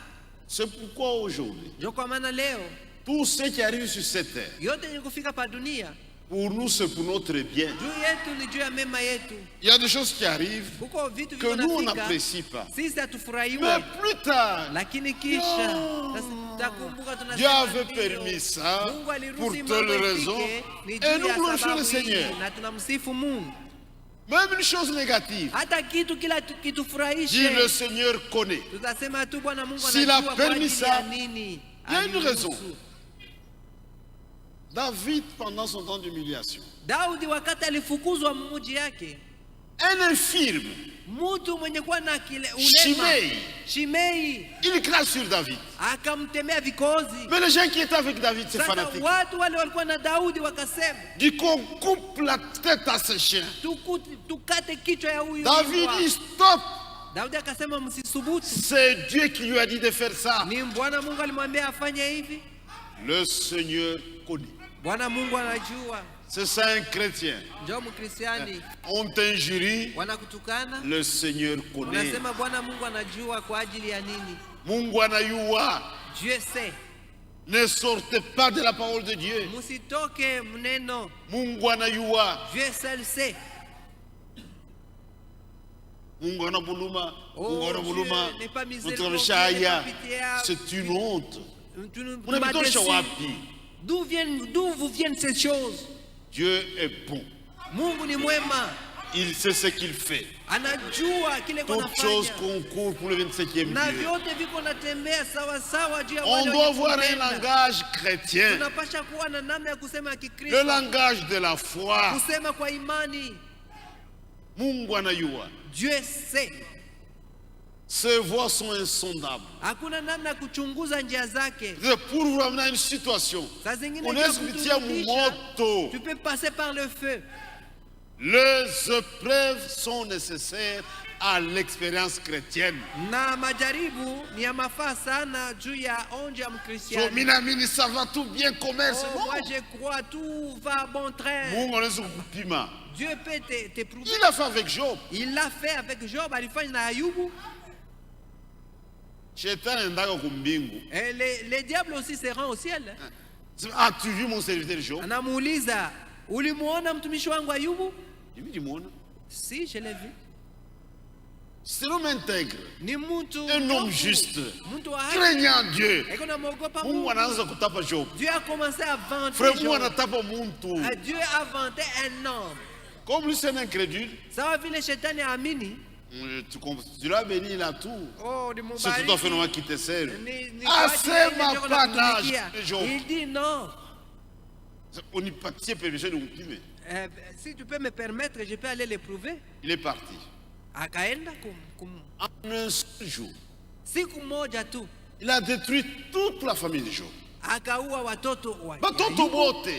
Speaker 1: C'est pourquoi aujourd'hui,
Speaker 2: ndio kwa maana leo
Speaker 1: tous ceux qui arrivent sur cette terre,
Speaker 2: yote yenye kufika pa dunia
Speaker 1: pour nous, c'est pour notre bien.
Speaker 2: juu yetu ni juu ya mema yetu.
Speaker 1: Il y a des choses qui arrivent
Speaker 2: Kuko vitu
Speaker 1: que nous, on
Speaker 2: vinafika
Speaker 1: n'apprécie pas.
Speaker 2: sisi hatufurahiwe,
Speaker 1: Mais plus tard,
Speaker 2: lakini kisha
Speaker 1: No.
Speaker 2: sasa tutakumbuka
Speaker 1: Dieu
Speaker 2: tunasema
Speaker 1: avait
Speaker 2: ndio,
Speaker 1: permis ça
Speaker 2: Mungu
Speaker 1: pour
Speaker 2: aliruhusu
Speaker 1: telle
Speaker 2: mambo
Speaker 1: raison.
Speaker 2: ifike, ni
Speaker 1: Et
Speaker 2: juu
Speaker 1: nous
Speaker 2: ya
Speaker 1: glorifions
Speaker 2: sababu
Speaker 1: le
Speaker 2: hii,
Speaker 1: Seigneur.
Speaker 2: na tunamsifu Mungu.
Speaker 1: Même une chose négative,
Speaker 2: Hata kitu kila
Speaker 1: dit le
Speaker 2: kitufurahishe,
Speaker 1: Seigneur connaît.
Speaker 2: tutasema tu Bwana Mungu
Speaker 1: S'il a
Speaker 2: anajua kwa
Speaker 1: permis
Speaker 2: ajili
Speaker 1: ça,
Speaker 2: ya nini.
Speaker 1: il y a une
Speaker 2: aliruhusu.
Speaker 1: raison. David, pendant son temps d'humiliation,
Speaker 2: Daudi wakati alifukuzwa mji yake,
Speaker 1: un infirme,
Speaker 2: mtu mwenye kuwa na ulema
Speaker 1: Shimei,
Speaker 2: Shimei
Speaker 1: il crache sur David.
Speaker 2: akamtemea vikozi.
Speaker 1: Mais les gens qui étaient avec David, c'est
Speaker 2: Sasa
Speaker 1: fanatique.
Speaker 2: watu wale walikuwa na Daudi wakasema,
Speaker 1: Dit qu'on coupe la tête à ces chiens.
Speaker 2: tukate kichwa ya huyu
Speaker 1: David
Speaker 2: mbwa.
Speaker 1: dit stop.
Speaker 2: Daudi akasema msisubutu,
Speaker 1: C'est Dieu qui lui a dit de faire ça.
Speaker 2: ni Bwana Mungu alimwambia afanye hivi.
Speaker 1: Le Seigneur connaît.
Speaker 2: Bwana Mungu anajua.
Speaker 1: C'est ça un chrétien.
Speaker 2: Njoo Mkristiani,
Speaker 1: On t'injurie,
Speaker 2: wanakutukana,
Speaker 1: le Seigneur connaît.
Speaker 2: unasema Bwana Mungu anajua kwa ajili ya nini.
Speaker 1: Mungu anayua.
Speaker 2: Dieu sait.
Speaker 1: Ne sortez pas de la parole de Dieu.
Speaker 2: Musitoke mneno.
Speaker 1: Mungu anayua.
Speaker 2: Dieu seul sait.
Speaker 1: Mungu anabuluma.
Speaker 2: Oh,
Speaker 1: Mungu anabuluma.
Speaker 2: Dieu n'est pas miséricordieux,
Speaker 1: Utuamisha haya.
Speaker 2: n'est pas pitiable.
Speaker 1: C'est une honte.
Speaker 2: Tu
Speaker 1: Unavitosha
Speaker 2: m'as
Speaker 1: wapi?
Speaker 2: déçu. D'où vous viennent ces choses?
Speaker 1: Dieu est bon.
Speaker 2: Mungu ni mwema.
Speaker 1: Il sait ce qu'il fait.
Speaker 2: Anajua kile
Speaker 1: Toutes choses
Speaker 2: konafanya.
Speaker 1: concourent pour le 25e
Speaker 2: Na
Speaker 1: Dieu.
Speaker 2: vyote viko natembea sawa sawa juu ya
Speaker 1: On
Speaker 2: wale
Speaker 1: doit
Speaker 2: wenye
Speaker 1: avoir un
Speaker 2: kumpenda.
Speaker 1: langage chrétien.
Speaker 2: Tunapasha kuwa na namna ya kusema ya
Speaker 1: Le
Speaker 2: Kikristo,
Speaker 1: langage de la foi.
Speaker 2: kusema kwa imani.
Speaker 1: Mungu anayua.
Speaker 2: Dieu sait.
Speaker 1: Ses voies sont insondables.
Speaker 2: Hakuna namna ya kuchunguza njia zake.
Speaker 1: Pour vous amener à une situation,
Speaker 2: Saa zingine
Speaker 1: unaweza
Speaker 2: ikiwa
Speaker 1: kupitia
Speaker 2: kuturudisha,
Speaker 1: moto.
Speaker 2: tu peux passer par le feu.
Speaker 1: Les épreuves sont nécessaires à l'expérience chrétienne.
Speaker 2: Na majaribu ni ya mafaa sana juu ya onje ya
Speaker 1: So
Speaker 2: mkristiani.
Speaker 1: minamini ça va tout bien commerce.
Speaker 2: Oh, moi je crois tout va bon train.
Speaker 1: Mungu anaweza kukupima.
Speaker 2: Dieu peut te prouver.
Speaker 1: Il a fait avec Job.
Speaker 2: Il l'a fait avec Job, alifanya na Ayubu.
Speaker 1: Shetani ndaka kumbingu.
Speaker 2: Et les diables aussi se rendent au ciel.
Speaker 1: As-tu vu mon serviteur Job?
Speaker 2: Anamuuliza, ulimuona mtumishi wangu Ayubu?
Speaker 1: Il dit mon.
Speaker 2: Si, je l'ai vu.
Speaker 1: C'est l'homme intègre,
Speaker 2: Ni mtu
Speaker 1: un homme juste,
Speaker 2: mtu wa haki.
Speaker 1: craignant Dieu.
Speaker 2: Eko na mwogopa
Speaker 1: Mungu
Speaker 2: Mungu.
Speaker 1: anaanza kutapa Job.
Speaker 2: Dieu a commencé à vanter
Speaker 1: Frère, Mungu
Speaker 2: Job.
Speaker 1: anatapa muntu.
Speaker 2: Dieu a vanté un homme.
Speaker 1: Comme lui c'est un incrédule,
Speaker 2: Sawa vile shetani amini.
Speaker 1: tu l'as béni, il a tout.
Speaker 2: Oh, ni
Speaker 1: C'est tout à fait
Speaker 2: mubariki.
Speaker 1: normal qu'il te serve.
Speaker 2: Ni
Speaker 1: Ah,
Speaker 2: kwa
Speaker 1: c'est
Speaker 2: ajili
Speaker 1: ma
Speaker 2: ya ndio
Speaker 1: panache,
Speaker 2: kutumikia.
Speaker 1: Job.
Speaker 2: Il dit non.
Speaker 1: On n'y pas permission de vous priver.
Speaker 2: Si tu peux me permettre, je peux aller l'éprouver.
Speaker 1: Il est parti.
Speaker 2: Akaenda
Speaker 1: En un seul jour,
Speaker 2: siku moja tu
Speaker 1: il a détruit toute la famille de Job.
Speaker 2: akaua watoto wa
Speaker 1: Batoto
Speaker 2: Ayubu,
Speaker 1: bote.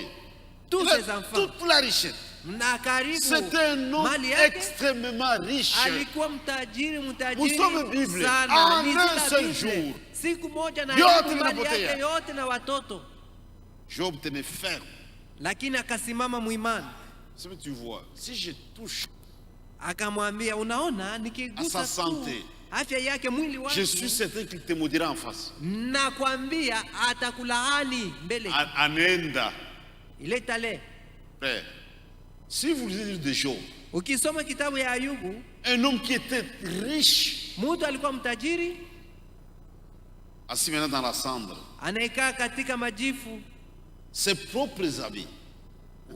Speaker 2: tous
Speaker 1: Il a
Speaker 2: ses enfants.
Speaker 1: toute la richesse.
Speaker 2: Na karibu
Speaker 1: C'était un homme
Speaker 2: mali yake
Speaker 1: extrêmement riche.
Speaker 2: alikuwa mtajiri
Speaker 1: Musome Bible.
Speaker 2: sana.
Speaker 1: En
Speaker 2: Alizila
Speaker 1: un seul
Speaker 2: Bible.
Speaker 1: jour.
Speaker 2: Siku moja na
Speaker 1: Yote
Speaker 2: Ayubu mali
Speaker 1: inapotea.
Speaker 2: yake yote na watoto,
Speaker 1: Job tenait ferme.
Speaker 2: lakini akasimama muimani,
Speaker 1: Ce que tu vois, si je touche,
Speaker 2: akamwambia unaona,
Speaker 1: À
Speaker 2: nikigusa
Speaker 1: sa
Speaker 2: tu
Speaker 1: santé.
Speaker 2: afya yake mwili
Speaker 1: je suis
Speaker 2: wangu,
Speaker 1: certain qu'il te maudira en face.
Speaker 2: nakwambia atakulaani mbele.
Speaker 1: Anenda,
Speaker 2: Il est allé.
Speaker 1: frère. Si vous lisez le livre de Job,
Speaker 2: Ukisoma kitabu ya Ayubu,
Speaker 1: un homme qui était riche,
Speaker 2: mtu alikuwa mtajiri
Speaker 1: assis maintenant dans la cendre,
Speaker 2: anayekaa katika majifu,
Speaker 1: ses propres amis,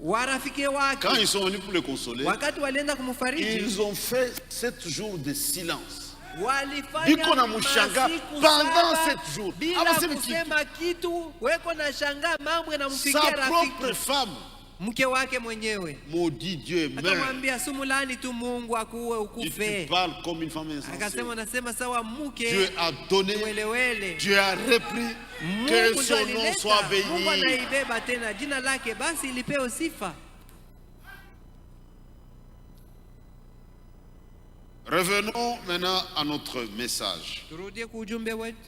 Speaker 2: warafiki wake
Speaker 1: quand ils sont venus pour le consoler,
Speaker 2: wakati walienda kumfariji
Speaker 1: ils ont fait 7 jours de silence.
Speaker 2: walifanya
Speaker 1: Biko na mshanga
Speaker 2: masiku
Speaker 1: pendant
Speaker 2: saba
Speaker 1: 7 jours.
Speaker 2: bila
Speaker 1: Abasemi
Speaker 2: kusema kitu. Weko na shangaa mambo
Speaker 1: Sa
Speaker 2: yanamfikia rafiki
Speaker 1: propre femme
Speaker 2: mke wake mwenyewe,
Speaker 1: maudit Dieu et meurt.
Speaker 2: akamwambia sumulani tu Mungu akuue
Speaker 1: Tu
Speaker 2: ukufe.
Speaker 1: parles comme une femme insensée.
Speaker 2: Akasema unasema sawa mke
Speaker 1: Dieu a donné,
Speaker 2: welewele.
Speaker 1: Dieu a repris,
Speaker 2: Mungu
Speaker 1: que
Speaker 2: ndo
Speaker 1: son nom soit
Speaker 2: alileta, Mungu
Speaker 1: béni.
Speaker 2: anaibeba tena jina lake, basi ilipewe sifa.
Speaker 1: Revenons maintenant à notre message.
Speaker 2: Turudie kwa ujumbe wetu.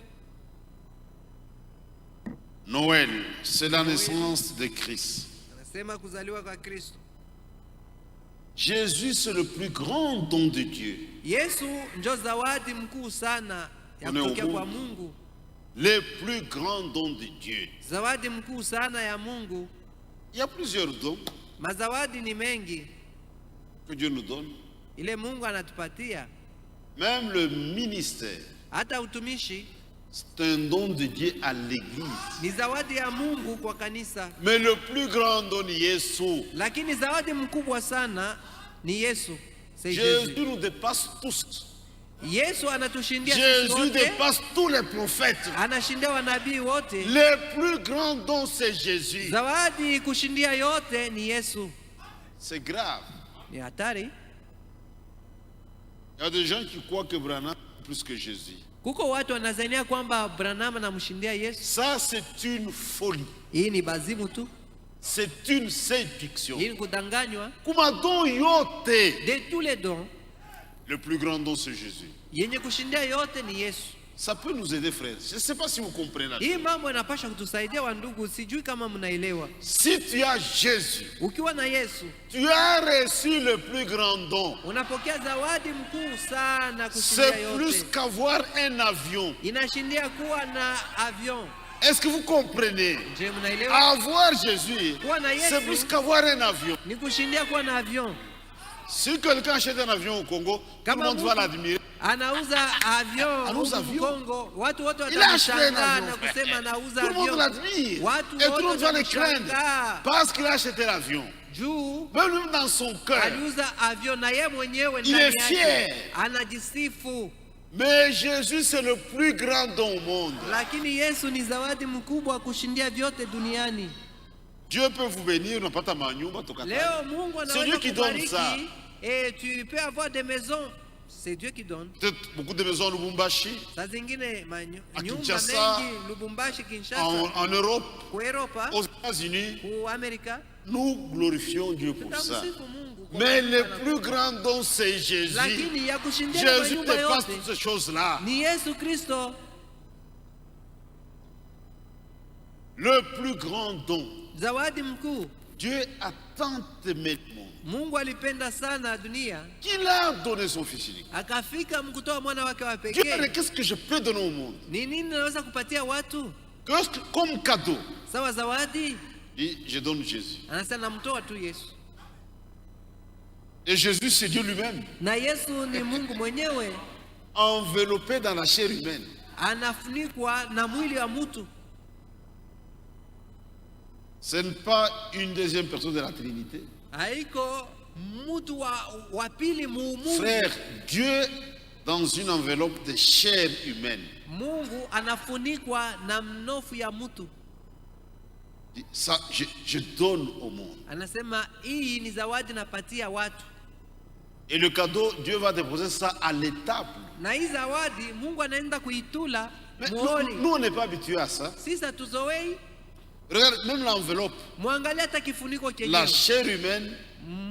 Speaker 1: Noël, c'est la naissance de Christ.
Speaker 2: Anasema kuzaliwa kwa Kristo.
Speaker 1: Jésus, c'est le plus grand don de Dieu.
Speaker 2: Yesu njo zawadi mkuu sana ya
Speaker 1: One
Speaker 2: kutokea
Speaker 1: umungu.
Speaker 2: kwa Mungu,
Speaker 1: Le plus grand don de Dieu.
Speaker 2: zawadi mkuu sana ya Mungu.
Speaker 1: Il y a plusieurs dons
Speaker 2: Mazawadi ni mengi
Speaker 1: que Dieu nous donne.
Speaker 2: ile Mungu anatupatia,
Speaker 1: Même le ministère,
Speaker 2: hata utumishi
Speaker 1: c'est un don de Dieu à l'église.
Speaker 2: ni zawadi ya Mungu kwa kanisa,
Speaker 1: Mais le plus grand don est Jésus.
Speaker 2: lakini zawadi mkubwa sana ni Yesu. C'est
Speaker 1: Jésus
Speaker 2: Jésus.
Speaker 1: nous dépasse tous.
Speaker 2: Yesu anatushindia sisi
Speaker 1: Jésus
Speaker 2: wote,
Speaker 1: dépasse tous les prophètes.
Speaker 2: anashindia wanabii wote.
Speaker 1: Le plus grand don, c'est Jésus.
Speaker 2: Zawadi kushindia yote ni Yesu.
Speaker 1: C'est grave.
Speaker 2: Ni hatari.
Speaker 1: Il y a des gens qui croient que Branham est plus que Jésus.
Speaker 2: Kuko watu wanazania kwamba Branham anamshindia Yesu.
Speaker 1: Ça, c'est une folie.
Speaker 2: Hii ni bazimu tu,
Speaker 1: C'est une séduction.
Speaker 2: hii ni kudanganywa.
Speaker 1: Kuma don yote.
Speaker 2: De tous les dons,
Speaker 1: Le plus grand don, c'est Jésus.
Speaker 2: yenye kushindia yote ni Yesu.
Speaker 1: Ça peut nous aider, frères. Je ne sais pas si vous comprenez. Là.
Speaker 2: Hii mambo inapasha kutusaidia wandugu, sijui kama mnaelewa.
Speaker 1: Si tu as Jésus,
Speaker 2: Ukiwa na Yesu
Speaker 1: tu as reçu le plus grand don.
Speaker 2: unapokea zawadi mkuu sana kushindia
Speaker 1: C'est plus
Speaker 2: yote.
Speaker 1: qu'avoir un avion.
Speaker 2: Inashindia kuwa na avion.
Speaker 1: Est-ce que vous comprenez?
Speaker 2: Je, mnaelewa?
Speaker 1: Avoir Jésus,
Speaker 2: Kuwa na
Speaker 1: c'est plus
Speaker 2: Yesu
Speaker 1: qu'avoir un avion.
Speaker 2: ni kushindia kuwa na avion.
Speaker 1: Si quelqu'un achète un avion au Congo, tout le
Speaker 2: Kama
Speaker 1: monde va
Speaker 2: mtu
Speaker 1: l'admirer.
Speaker 2: anauza avion
Speaker 1: Anauza
Speaker 2: huku
Speaker 1: avion.
Speaker 2: Kongo, watu wote
Speaker 1: Il a acheté un
Speaker 2: watamshangaa
Speaker 1: avion.
Speaker 2: na kusema anauza
Speaker 1: Tout le monde
Speaker 2: avion.
Speaker 1: l'admire.
Speaker 2: Watu
Speaker 1: Et tout le
Speaker 2: wote
Speaker 1: monde va le craindre.
Speaker 2: watamshangaa
Speaker 1: Parce qu'il a acheté l'avion.
Speaker 2: juu
Speaker 1: Même dans son cœur.
Speaker 2: aliuza avion na ye mwenyewe
Speaker 1: Il
Speaker 2: ndani
Speaker 1: est fier.
Speaker 2: yake anajisifu.
Speaker 1: Mais Jésus, c'est le plus grand don au monde.
Speaker 2: Lakini Yesu ni zawadi mkubwa kushindia vyote duniani.
Speaker 1: Dieu peut vous bénir, n'a pas ta manyumba, tokata.
Speaker 2: Leo Mungu
Speaker 1: C'est Dieu
Speaker 2: anaweza
Speaker 1: qui donne ça.
Speaker 2: kubariki et tu peux avoir des maisons. C'est Dieu qui donne.
Speaker 1: Peut-être beaucoup de maisons à Lubumbashi,
Speaker 2: Saa zingine
Speaker 1: À
Speaker 2: nyumba
Speaker 1: Kinshasa,
Speaker 2: mengi Lubumbashi, Kinshasa,
Speaker 1: en Europe,
Speaker 2: kwa Europa,
Speaker 1: aux États-Unis.
Speaker 2: kwa Amerika.
Speaker 1: Nous glorifions Dieu pour ça.
Speaker 2: Tutamsifu Mungu kwa kwa
Speaker 1: Mais le
Speaker 2: manyumba na
Speaker 1: plus
Speaker 2: kubwa.
Speaker 1: grand don, c'est Jésus.
Speaker 2: Lakini ya kushindia
Speaker 1: Jésus
Speaker 2: manyumba
Speaker 1: dépasse
Speaker 2: yote
Speaker 1: toutes ces choses-là.
Speaker 2: ni Yesu Kristo.
Speaker 1: Le plus grand don.
Speaker 2: Zawadi mkuu.
Speaker 1: Dieu a tant aimé le monde
Speaker 2: Mungu alipenda sana dunia
Speaker 1: qu'il a donné son Fils unique.
Speaker 2: akafika mkutoa mwana wake wa
Speaker 1: Dieu a dit,
Speaker 2: pekee.
Speaker 1: qu'est-ce que je peux donner au monde?
Speaker 2: Ni nini naweza kupatia watu
Speaker 1: Comme cadeau.
Speaker 2: sawa zawadi?
Speaker 1: Il dit, je donne Jésus.
Speaker 2: Anasema namtoa tu Yesu,
Speaker 1: Et Jésus, c'est Dieu lui-même,
Speaker 2: na Yesu ni Mungu mwenyewe,
Speaker 1: enveloppé dans la chair humaine.
Speaker 2: anafunikwa na mwili wa mtu.
Speaker 1: Ce n'est pas une deuxième personne de la Trinité.
Speaker 2: Haiko mtu wa pili muumuni.
Speaker 1: Frère, Dieu, dans une enveloppe de chair humaine,
Speaker 2: Mungu anafunikwa na mnofu ya mtu.
Speaker 1: dit, ça, je donne au monde.
Speaker 2: Anasema hii ni zawadi napatia watu,
Speaker 1: Et le cadeau, Dieu va déposer ça à l'étable.
Speaker 2: na hii zawadi Mungu anaenda kuitula
Speaker 1: Mais
Speaker 2: muoni.
Speaker 1: nous, on n'est pas habitués à ça.
Speaker 2: Sisi hatuzoei.
Speaker 1: Regarde, même l'enveloppe,
Speaker 2: Mwangalia hata kifuniko
Speaker 1: la
Speaker 2: chenyewe,
Speaker 1: chair humaine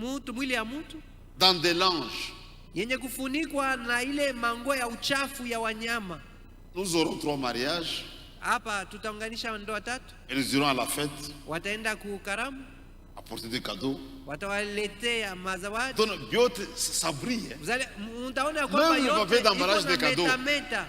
Speaker 2: mtu mwili ya mtu
Speaker 1: dans des langes.
Speaker 2: yenye kufunikwa na ile mango ya uchafu ya wanyama.
Speaker 1: Nous aurons 3 mariages
Speaker 2: Hapa tutaunganisha ndoa tatu,
Speaker 1: et nous irons à la fête
Speaker 2: wataenda kukaramu,
Speaker 1: apporter des cadeaux.
Speaker 2: watawaletea mazawadi.
Speaker 1: Donc, Dieu, ça brille. Hein.
Speaker 2: Mtaona kwamba
Speaker 1: Même le
Speaker 2: yote
Speaker 1: papier d'emballage
Speaker 2: iko
Speaker 1: des
Speaker 2: na
Speaker 1: cadeaux.
Speaker 2: meta.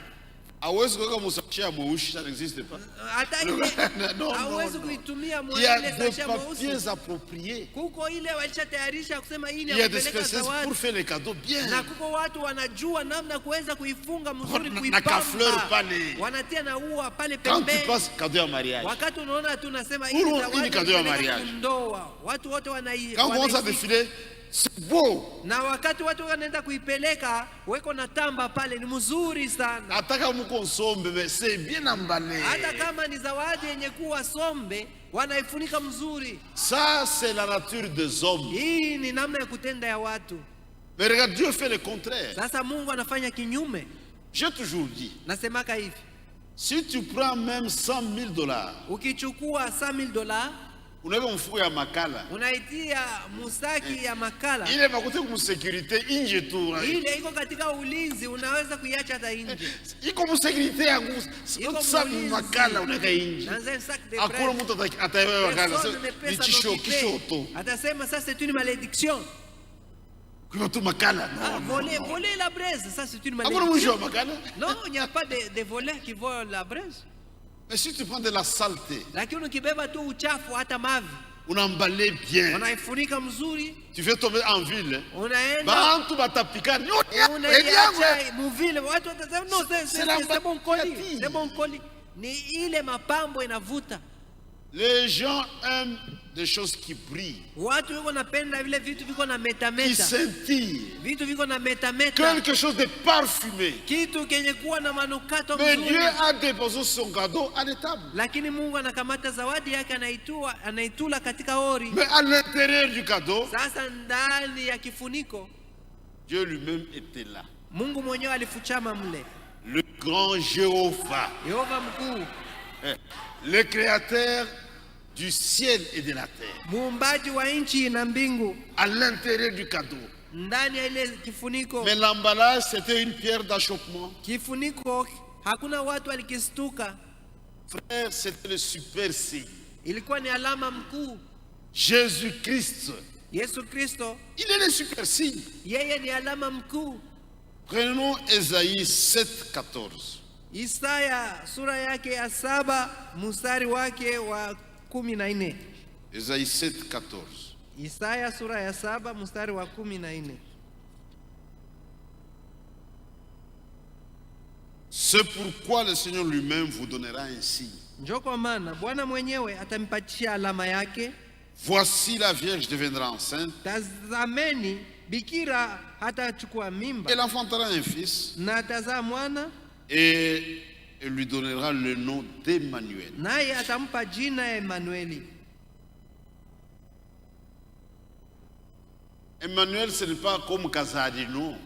Speaker 1: Hawezi kuweka msachia ya mweusi, ça n'existe pas.
Speaker 2: Hata
Speaker 1: Non,
Speaker 2: ile
Speaker 1: non,
Speaker 2: hauwezi
Speaker 1: non.
Speaker 2: kuitumia
Speaker 1: Il y a
Speaker 2: ile
Speaker 1: des
Speaker 2: sasha mweusi.
Speaker 1: papiers appropriés.
Speaker 2: Kuko ile walishatayarisha kusema hii ni
Speaker 1: Il y
Speaker 2: ya
Speaker 1: a des
Speaker 2: kupeleka
Speaker 1: spécialistes
Speaker 2: zawadi,
Speaker 1: pour faire les cadeaux bien.
Speaker 2: na kuko watu wanajua namna kuweza kuifunga mzuri,
Speaker 1: Na kafleur pale.
Speaker 2: kuipamba, wanatia na ua pale
Speaker 1: Quand tu
Speaker 2: pembeni.
Speaker 1: passes cadeau à mariage,
Speaker 2: Wakati unaona tu nasema
Speaker 1: Pour
Speaker 2: hii
Speaker 1: hii
Speaker 2: zawadi
Speaker 1: ni cadeau ya
Speaker 2: kupeleka
Speaker 1: mariage.
Speaker 2: ndoa, watu wote
Speaker 1: quand on commence à défiler, c'est beau.
Speaker 2: na wakati watu wanaenda kuipeleka weko na tamba pale, ni mzuri sana.
Speaker 1: Ataka mko nsombe, mais c'est bien emballé.
Speaker 2: Hata kama ni zawadi yenye kuwa sombe, wanaifunika mzuri.
Speaker 1: Ça, c'est la nature des hommes.
Speaker 2: Hii ni namna ya kutenda ya watu.
Speaker 1: Mais regarde, Dieu fait le contraire.
Speaker 2: Sasa Mungu anafanya kinyume.
Speaker 1: J'ai toujours dit,
Speaker 2: Nasemaka hivi,
Speaker 1: si tu prends même $100,000,
Speaker 2: ukichukua $100,000
Speaker 1: unaweka mfuko ya makala,
Speaker 2: unaitia musaki ya makala,
Speaker 1: ile makuti kumsécurité inje tu.
Speaker 2: ile iko katika ulinzi, unaweza kuiacha hata nje.
Speaker 1: Iko msécurité yangu,
Speaker 2: Iko
Speaker 1: sa
Speaker 2: mulinzi.
Speaker 1: makala unaweka inje.
Speaker 2: Dans un sac de
Speaker 1: Hakuna
Speaker 2: presse.
Speaker 1: mtu atayewa makala.
Speaker 2: Personne ne peut
Speaker 1: Ni
Speaker 2: s'en occuper.
Speaker 1: kishoto.
Speaker 2: Atasema ça c'est une malédiction.
Speaker 1: Kwa tu makala.
Speaker 2: Ah,
Speaker 1: Non,
Speaker 2: voler,
Speaker 1: non.
Speaker 2: voler la braise, ça c'est une
Speaker 1: Hakuna mwisho wa
Speaker 2: malédiction.
Speaker 1: makala.
Speaker 2: Non, il n'y a pas de voleurs qui volent la braise.
Speaker 1: Mais si tu prends de la saleté,
Speaker 2: Lakini ukibeba tu uchafu hata mavi,
Speaker 1: unamballe bien,
Speaker 2: unaifunika mzuri,
Speaker 1: tu fais tomber en ville,
Speaker 2: unaenda
Speaker 1: bantu batapika.
Speaker 2: unaiacha muvile, watu watasema no,
Speaker 1: C'est la
Speaker 2: c'est bon colis,
Speaker 1: bâtie.
Speaker 2: c'est bon colis. Ni ile mapambo inavuta.
Speaker 1: Les gens aiment des choses qui brillent,
Speaker 2: Watu wiko napenda vile vitu viko na
Speaker 1: qui
Speaker 2: metameta,
Speaker 1: scintillent,
Speaker 2: vitu viko na metameta,
Speaker 1: quelque chose de parfumé.
Speaker 2: kitu kenye kuwa na manukato
Speaker 1: Mais
Speaker 2: mzuri.
Speaker 1: Dieu a déposé son cadeau à l'étable.
Speaker 2: Lakini Mungu anakamata zawadi yake, anaitula katika ori.
Speaker 1: Mais à l'intérieur du cadeau,
Speaker 2: Sasa ndani ya kifuniko
Speaker 1: Dieu lui-même était là.
Speaker 2: Mungu mwenyewe alifuchama mle,
Speaker 1: Le grand Jéhovah,
Speaker 2: Yehova mkuu,
Speaker 1: le créateur du ciel et de la terre,
Speaker 2: muumbaji wa nchi na mbingu,
Speaker 1: à l'intérieur du cadeau.
Speaker 2: ndani ya ile kifuniko.
Speaker 1: Mais l'emballage, c'était une pierre d'achoppement.
Speaker 2: Kifuniko hakuna watu walikistuka,
Speaker 1: Frère, c'était le super signe.
Speaker 2: ilikuwa ni alama mkuu.
Speaker 1: Jésus-Christ,
Speaker 2: Yesu Kristo
Speaker 1: il est le super signe.
Speaker 2: yeye ni alama mkuu.
Speaker 1: Prenons Ésaïe 7,14.
Speaker 2: Isaya sura yake ya 7 mstari wake wa 14.
Speaker 1: Ésaïe 7,14.
Speaker 2: Isaya sura ya 7 mstari wa 14.
Speaker 1: C'est pourquoi le Seigneur lui-même vous donnera un signe.
Speaker 2: Njoo kwa maana Bwana mwenyewe atampatia alama yake.
Speaker 1: Voici la Vierge deviendra enceinte,
Speaker 2: Tazameni, bikira hatachukua mimba
Speaker 1: elle enfantera un fils
Speaker 2: na atazaa mwana,
Speaker 1: et elle lui donnera le nom d'Emmanuel.
Speaker 2: naye atampa jina ya Emanueli.
Speaker 1: Emmanuel, ce n'est pas comme Kazadi, non.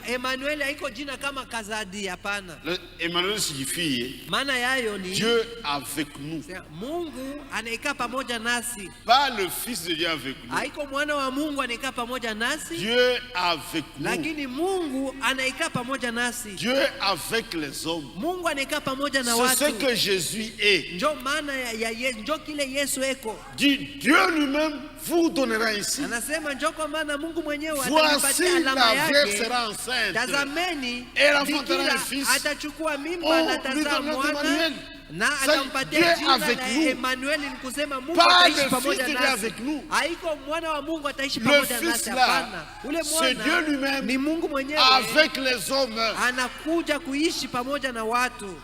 Speaker 2: Emmanuel haiko jina kama Kazadi, hapana.
Speaker 1: Emmanuel signifie
Speaker 2: Maana yayo ni
Speaker 1: Dieu avec nous.
Speaker 2: Mungu anaika pamoja nasi.
Speaker 1: Pas le Fils de Dieu avec nous.
Speaker 2: Haiko mwana wa Mungu anaika pamoja nasi.
Speaker 1: Dieu avec nous.
Speaker 2: Lakini Mungu anaika pamoja nasi.
Speaker 1: Dieu avec les hommes.
Speaker 2: Mungu anaika pamoja na watu.
Speaker 1: C'est ce que Jésus est.
Speaker 2: Njo maana ya Yesu, njo kile Yesu eko.
Speaker 1: Dieu lui-même vous donnera ici.
Speaker 2: Anasema njo kwa maana Mungu mwenyewe
Speaker 1: Voici
Speaker 2: alama
Speaker 1: la Vierge
Speaker 2: yake.
Speaker 1: sera enceinte.
Speaker 2: Tazameni,
Speaker 1: Elle enfantera un fils.
Speaker 2: atachukua mimba na tazaa mwana na atampatia jina la Emmanuel, ni kusema Mungu ataishi pamoja nasi. Haiko mwana wa Mungu ataishi pamoja nasi, hapana. Ule mwana ni Mungu mwenyewe
Speaker 1: avec les hommes.
Speaker 2: Anakuja kuishi pamoja na watu.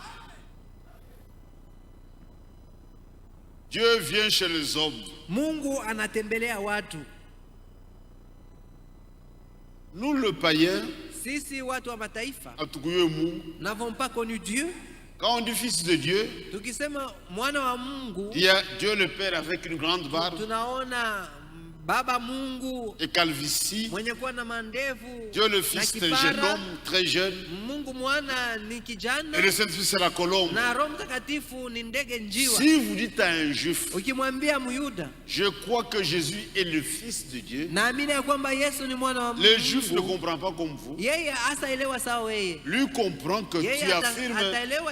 Speaker 1: Dieu vient chez les hommes.
Speaker 2: Mungu anatembelea watu.
Speaker 1: Nous le païen,
Speaker 2: sisi watu wa mataifa,
Speaker 1: n'avons
Speaker 2: pas connu Dieu.
Speaker 1: Quand on dit fils de Dieu,
Speaker 2: tukisema mwana wa Mungu,
Speaker 1: il y a Dieu le Père avec une grande barbe,
Speaker 2: tunaona Baba Mungu
Speaker 1: et calvitie.
Speaker 2: Mwenye kuwa na mandevu.
Speaker 1: Dieu le Fils est un jeune homme très jeune.
Speaker 2: Mungu mwana ni kijana.
Speaker 1: Et le Saint-Fils c'est la colombe.
Speaker 2: Na Roho Mtakatifu ni ndege njiwa.
Speaker 1: Si vous dites à un juif,
Speaker 2: ukimwambia Myuda,
Speaker 1: je crois que Jésus est le Fils de Dieu,
Speaker 2: naamini ya kwamba Yesu ni mwana wa Mungu,
Speaker 1: le juif ne comprend pas comme vous.
Speaker 2: Yeye asaelewa sawa wewe.
Speaker 1: Lui comprend que tu affirmes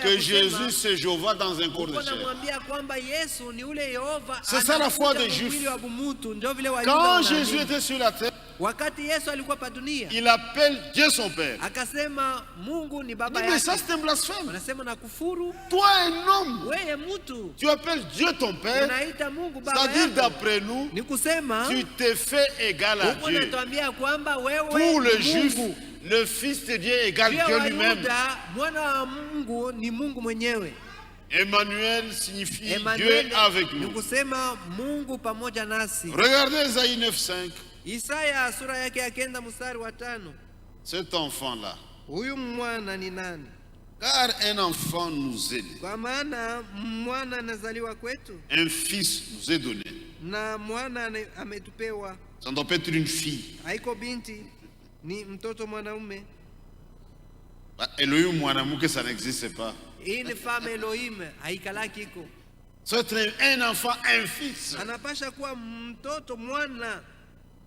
Speaker 1: que Jésus c'est Jéhovah dans un corps de chair.
Speaker 2: Unamwambia kwamba Yesu ni ule Yehova.
Speaker 1: C'est ça la foi des juifs. Quand Jésus était sur la terre,
Speaker 2: wakati Yesu alikuwa pa dunia,
Speaker 1: il appelle Dieu son Père.
Speaker 2: Akasema Mungu ni baba yake.
Speaker 1: Mais ça c'est un blasphème.
Speaker 2: Anasema na kufuru.
Speaker 1: Toi un homme,
Speaker 2: wewe mtu,
Speaker 1: tu appelles Dieu ton Père.
Speaker 2: Unaita Mungu baba yako.
Speaker 1: C'est-à-dire d'après nous,
Speaker 2: ni kusema
Speaker 1: tu t'es fait égal à Dieu.
Speaker 2: Unatuambia kwamba wewe
Speaker 1: pour le juif, le Fils de Dieu égale Dieu lui-même.
Speaker 2: Mwana wa Mungu ni Mungu mwenyewe.
Speaker 1: Emmanuel signifie Dieu avec nous.
Speaker 2: Mungu pamoja nasi.
Speaker 1: Regardez Isaïe 9:5.
Speaker 2: Isaya sura yake ya 9 mstari wa 5.
Speaker 1: Cet enfant-là.
Speaker 2: Huyu mwana ni nani?
Speaker 1: Car un enfant nous est né.
Speaker 2: Kwa maana mwana anazaliwa kwetu.
Speaker 1: Un fils nous est donné.
Speaker 2: Na mwana ametupewa.
Speaker 1: Ça doit pas être une fille.
Speaker 2: Haiko binti, ni mtoto mwanaume.
Speaker 1: Elohim mwanamke, ça n'existe pas.
Speaker 2: Une femme Elohim haikalaki iko.
Speaker 1: C'est un enfant, un fils.
Speaker 2: Anapasha kuwa mtoto mwana.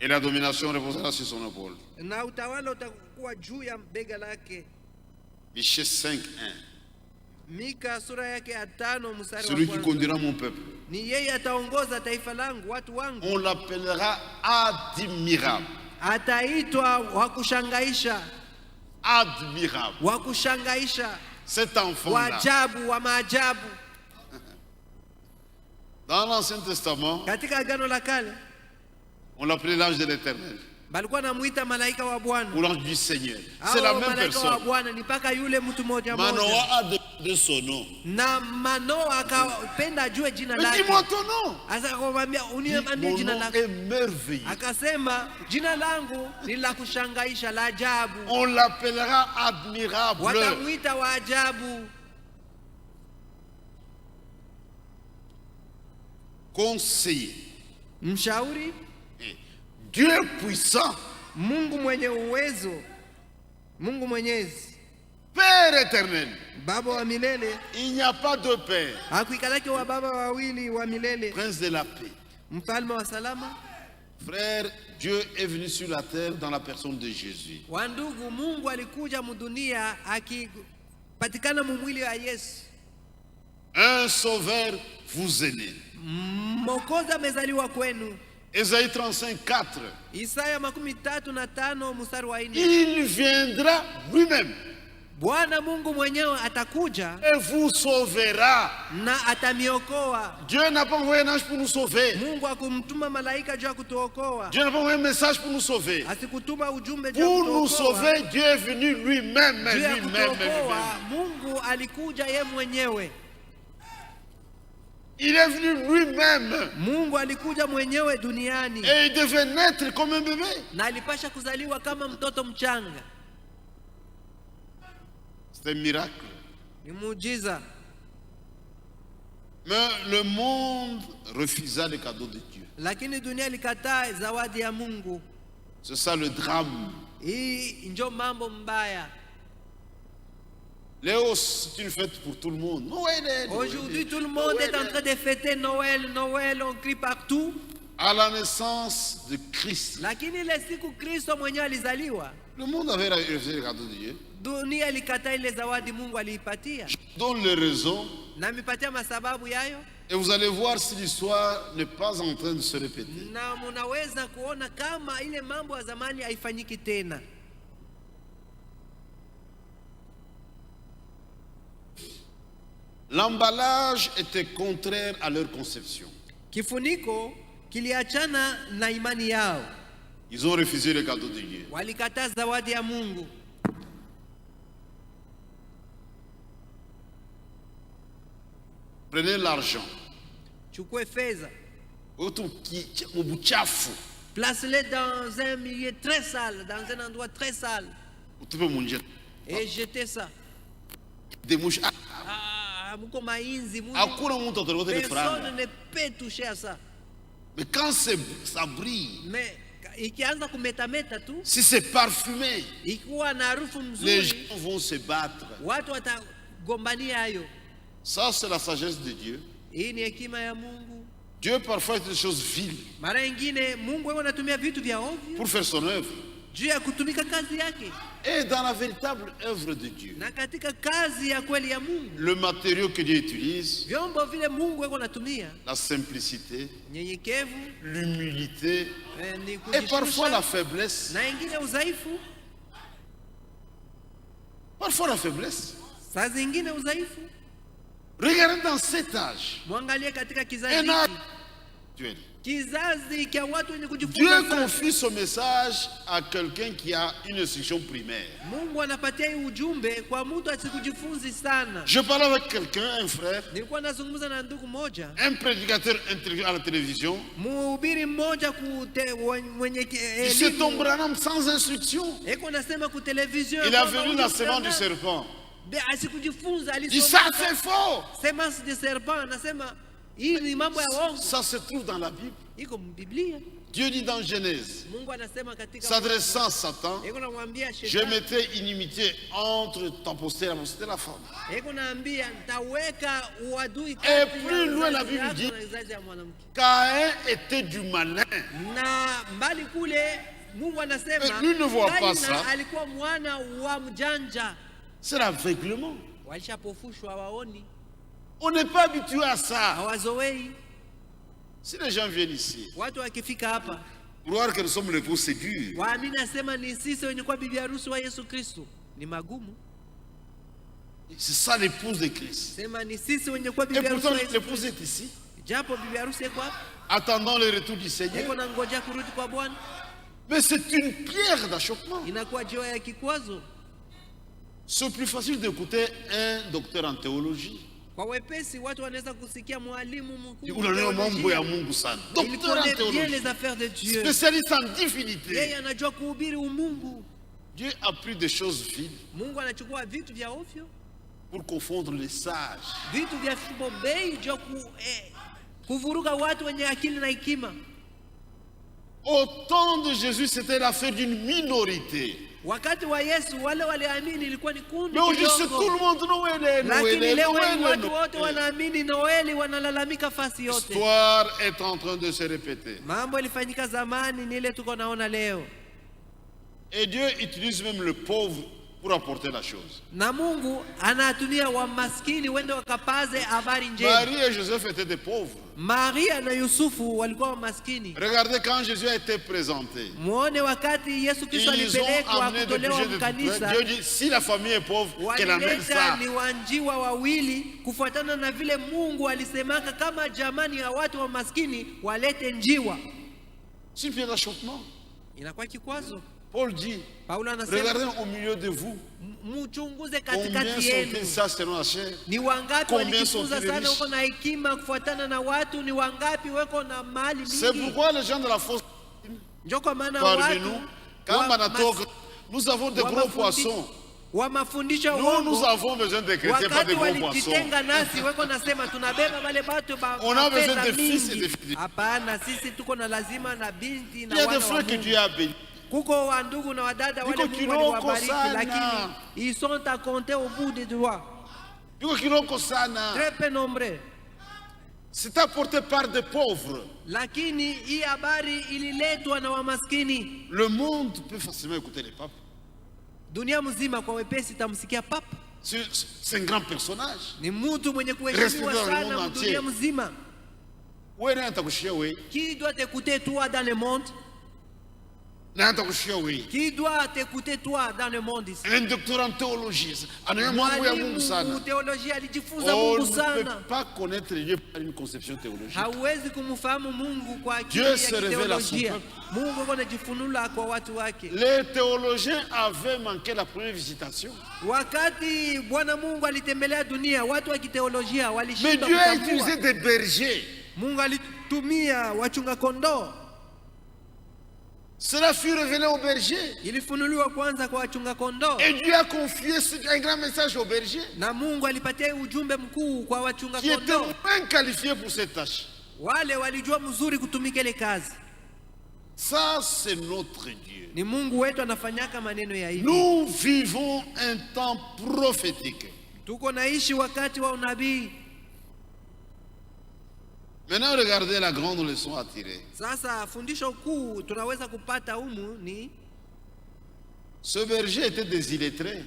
Speaker 1: Et la domination reposera sur son épaule.
Speaker 2: Na utawala utakuwa juu ya bega lake.
Speaker 1: Michée 5:1.
Speaker 2: Mika sura yake ya 5 mstari wa 1.
Speaker 1: Celui qui conduira mon peuple.
Speaker 2: Ni yeye ataongoza taifa langu, watu wangu.
Speaker 1: On l'appellera admirable.
Speaker 2: Ataitwa wa kushangaisha.
Speaker 1: Admirable.
Speaker 2: Wa kushangaisha.
Speaker 1: Cet enfant-là.
Speaker 2: Wajabu wa maajabu.
Speaker 1: Dans l'Ancien Testament,
Speaker 2: katika agano la kale,
Speaker 1: on l'appelait l'ange de l'Éternel.
Speaker 2: Balikuwa namuita malaika wa Bwana.
Speaker 1: Ou l'ange du Seigneur. C'est la même personne.
Speaker 2: Wa Bwana ni paka yule mtu moja moja.
Speaker 1: Manoa a de son nom.
Speaker 2: Na Manoa akapenda ajue jina lake.
Speaker 1: Mais dis-moi ton nom.
Speaker 2: Asa akamwambia uniambie jina lako.
Speaker 1: Mon nom est merveilleux.
Speaker 2: Akasema jina langu ni la kushangaisha, la ajabu.
Speaker 1: On l'appellera admirable.
Speaker 2: Watamuita wa ajabu.
Speaker 1: Conseiller.
Speaker 2: Mshauri.
Speaker 1: Dieu puissant.
Speaker 2: Mungu mwenye uwezo. Mungu mwenyezi.
Speaker 1: Père éternel.
Speaker 2: Baba wa milele.
Speaker 1: Il n'y a pas de père.
Speaker 2: Hakuikalaki wa baba wawili wa milele.
Speaker 1: Prince de la paix.
Speaker 2: Mfalme wa salama.
Speaker 1: Frère, Dieu est venu sur la terre dans la personne de Jésus.
Speaker 2: Wandugu, Mungu alikuja mudunia akipatikana mumwili wa Yesu.
Speaker 1: Un sauveur vous est né.
Speaker 2: Mwokozi amezaliwa kwenu.
Speaker 1: Isaïe 35:4.
Speaker 2: Isaya 35 mstari wa 4.
Speaker 1: Il viendra lui-même.
Speaker 2: Bwana Mungu mwenyewe atakuja
Speaker 1: et vous sauvera.
Speaker 2: Na atamiokoa.
Speaker 1: Dieu n'a pas envoyé un ange pour nous sauver.
Speaker 2: Mungu akumtuma malaika juu ya kutuokoa.
Speaker 1: Dieu n'a pas envoyé un message pour nous sauver.
Speaker 2: Asikutuma ujumbe juu ya
Speaker 1: kutuokoa. Pour nous sauver, Dieu est venu lui-même.
Speaker 2: Mungu alikuja yeye mwenyewe.
Speaker 1: Il est venu lui-même.
Speaker 2: Mungu alikuja mwenyewe duniani.
Speaker 1: Et il devait naître comme un bébé.
Speaker 2: Na alipasha kuzaliwa kama mtoto mchanga.
Speaker 1: C'est un miracle.
Speaker 2: Ni muujiza.
Speaker 1: Mais le monde refusa le cadeau de Dieu.
Speaker 2: Lakini dunia likataa zawadi ya Mungu.
Speaker 1: C'est ça le drame.
Speaker 2: Hii ndio mambo mbaya.
Speaker 1: Léo, c'est une fête pour tout le monde. Noël.
Speaker 2: Aujourd'hui, tout le monde est en train de fêter Noël, Noël, on crie partout.
Speaker 1: À la naissance de Christ,
Speaker 2: Lakini ile siku Kristo mwenyewe alizaliwa,
Speaker 1: le monde avait refusé le cadeau de Dieu.
Speaker 2: dunia ilikataa ile zawadi Mungu aliipatia.
Speaker 1: Je donne les raisons
Speaker 2: Na mipatia masababu yayo,
Speaker 1: et vous allez voir si l'histoire n'est pas en train de se répéter.
Speaker 2: na munaweza kuona kama ile mambo ya zamani haifanyiki tena.
Speaker 1: L'emballage était contraire à leur conception.
Speaker 2: Kifuniko kiliachana na imani yao,
Speaker 1: Ils ont refusé le cadeau de Dieu.
Speaker 2: walikataa zawadi ya Mungu.
Speaker 1: Prenez l'argent.
Speaker 2: Chukue fedha, place-le dans un milieu très sale, dans un endroit très sale, et jetez ça. Muko mainzi, personne ne peut toucher à ça.
Speaker 1: Mais quand ça brille,
Speaker 2: Mais ikianza kumetameta tu,
Speaker 1: si c'est parfumé,
Speaker 2: ikiwa na harufu
Speaker 1: les
Speaker 2: mzuri,
Speaker 1: gens vont se battre.
Speaker 2: watu watagombania hayo.
Speaker 1: Ça, c'est la sagesse de Dieu.
Speaker 2: Hii ni hekima ya Mungu.
Speaker 1: Dieu parfois fait des choses viles
Speaker 2: Mara nyingine Mungu yeye anatumia vitu vya ovyo
Speaker 1: pour faire son œuvre.
Speaker 2: juu ya kutumika kazi yake.
Speaker 1: Et dans la véritable œuvre de Dieu,
Speaker 2: Na katika kazi ya kweli ya Mungu,
Speaker 1: le matériau que Dieu utilise,
Speaker 2: vyombo vile Mungu yeye anatumia,
Speaker 1: la simplicité,
Speaker 2: nyenyekevu,
Speaker 1: l'humilité
Speaker 2: ni
Speaker 1: et parfois la
Speaker 2: kujishusha,
Speaker 1: faiblesse.
Speaker 2: na ingine udhaifu,
Speaker 1: Parfois la faiblesse.
Speaker 2: saa zingine udhaifu.
Speaker 1: Regardez dans cet âge.
Speaker 2: Mwangalie katika kizazi
Speaker 1: Un âge
Speaker 2: hiki,
Speaker 1: actuel.
Speaker 2: kizazi kia watu wenye
Speaker 1: Dieu
Speaker 2: kujifunza sana.
Speaker 1: confie son message à quelqu'un qui a une instruction primaire.
Speaker 2: Mungu anapatia hii ujumbe kwa mtu asikujifunzi sana.
Speaker 1: Je parlais avec quelqu'un, un frère,
Speaker 2: Nilikuwa nazungumza na ndugu moja,
Speaker 1: un prédicateur intelligent à la télévision.
Speaker 2: mhubiri mmoja mwenye
Speaker 1: Il se tombe Branham sans instruction.
Speaker 2: eko nasema ku television,
Speaker 1: Il a venu la semence du serpent.
Speaker 2: asikujifunza,
Speaker 1: Il dit ça c'est faux.
Speaker 2: semence de serpent, anasema hii ni mambo ya uongo,
Speaker 1: Ça se trouve dans la Bible.
Speaker 2: iko mbiblia.
Speaker 1: Dieu dit dans Genèse,
Speaker 2: Mungu anasema katika
Speaker 1: s'adressant à Satan,
Speaker 2: eko namwambia
Speaker 1: je
Speaker 2: shetani,
Speaker 1: mettrai inimitié entre ta postérité et la postérité de la femme.
Speaker 2: eko naambia nitaweka uadui
Speaker 1: Et
Speaker 2: kati
Speaker 1: plus
Speaker 2: ya
Speaker 1: loin, la
Speaker 2: uzazi
Speaker 1: Bible
Speaker 2: yako
Speaker 1: dit,
Speaker 2: na uzazi ya mwanamke.
Speaker 1: Caïn était du malin.
Speaker 2: Na mbali kule Mungu anasema
Speaker 1: Lui ne voit pas
Speaker 2: Kaina
Speaker 1: ça.
Speaker 2: alikuwa mwana wa mjanja.
Speaker 1: C'est l'aveuglement.
Speaker 2: Walishapofushwa, waoni,
Speaker 1: On n'est pas habitué à ça.
Speaker 2: hawazoei.
Speaker 1: Si les gens viennent ici,
Speaker 2: Watu wakifika hapa
Speaker 1: croire que nous sommes l'époux, c'est dur.
Speaker 2: waamini asema ni sisi wenye kuwa bibi harusi wa Yesu Kristo, ni magumu.
Speaker 1: C'est ça l'épouse de Christ.
Speaker 2: Sema ni sisi wenye kuwa
Speaker 1: Et
Speaker 2: bibi harusi
Speaker 1: pourtant,
Speaker 2: wa Yesu
Speaker 1: l'épouse
Speaker 2: Kristo,
Speaker 1: est ici,
Speaker 2: japo bibi harusi iko hapa,
Speaker 1: attendant le retour du Seigneur.
Speaker 2: iko na ngojea kurudi kwa Bwana,
Speaker 1: Mais c'est une pierre d'achoppement.
Speaker 2: inakuwa jiwe ya kikwazo.
Speaker 1: C'est plus facile d'écouter un docteur en théologie.
Speaker 2: Kwa wepesi watu wanaweza kusikia mwalimu mkuu
Speaker 1: Unajua mambo ya Mungu sana. Docteur en
Speaker 2: bien
Speaker 1: théologie.
Speaker 2: les affaires de Dieu,
Speaker 1: Spécialiste en divinité.
Speaker 2: yeye anajua kuhubiri umungu.
Speaker 1: Dieu a pris des choses viles
Speaker 2: Mungu anachukua vitu vya ovyo,
Speaker 1: pour confondre les sages.
Speaker 2: vitu vya bei juu kuvuruga watu wenye akili na hekima.
Speaker 1: Au temps de Jésus, c'était l'affaire d'une minorité.
Speaker 2: Wakati wa Yesu wale waliamini ilikuwa ni kundi
Speaker 1: Mais aujourd'hui, c'est tout
Speaker 2: kidogo,
Speaker 1: le monde. Noël,
Speaker 2: lakini leo hii watu wote
Speaker 1: Noël.
Speaker 2: wanaamini Noeli, wanalalamika fasi yote.
Speaker 1: L'histoire est en train de se répéter.
Speaker 2: Mambo ilifanyika zamani, ni ile tuko naona leo.
Speaker 1: Et Dieu utilise même le pauvre pour apporter la chose.
Speaker 2: Na Mungu anatumia wamaskini wende wakapaze habari njema.
Speaker 1: Marie et Joseph étaient des pauvres.
Speaker 2: Maria na Yusufu walikuwa wamaskini.
Speaker 1: Regardez quand Jésus a été présenté.
Speaker 2: Muone wakati Yesu Kristo
Speaker 1: Ils ont
Speaker 2: alipelekwa
Speaker 1: amené des
Speaker 2: kutolewa
Speaker 1: budgets de
Speaker 2: mkanisa,
Speaker 1: Dieu dit, si la famille est pauvre, qu'elle amène
Speaker 2: walileta
Speaker 1: ça.
Speaker 2: ni wanjiwa wawili kufuatana na vile Mungu alisemaka, kama jamani ya watu wa maskini walete njiwa.
Speaker 1: C'est une pierre d'achoppement.
Speaker 2: Inakuwa kikwazo.
Speaker 1: Paul dit,
Speaker 2: Paulo anasema
Speaker 1: regardez au milieu de vous,
Speaker 2: mchunguze
Speaker 1: combien
Speaker 2: katikati yenu,
Speaker 1: sont-ils sages selon la chair?
Speaker 2: ni wangapi
Speaker 1: Combien
Speaker 2: walijifunza
Speaker 1: sont-ils
Speaker 2: sana
Speaker 1: riches?
Speaker 2: huko na hekima kufuatana na watu, ni wangapi weko na mali
Speaker 1: C'est
Speaker 2: mingi.
Speaker 1: pourquoi les gens de la fausse
Speaker 2: Ndio kwa maana
Speaker 1: parmi
Speaker 2: watu
Speaker 1: nous, quand Manatoc, nous avons des gros poissons.
Speaker 2: wa mafundisho
Speaker 1: Nous
Speaker 2: uongo,
Speaker 1: avons besoin de chrétiens, pas
Speaker 2: wakati
Speaker 1: de gros poissons.
Speaker 2: walijitenga nasi weko nasema tunabeba wale watu
Speaker 1: On a besoin
Speaker 2: mapesa
Speaker 1: de fils et
Speaker 2: mingi.
Speaker 1: de filles.
Speaker 2: Hapana, sisi tuko na lazima na binti
Speaker 1: Il
Speaker 2: na
Speaker 1: y a des
Speaker 2: wana wa
Speaker 1: frères que
Speaker 2: Mungu.
Speaker 1: Dieu a bénis.
Speaker 2: Kuko wa ndugu na wadada wale Mungu aliwabariki, lakini ils sont à compter au bout des doigts. Très peu nombreux.
Speaker 1: C'est apporté par des pauvres.
Speaker 2: Lakini hii habari ililetwa na wamaskini.
Speaker 1: Le monde peut facilement écouter les papes.
Speaker 2: Dunia mzima kwa wepesi tamsikia papa.
Speaker 1: C'est un grand personnage.
Speaker 2: Ni mtu mwenye kuheshimiwa sana dunia mzima. Qui doit t'écouter toi dans le monde? Qui doit t'écouter toi dans le monde ici?
Speaker 1: Un doctorat en théologie. On ne peut pas connaître Dieu par une conception théologique. Dieu se révèle à son peuple. Les théologiens avaient manqué la première visitation. Mais Dieu a utilisé des bergers. Cela fut révélé aux bergers. Et Dieu a confié un grand message aux bergers qui étaient moins qualifiés pour cette tâche. Ça, c'est notre Dieu. Nous vivons un temps prophétique. Maintenant, regardez la grande leçon à tirer. Ce berger était des illettrés,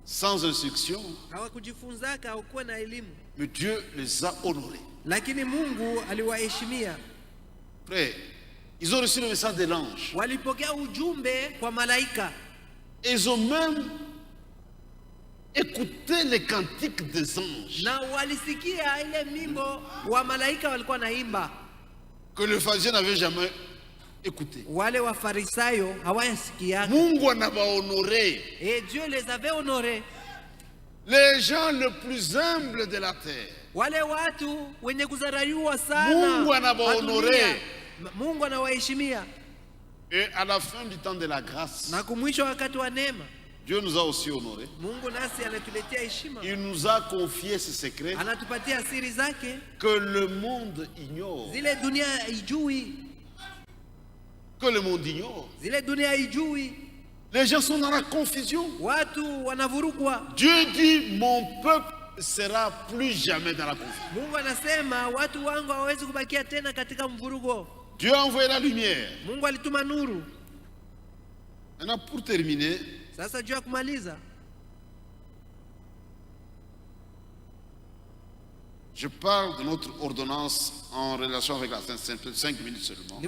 Speaker 1: sans instruction, mais Dieu les a honorés. Frère, ils ont reçu le message de l'ange. Ils ont même écouté les cantiques des anges que le pharisien n'avait jamais écouté. Mungu anaba honoré.
Speaker 2: Et Dieu les avait honorés.
Speaker 1: Les gens les plus humbles de la terre. Mungu anaba honoré. Et à la fin du temps de la grâce, Dieu nous a aussi honorés. Il nous a confié ce secret que le monde ignore. Que le monde ignore. Les gens sont dans la confusion. Dieu dit, mon peuple ne sera plus jamais dans la confusion. Dieu a envoyé la lumière. Maintenant, pour terminer, je parle de notre ordonnance en relation avec la Sainte 5 minutes seulement.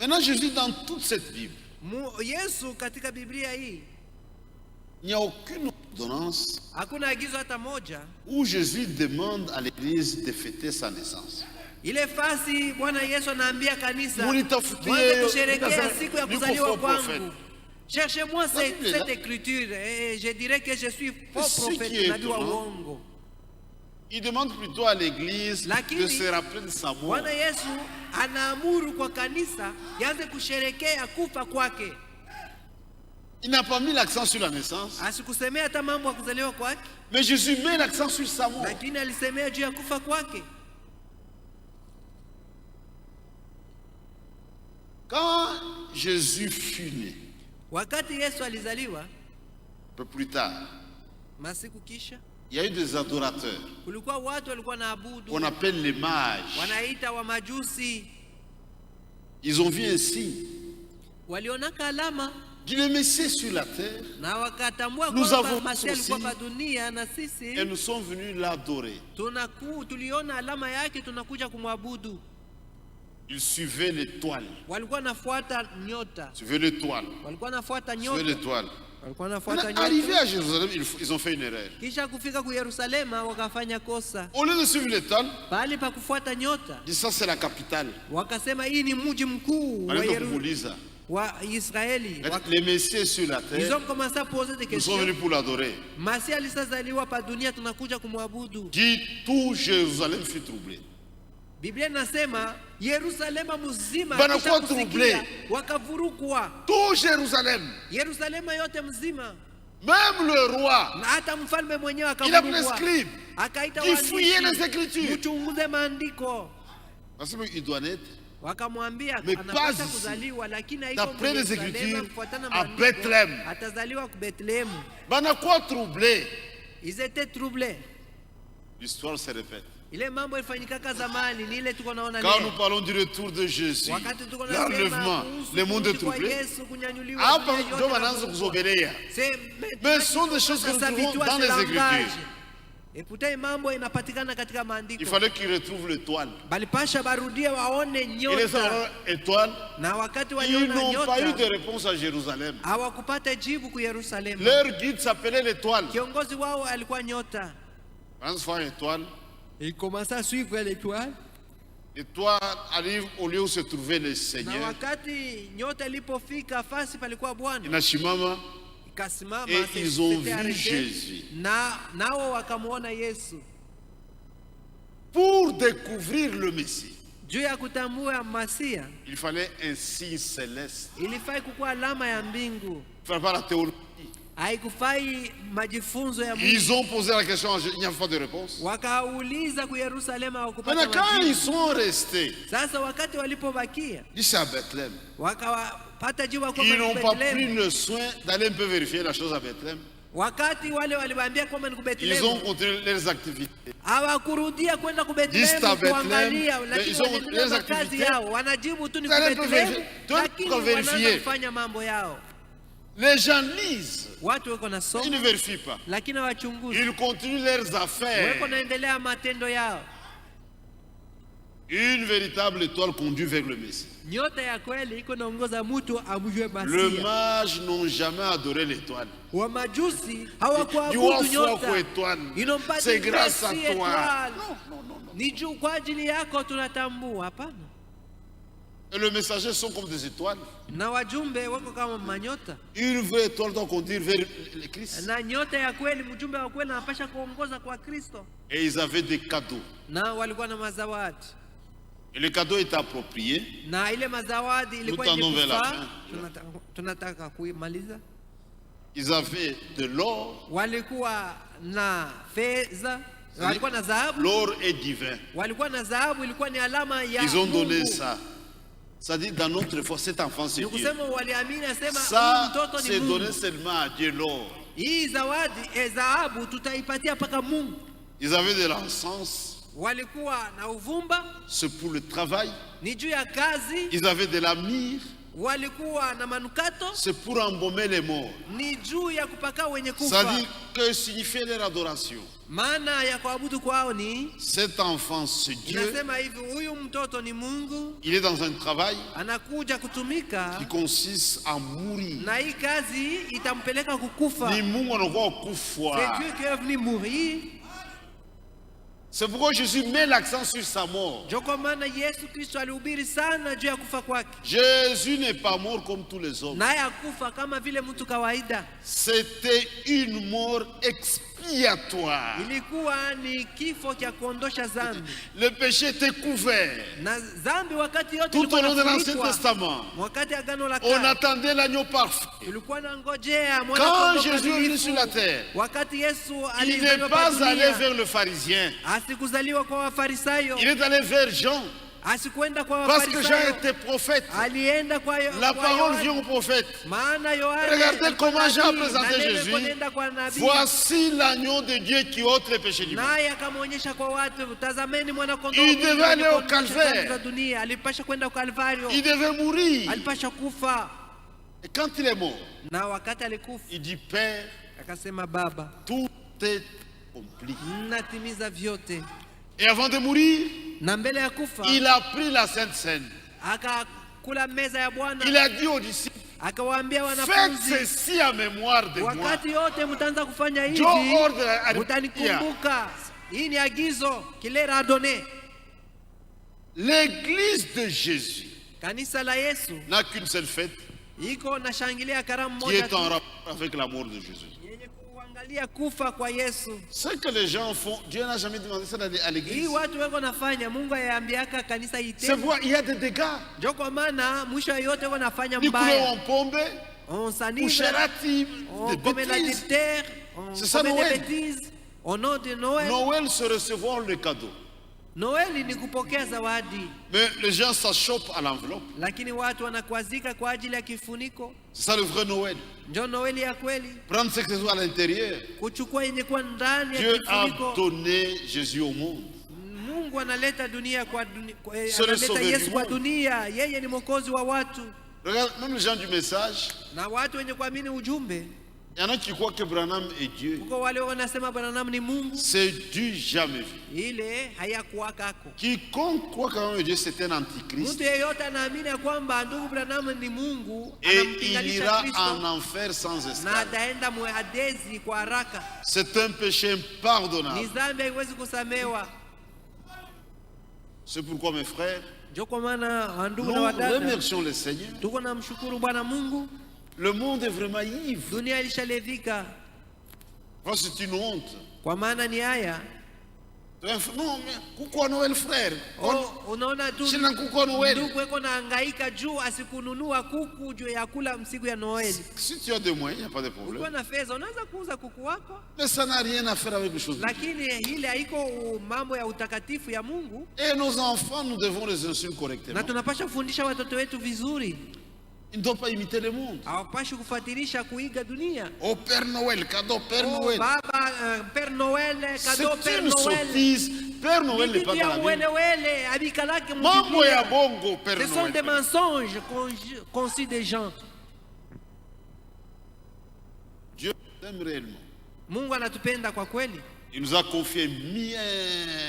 Speaker 1: Maintenant, Jésus, dans toute cette Bible, il n'y a aucune ordonnance où Jésus demande à l'Église de fêter sa naissance.
Speaker 2: Cherchez-moi cette écriture et je dirais que je suis faux prophète.
Speaker 1: Il demande plutôt à l'Église de se rappeler de sa mort. Il n'a pas mis l'accent sur la naissance, mais Jésus met l'accent sur sa mort. Quand Jésus fut né, un peu plus tard, il y a eu des adorateurs qu'on appelle les mages. Ils ont vu un signe. Dit le Messie sur la terre. Nous avons vu son signe et nous sommes venus l'adorer. Ils suivaient l'étoile. Suivaient l'étoile. Suivaient l'étoile. Arrivés à Jérusalem, ils ont fait une erreur. Au lieu de suivre l'étoile, ils disent ça c'est la capitale. Les messieurs sur la terre, nous sommes venus pour l'adorer. Dit tout Jérusalem fut troublé.
Speaker 2: Biblia inasema Yerusalema mzima
Speaker 1: kisha kusikia
Speaker 2: wakavurugwa.
Speaker 1: Tout Jérusalem.
Speaker 2: Yerusalema yote mzima.
Speaker 1: Même le roi,
Speaker 2: Na hata mfalme mwenyewe
Speaker 1: il a pris les
Speaker 2: akavurugwa.
Speaker 1: scribes
Speaker 2: Akaita
Speaker 1: qui fouillaient les
Speaker 2: waandishi
Speaker 1: Écritures.
Speaker 2: mchunguze maandiko.
Speaker 1: Parce qu'il doit naître
Speaker 2: Wakamwambia
Speaker 1: Mais
Speaker 2: anapaswa
Speaker 1: pas ici.
Speaker 2: kuzaliwa, lakini haiko
Speaker 1: D'après les
Speaker 2: Yerusalemu,
Speaker 1: Écritures,
Speaker 2: kufuatana na
Speaker 1: à
Speaker 2: maandiko,
Speaker 1: Bethléem.
Speaker 2: atazaliwa ku Bethlehem.
Speaker 1: Ben, quoi troublé?
Speaker 2: Ils étaient troublés.
Speaker 1: L'histoire se répète.
Speaker 2: Ile mambo ilifanyikaka zamani ni ile tuko naona
Speaker 1: Quand nous
Speaker 2: leo.
Speaker 1: parlons du retour de Jésus,
Speaker 2: Wakati tuko nasema
Speaker 1: l'enlèvement,
Speaker 2: kuhusu
Speaker 1: le monde est
Speaker 2: kurudi kwa
Speaker 1: troublé.
Speaker 2: Yesu, kunyanyuliwa
Speaker 1: Ah,
Speaker 2: dunia
Speaker 1: parce
Speaker 2: yote
Speaker 1: que Dieu
Speaker 2: na
Speaker 1: maintenant
Speaker 2: kufufua.
Speaker 1: vous obéir. Mais ce sont des choses que nous
Speaker 2: Sasa
Speaker 1: trouvons
Speaker 2: vitu
Speaker 1: dans les
Speaker 2: asilangaje.
Speaker 1: Écritures.
Speaker 2: Ekutai mambo inapatikana katika
Speaker 1: Il
Speaker 2: maandiko.
Speaker 1: fallait qu'ils retrouvent l'étoile.
Speaker 2: Balipasha barudie waone
Speaker 1: Et les
Speaker 2: nyota.
Speaker 1: étoiles,
Speaker 2: Na wakati
Speaker 1: ils
Speaker 2: waliona
Speaker 1: n'ont pas eu de
Speaker 2: nyota
Speaker 1: réponse à Jérusalem.
Speaker 2: hawakupata jibu ku Yerusalemu.
Speaker 1: Leur guide s'appelait l'étoile.
Speaker 2: Kiongozi wao alikuwa nyota.
Speaker 1: Quand se fait l'étoile,
Speaker 2: Il commença à suivre l'étoile.
Speaker 1: l'étoile arrive au lieu où se trouvait le
Speaker 2: Na
Speaker 1: Seigneur.
Speaker 2: wakati nyota ilipofika fasi palikuwa Bwana,
Speaker 1: Inashimama,
Speaker 2: ikasimama
Speaker 1: et ils ont
Speaker 2: c'était
Speaker 1: vu
Speaker 2: arrêté.
Speaker 1: Jésus.
Speaker 2: Nao wakamuona Yesu.
Speaker 1: Pour découvrir le Messie,
Speaker 2: Juu ya kutambua Masia
Speaker 1: il fallait un signe céleste.
Speaker 2: ilifai kukuwa alama ya mbingu,
Speaker 1: Il ne fallait pas la théologie.
Speaker 2: haikufai majifunzo ya Mungu.
Speaker 1: Ils ont posé la question, il n'y a pas de réponse.
Speaker 2: Wakauliza ku Yerusalemu hawakupata
Speaker 1: Maintenant, quand ils
Speaker 2: majibu.
Speaker 1: sont restés,
Speaker 2: Sasa wakati walipobakia
Speaker 1: ici à Bethléem,
Speaker 2: wakawapata jibu kwamba
Speaker 1: ils
Speaker 2: ni
Speaker 1: n'ont pas pris
Speaker 2: Bethlehem.
Speaker 1: le soin d'aller un peu vérifier la chose à Bethléem.
Speaker 2: Wakati wale waliwaambia kwamba ni
Speaker 1: Ils ont
Speaker 2: Bethlehem,
Speaker 1: continué leurs activités.
Speaker 2: hawakurudia kwenda ku
Speaker 1: Just
Speaker 2: Bethlehem
Speaker 1: à Bethlehem,
Speaker 2: kuangalia,
Speaker 1: mais
Speaker 2: lakini
Speaker 1: ils ont
Speaker 2: wanaendelea
Speaker 1: les
Speaker 2: na kazi
Speaker 1: activités.
Speaker 2: yao. Wanajibu tu ni ku
Speaker 1: Vous allez
Speaker 2: Bethlehem,
Speaker 1: vérifier. Tout
Speaker 2: lakini
Speaker 1: pour
Speaker 2: wanaanza
Speaker 1: vérifier.
Speaker 2: kufanya mambo yao.
Speaker 1: Les gens lisent,
Speaker 2: Watu wako na
Speaker 1: ils
Speaker 2: somo
Speaker 1: ne vérifient pas.
Speaker 2: lakini hawachunguzi,
Speaker 1: Ils continuent leurs affaires.
Speaker 2: wako naendelea matendo yao.
Speaker 1: Une véritable étoile conduit vers le Messie.
Speaker 2: Nyota ya kweli iko naongoza mtu amjue
Speaker 1: Le
Speaker 2: Masia.
Speaker 1: mage n'ont jamais adoré l'étoile.
Speaker 2: Wa majusi
Speaker 1: Du
Speaker 2: hawakuabudu
Speaker 1: haut
Speaker 2: nyota.
Speaker 1: kwa étoile.
Speaker 2: Inompati
Speaker 1: C'est grâce à
Speaker 2: si
Speaker 1: toi.
Speaker 2: étoile.
Speaker 1: Non, non, non, non.
Speaker 2: Ni juu kwa ajili yako tunatambua, hapana.
Speaker 1: Et les messagers sont comme des étoiles.
Speaker 2: Na wajumbe wako kama manyota,
Speaker 1: Une vraie étoile doit conduire vers le Christ.
Speaker 2: na nyota ya kweli, mjumbe wa kweli anapasha kuongoza kwa Kristo.
Speaker 1: Et ils avaient des cadeaux.
Speaker 2: Na walikuwa na mazawadi,
Speaker 1: Et le cadeau était approprié.
Speaker 2: na ile mazawadi ilikuwa
Speaker 1: Nous tendons vers la
Speaker 2: ikufaa.
Speaker 1: fin.
Speaker 2: Tunataka kuimaliza.
Speaker 1: Ils avaient de l'or.
Speaker 2: Walikuwa na fedha, walikuwa na dhahabu.
Speaker 1: L'or est divin.
Speaker 2: Walikuwa na dhahabu, ilikuwa ni alama ya
Speaker 1: Ils ont donné
Speaker 2: Mungu.
Speaker 1: ça. Ça dit dans notre foi, cet enfant c'est
Speaker 2: Ni
Speaker 1: Dieu.
Speaker 2: kusema waliamini, asema huyu
Speaker 1: Ça,
Speaker 2: mtoto ni
Speaker 1: c'est donné
Speaker 2: Mungu.
Speaker 1: seulement à Dieu l'or.
Speaker 2: Hii zawadi dhahabu tutaipatia mpaka Mungu.
Speaker 1: Ils avaient de l'encens.
Speaker 2: Walikuwa na uvumba,
Speaker 1: C'est pour le travail.
Speaker 2: ni juu ya kazi.
Speaker 1: Ils avaient de la myrrhe.
Speaker 2: Walikuwa na manukato,
Speaker 1: C'est pour embaumer les morts.
Speaker 2: ni juu ya kupaka wenye
Speaker 1: Ça
Speaker 2: kufa.
Speaker 1: dit que signifiait leur adoration.
Speaker 2: Maana ya kuabudu kwao ni
Speaker 1: Cet enfant, c'est Dieu.
Speaker 2: inasema hivi, huyu mtoto ni Mungu,
Speaker 1: Il est dans un travail
Speaker 2: anakuja kutumika,
Speaker 1: qui consiste à mourir.
Speaker 2: na hii kazi itampeleka kukufa.
Speaker 1: Ni Mungu anakuwa
Speaker 2: C'est
Speaker 1: kufa.
Speaker 2: Dieu qui est venu mourir.
Speaker 1: C'est pourquoi Jésus met l'accent sur sa mort.
Speaker 2: Ndio kwa maana Yesu Kristo alihubiri sana juu ya kufa kwake,
Speaker 1: Jésus n'est pas mort comme tous les hommes.
Speaker 2: naye akufa kama vile mtu kawaida.
Speaker 1: C'était une mort expiatoire.
Speaker 2: Ilikuwa ni kifo cha kuondosha dhambi,
Speaker 1: Le péché était couvert.
Speaker 2: na dhambi wakati yote
Speaker 1: Tout au
Speaker 2: ilikuwa
Speaker 1: long de l'Ancien
Speaker 2: inafunikwa.
Speaker 1: Testament,
Speaker 2: Wakati agano la
Speaker 1: on
Speaker 2: kale
Speaker 1: attendait l'agneau parfait.
Speaker 2: ulikuwa na ngojea mwana
Speaker 1: Quand
Speaker 2: kondoo
Speaker 1: Jésus est venu
Speaker 2: kamilifu.
Speaker 1: sur la terre,
Speaker 2: Wakati Yesu
Speaker 1: il n'est
Speaker 2: alizaliwa
Speaker 1: pas
Speaker 2: kwa
Speaker 1: allé
Speaker 2: dunia,
Speaker 1: vers le pharisien.
Speaker 2: asikuzaliwa kwa Wafarisayo,
Speaker 1: Il est allé vers Jean.
Speaker 2: asikwenda kwa
Speaker 1: Parce que Jean
Speaker 2: Wafarisayo,
Speaker 1: était prophète.
Speaker 2: alienda kwa
Speaker 1: La
Speaker 2: kwa
Speaker 1: parole
Speaker 2: Yohana.
Speaker 1: vient au prophète.
Speaker 2: Maana Yohana
Speaker 1: Regardez
Speaker 2: alikuwa
Speaker 1: comment Jean
Speaker 2: nabii,
Speaker 1: présentait
Speaker 2: na neno
Speaker 1: Jésus.
Speaker 2: kwenda kwa nabii.
Speaker 1: Voici l'agneau de Dieu qui ôte les péchés du monde.
Speaker 2: Naye akamwonyesha kwa watu, tazameni mwana kondoo
Speaker 1: Il devait aller au
Speaker 2: aliyeondosha dhambi
Speaker 1: calvaire.
Speaker 2: za dunia. Alipasha kwenda Kalvario,
Speaker 1: Il devait mourir.
Speaker 2: alipasha kufa.
Speaker 1: Et quand il est mort,
Speaker 2: Na wakati alikufa
Speaker 1: il dit, Père,
Speaker 2: akasema, Baba,
Speaker 1: tout est accompli.
Speaker 2: natimiza vyote.
Speaker 1: Et avant de mourir,
Speaker 2: Na mbele ya kufa
Speaker 1: il a pris la Sainte Seine.
Speaker 2: akakula meza ya Bwana,
Speaker 1: Il a dit aux disciples,
Speaker 2: akawaambia
Speaker 1: faites
Speaker 2: wanafunzi,
Speaker 1: ceci en mémoire de moi.
Speaker 2: wakati yote mtaanza kufanya hivi,
Speaker 1: Dieu ordre à
Speaker 2: mtanikumbuka. Hii ni agizo kilera adone.
Speaker 1: L'église de Jésus
Speaker 2: Kanisa la Yesu
Speaker 1: n'a qu'une seule fête
Speaker 2: iko na shangilia karamu
Speaker 1: qui
Speaker 2: moja
Speaker 1: est
Speaker 2: tu,
Speaker 1: en rapport avec la mort de Jésus.
Speaker 2: yenye kuangalia kufa kwa Yesu.
Speaker 1: Ce que les gens font, Dieu n'a jamais demandé ça à
Speaker 2: Hii
Speaker 1: l'église.
Speaker 2: watu weko nafanya, Mungu ayaambiaka kanisa
Speaker 1: C'est
Speaker 2: itende.
Speaker 1: pourquoi il y a des dégâts.
Speaker 2: Ndio kwa maana mwisho yote wako nafanya
Speaker 1: Ni kule
Speaker 2: mbaya.
Speaker 1: en pombe,
Speaker 2: on s'enivre,
Speaker 1: Couchera-t-il
Speaker 2: on
Speaker 1: de
Speaker 2: commet
Speaker 1: bêtises?
Speaker 2: l'adultère, on
Speaker 1: C'est ça,
Speaker 2: commet des
Speaker 1: Noël.
Speaker 2: bêtises au nom de Noël.
Speaker 1: Noël, c'est recevoir le cadeau.
Speaker 2: Noel ni kupokea zawadi,
Speaker 1: Mais les gens s'achoppent à l'enveloppe.
Speaker 2: lakini watu wanakwazika kwa ajili ya kifuniko.
Speaker 1: C'est ça le vrai Noël.
Speaker 2: Ndio Noeli ya kweli,
Speaker 1: Prendre ce qui est à l'intérieur.
Speaker 2: kuchukua yenye kuwa ndani ya
Speaker 1: Dieu a
Speaker 2: kifuniko.
Speaker 1: donné Jésus au monde.
Speaker 2: Mungu analeta dunia kwa
Speaker 1: C'est le
Speaker 2: analeta
Speaker 1: sauveur
Speaker 2: Yesu
Speaker 1: du
Speaker 2: kwa
Speaker 1: monde.
Speaker 2: dunia. Yeye ni mwokozi wa watu,
Speaker 1: Regarde, même les gens du message,
Speaker 2: na watu wenye kuamini ujumbe.
Speaker 1: il y en a qui croient que Branham est Dieu.
Speaker 2: Kuko wale wanasema Branham ni Mungu,
Speaker 1: C'est du jamais vu.
Speaker 2: ile hayakuwakako.
Speaker 1: Quiconque croit quand même Dieu, c'est un antichrist.
Speaker 2: Mtu yeyote anaamini ya kwamba ndugu Branham ni Mungu,
Speaker 1: Et il
Speaker 2: anampinganisha
Speaker 1: ira en
Speaker 2: Kristo
Speaker 1: enfer sans
Speaker 2: na
Speaker 1: escale.
Speaker 2: ataenda muadezi kwa haraka.
Speaker 1: C'est un péché
Speaker 2: Ni
Speaker 1: impardonnable.
Speaker 2: dhambi, haiwezi kusamewa.
Speaker 1: C'est pourquoi, mes frères,
Speaker 2: Ndio kwa maana ndugu na
Speaker 1: nous
Speaker 2: wadada,
Speaker 1: remercions le Seigneur.
Speaker 2: tuko na mshukuru Bwana Mungu.
Speaker 1: Le monde est vraiment ivre.
Speaker 2: Dunia ilishalevika,
Speaker 1: Oh, c'est une honte.
Speaker 2: kwa maana ni haya.
Speaker 1: Non, mais pourquoi Noël, frère?
Speaker 2: Unaona tu
Speaker 1: Sina kuku Noël.
Speaker 2: ndugu eko nahangaika juu asikununua kuku juu ya kula siku ya Noeli.
Speaker 1: Si tu as des moyens, il n'y a pas de
Speaker 2: Ukiwa
Speaker 1: problème.
Speaker 2: na fedha unaweza kuuza kuku wako,
Speaker 1: Mais ça n'a rien à faire avec les choses.
Speaker 2: lakini ile haiko mambo ya utakatifu ya Mungu,
Speaker 1: Et nos enfants, nous devons les instruire
Speaker 2: na
Speaker 1: correctement.
Speaker 2: tunapasha kufundisha watoto wetu vizuri.
Speaker 1: Ils ne doivent pas imiter le monde.
Speaker 2: Hawapashi kufuatilisha kuiga dunia.
Speaker 1: Oh Père Noël, cadeau Père
Speaker 2: Oh,
Speaker 1: Noël.
Speaker 2: baba, Père Noël, cadeau
Speaker 1: C'est
Speaker 2: Père
Speaker 1: une
Speaker 2: Noël.
Speaker 1: sottise. Père Noël n'est pas dans la Bible.
Speaker 2: Welewele, abikalake
Speaker 1: Mambo ya
Speaker 2: mubiblia.
Speaker 1: bongo, Père
Speaker 2: Ce sont des
Speaker 1: Noël.
Speaker 2: mensonges conçus des gens.
Speaker 1: Dieu t'aime réellement.
Speaker 2: Mungu anatupenda kwa kweli,
Speaker 1: Il nous a confié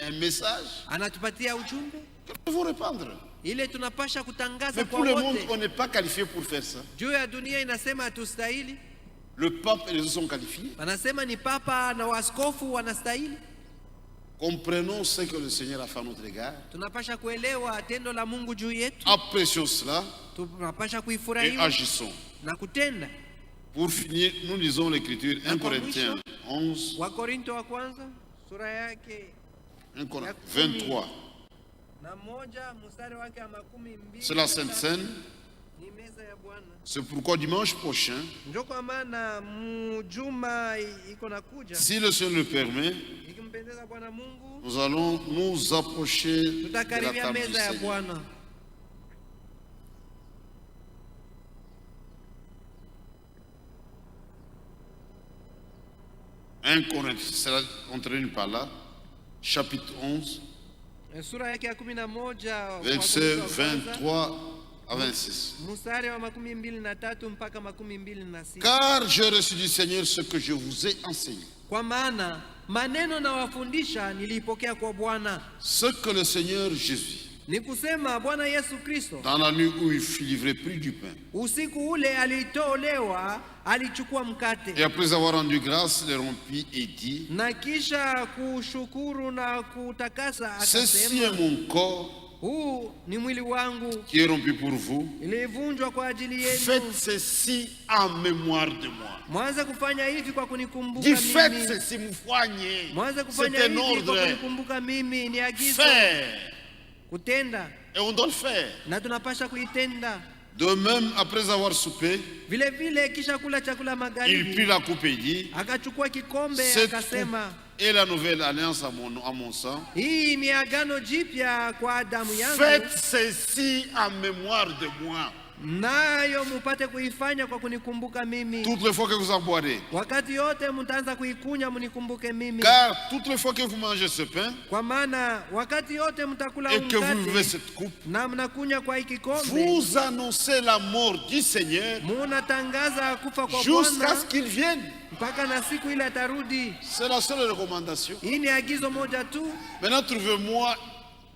Speaker 1: un message
Speaker 2: anatupatia ujumbe
Speaker 1: que nous devons répandre.
Speaker 2: ile tunapasha kutangaza
Speaker 1: Mais
Speaker 2: kwa
Speaker 1: pour le monde,
Speaker 2: wote.
Speaker 1: on n'est pas qualifié pour faire ça.
Speaker 2: Juu ya dunia inasema hatustahili,
Speaker 1: Le pape et les autres sont qualifiés.
Speaker 2: wanasema ni papa na waskofu wanastahili.
Speaker 1: Comprenons ce que le Seigneur a fait à notre égard.
Speaker 2: Tunapasha kuelewa tendo la Mungu juu yetu,
Speaker 1: Apprécions cela
Speaker 2: tunapasha
Speaker 1: et
Speaker 2: kuifurahia
Speaker 1: agissons.
Speaker 2: na kutenda.
Speaker 1: Pour finir, nous lisons l'Écriture 1 Corinthiens 11,
Speaker 2: Wakorinto wa kwanza sura yake
Speaker 1: 1 Corinthiens 23.
Speaker 2: na moja mstari wake wa 12.
Speaker 1: C'est la Sainte Seine.
Speaker 2: Ni meza ya Bwana.
Speaker 1: C'est pourquoi dimanche prochain,
Speaker 2: Ndio kwa maana mjuma iko nakuja,
Speaker 1: si le Seigneur le permet,
Speaker 2: ikimpendeza Bwana Mungu
Speaker 1: nous allons nous approcher de la
Speaker 2: tutakaribia
Speaker 1: table du
Speaker 2: meza ya
Speaker 1: Seigneur.
Speaker 2: Bwana.
Speaker 1: 1 Corinthiens, on termine par là, chapitre 11,
Speaker 2: Sura yake ya 11
Speaker 1: versets
Speaker 2: Wakorintho wa kwanza,
Speaker 1: 23 à 26.
Speaker 2: mstari wa 23 mpaka 26.
Speaker 1: Car j'ai reçu du Seigneur ce que je vous ai enseigné.
Speaker 2: Kwa maana maneno na wafundisha nilipokea kwa Bwana,
Speaker 1: Ce que le Seigneur Jésus,
Speaker 2: ni kusema Bwana Yesu Kristo
Speaker 1: dans la nuit où il fut livré, prit du pain.
Speaker 2: usiku ule alitolewa, alichukua mkate
Speaker 1: Et après avoir rendu grâce, le rompit et dit,
Speaker 2: na kisha kushukuru na kutakasa
Speaker 1: ceci est
Speaker 2: akasema,
Speaker 1: mon corps
Speaker 2: huu ni mwili wangu
Speaker 1: qui est rompu pour vous.
Speaker 2: ilivunjwa kwa ajili yenu.
Speaker 1: Faites ceci en mémoire de moi.
Speaker 2: Mwanze kufanya hivi kwa kunikumbuka
Speaker 1: Dis faites
Speaker 2: mimi.
Speaker 1: ceci, mfanye.
Speaker 2: Mwanze
Speaker 1: C'est
Speaker 2: kufanya
Speaker 1: un
Speaker 2: hivi kwa
Speaker 1: ordre.
Speaker 2: kunikumbuka mimi, ni agizo.
Speaker 1: Faire.
Speaker 2: Kutenda
Speaker 1: Et on doit le faire.
Speaker 2: na tunapasha kuitenda.
Speaker 1: De même, après avoir soupé,
Speaker 2: Vile vile kisha kula chakula
Speaker 1: il prit
Speaker 2: magharibi,
Speaker 1: la coupe et dit,
Speaker 2: akachukua kikombe
Speaker 1: cette coupe
Speaker 2: akasema,
Speaker 1: est la nouvelle alliance à mon sang.
Speaker 2: hii ni agano jipya kwa damu yangu,
Speaker 1: Faites ceci en mémoire de moi.
Speaker 2: nayo mupate kuifanya kwa kunikumbuka mimi.
Speaker 1: Toutes les fois que vous en boirez.
Speaker 2: Wakati yote mtaanza kuikunya mnikumbuke mimi.
Speaker 1: Car toutes les fois que vous mangez ce pain
Speaker 2: Kwa maana wakati yote mtakula
Speaker 1: et que vous buvez
Speaker 2: mkate
Speaker 1: cette coupe,
Speaker 2: na mnakunya kwa hiki kikombe,
Speaker 1: vous annoncez la mort du Seigneur
Speaker 2: munatangaza kufa kwa
Speaker 1: jusqu'à
Speaker 2: Bwana
Speaker 1: ce qu'il vienne.
Speaker 2: mpaka na siku ile atarudi.
Speaker 1: C'est la seule recommandation.
Speaker 2: Hii ni agizo moja tu.
Speaker 1: Maintenant, trouvez-moi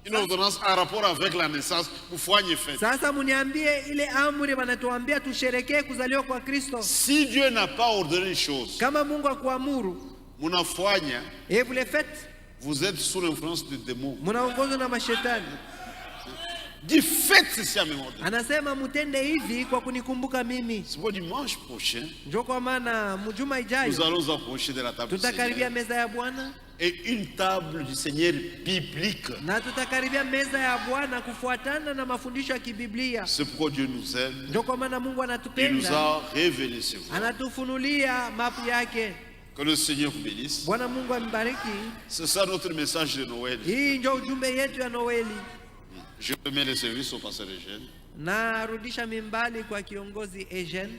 Speaker 1: une ordonnance en rapport avec la naissance. Vous foignez fête.
Speaker 2: Sasa muniambie ile amri wanatuambia tusherekee kuzaliwa kwa Kristo.
Speaker 1: Si Dieu n'a pas ordonné une chose,
Speaker 2: Kama Mungu akuamuru,
Speaker 1: munafoigne,
Speaker 2: vous le faites,
Speaker 1: vous êtes sous l'influence de démons.
Speaker 2: munaongozwa na mashetani.
Speaker 1: Dis faites ceci à mémoire de moi.
Speaker 2: Anasema mutende hivi kwa kunikumbuka mimi.
Speaker 1: C'est pour dimanche prochain,
Speaker 2: Ndio kwa maana mjuma
Speaker 1: nous
Speaker 2: ijayo
Speaker 1: allons approcher de la table du
Speaker 2: tutakaribia
Speaker 1: Seigneur.
Speaker 2: meza ya Bwana
Speaker 1: et une table du Seigneur biblique.
Speaker 2: Na tutakaribia meza ya Bwana kufuatana na mafundisho ya kibiblia.
Speaker 1: C'est pourquoi Dieu nous aime.
Speaker 2: Ndio kwa maana Mungu
Speaker 1: Il nous
Speaker 2: anatupenda.
Speaker 1: a révélé ses voies.
Speaker 2: Anatufunulia mapu yake.
Speaker 1: Que le Seigneur vous bénisse.
Speaker 2: Bwana Mungu ambariki.
Speaker 1: C'est ça notre message de Noël.
Speaker 2: Hii ndio ujumbe yetu ya Noeli.
Speaker 1: Je remets les services au pasteur Eugène.
Speaker 2: Na rudisha mimbali kwa kiongozi Eugène.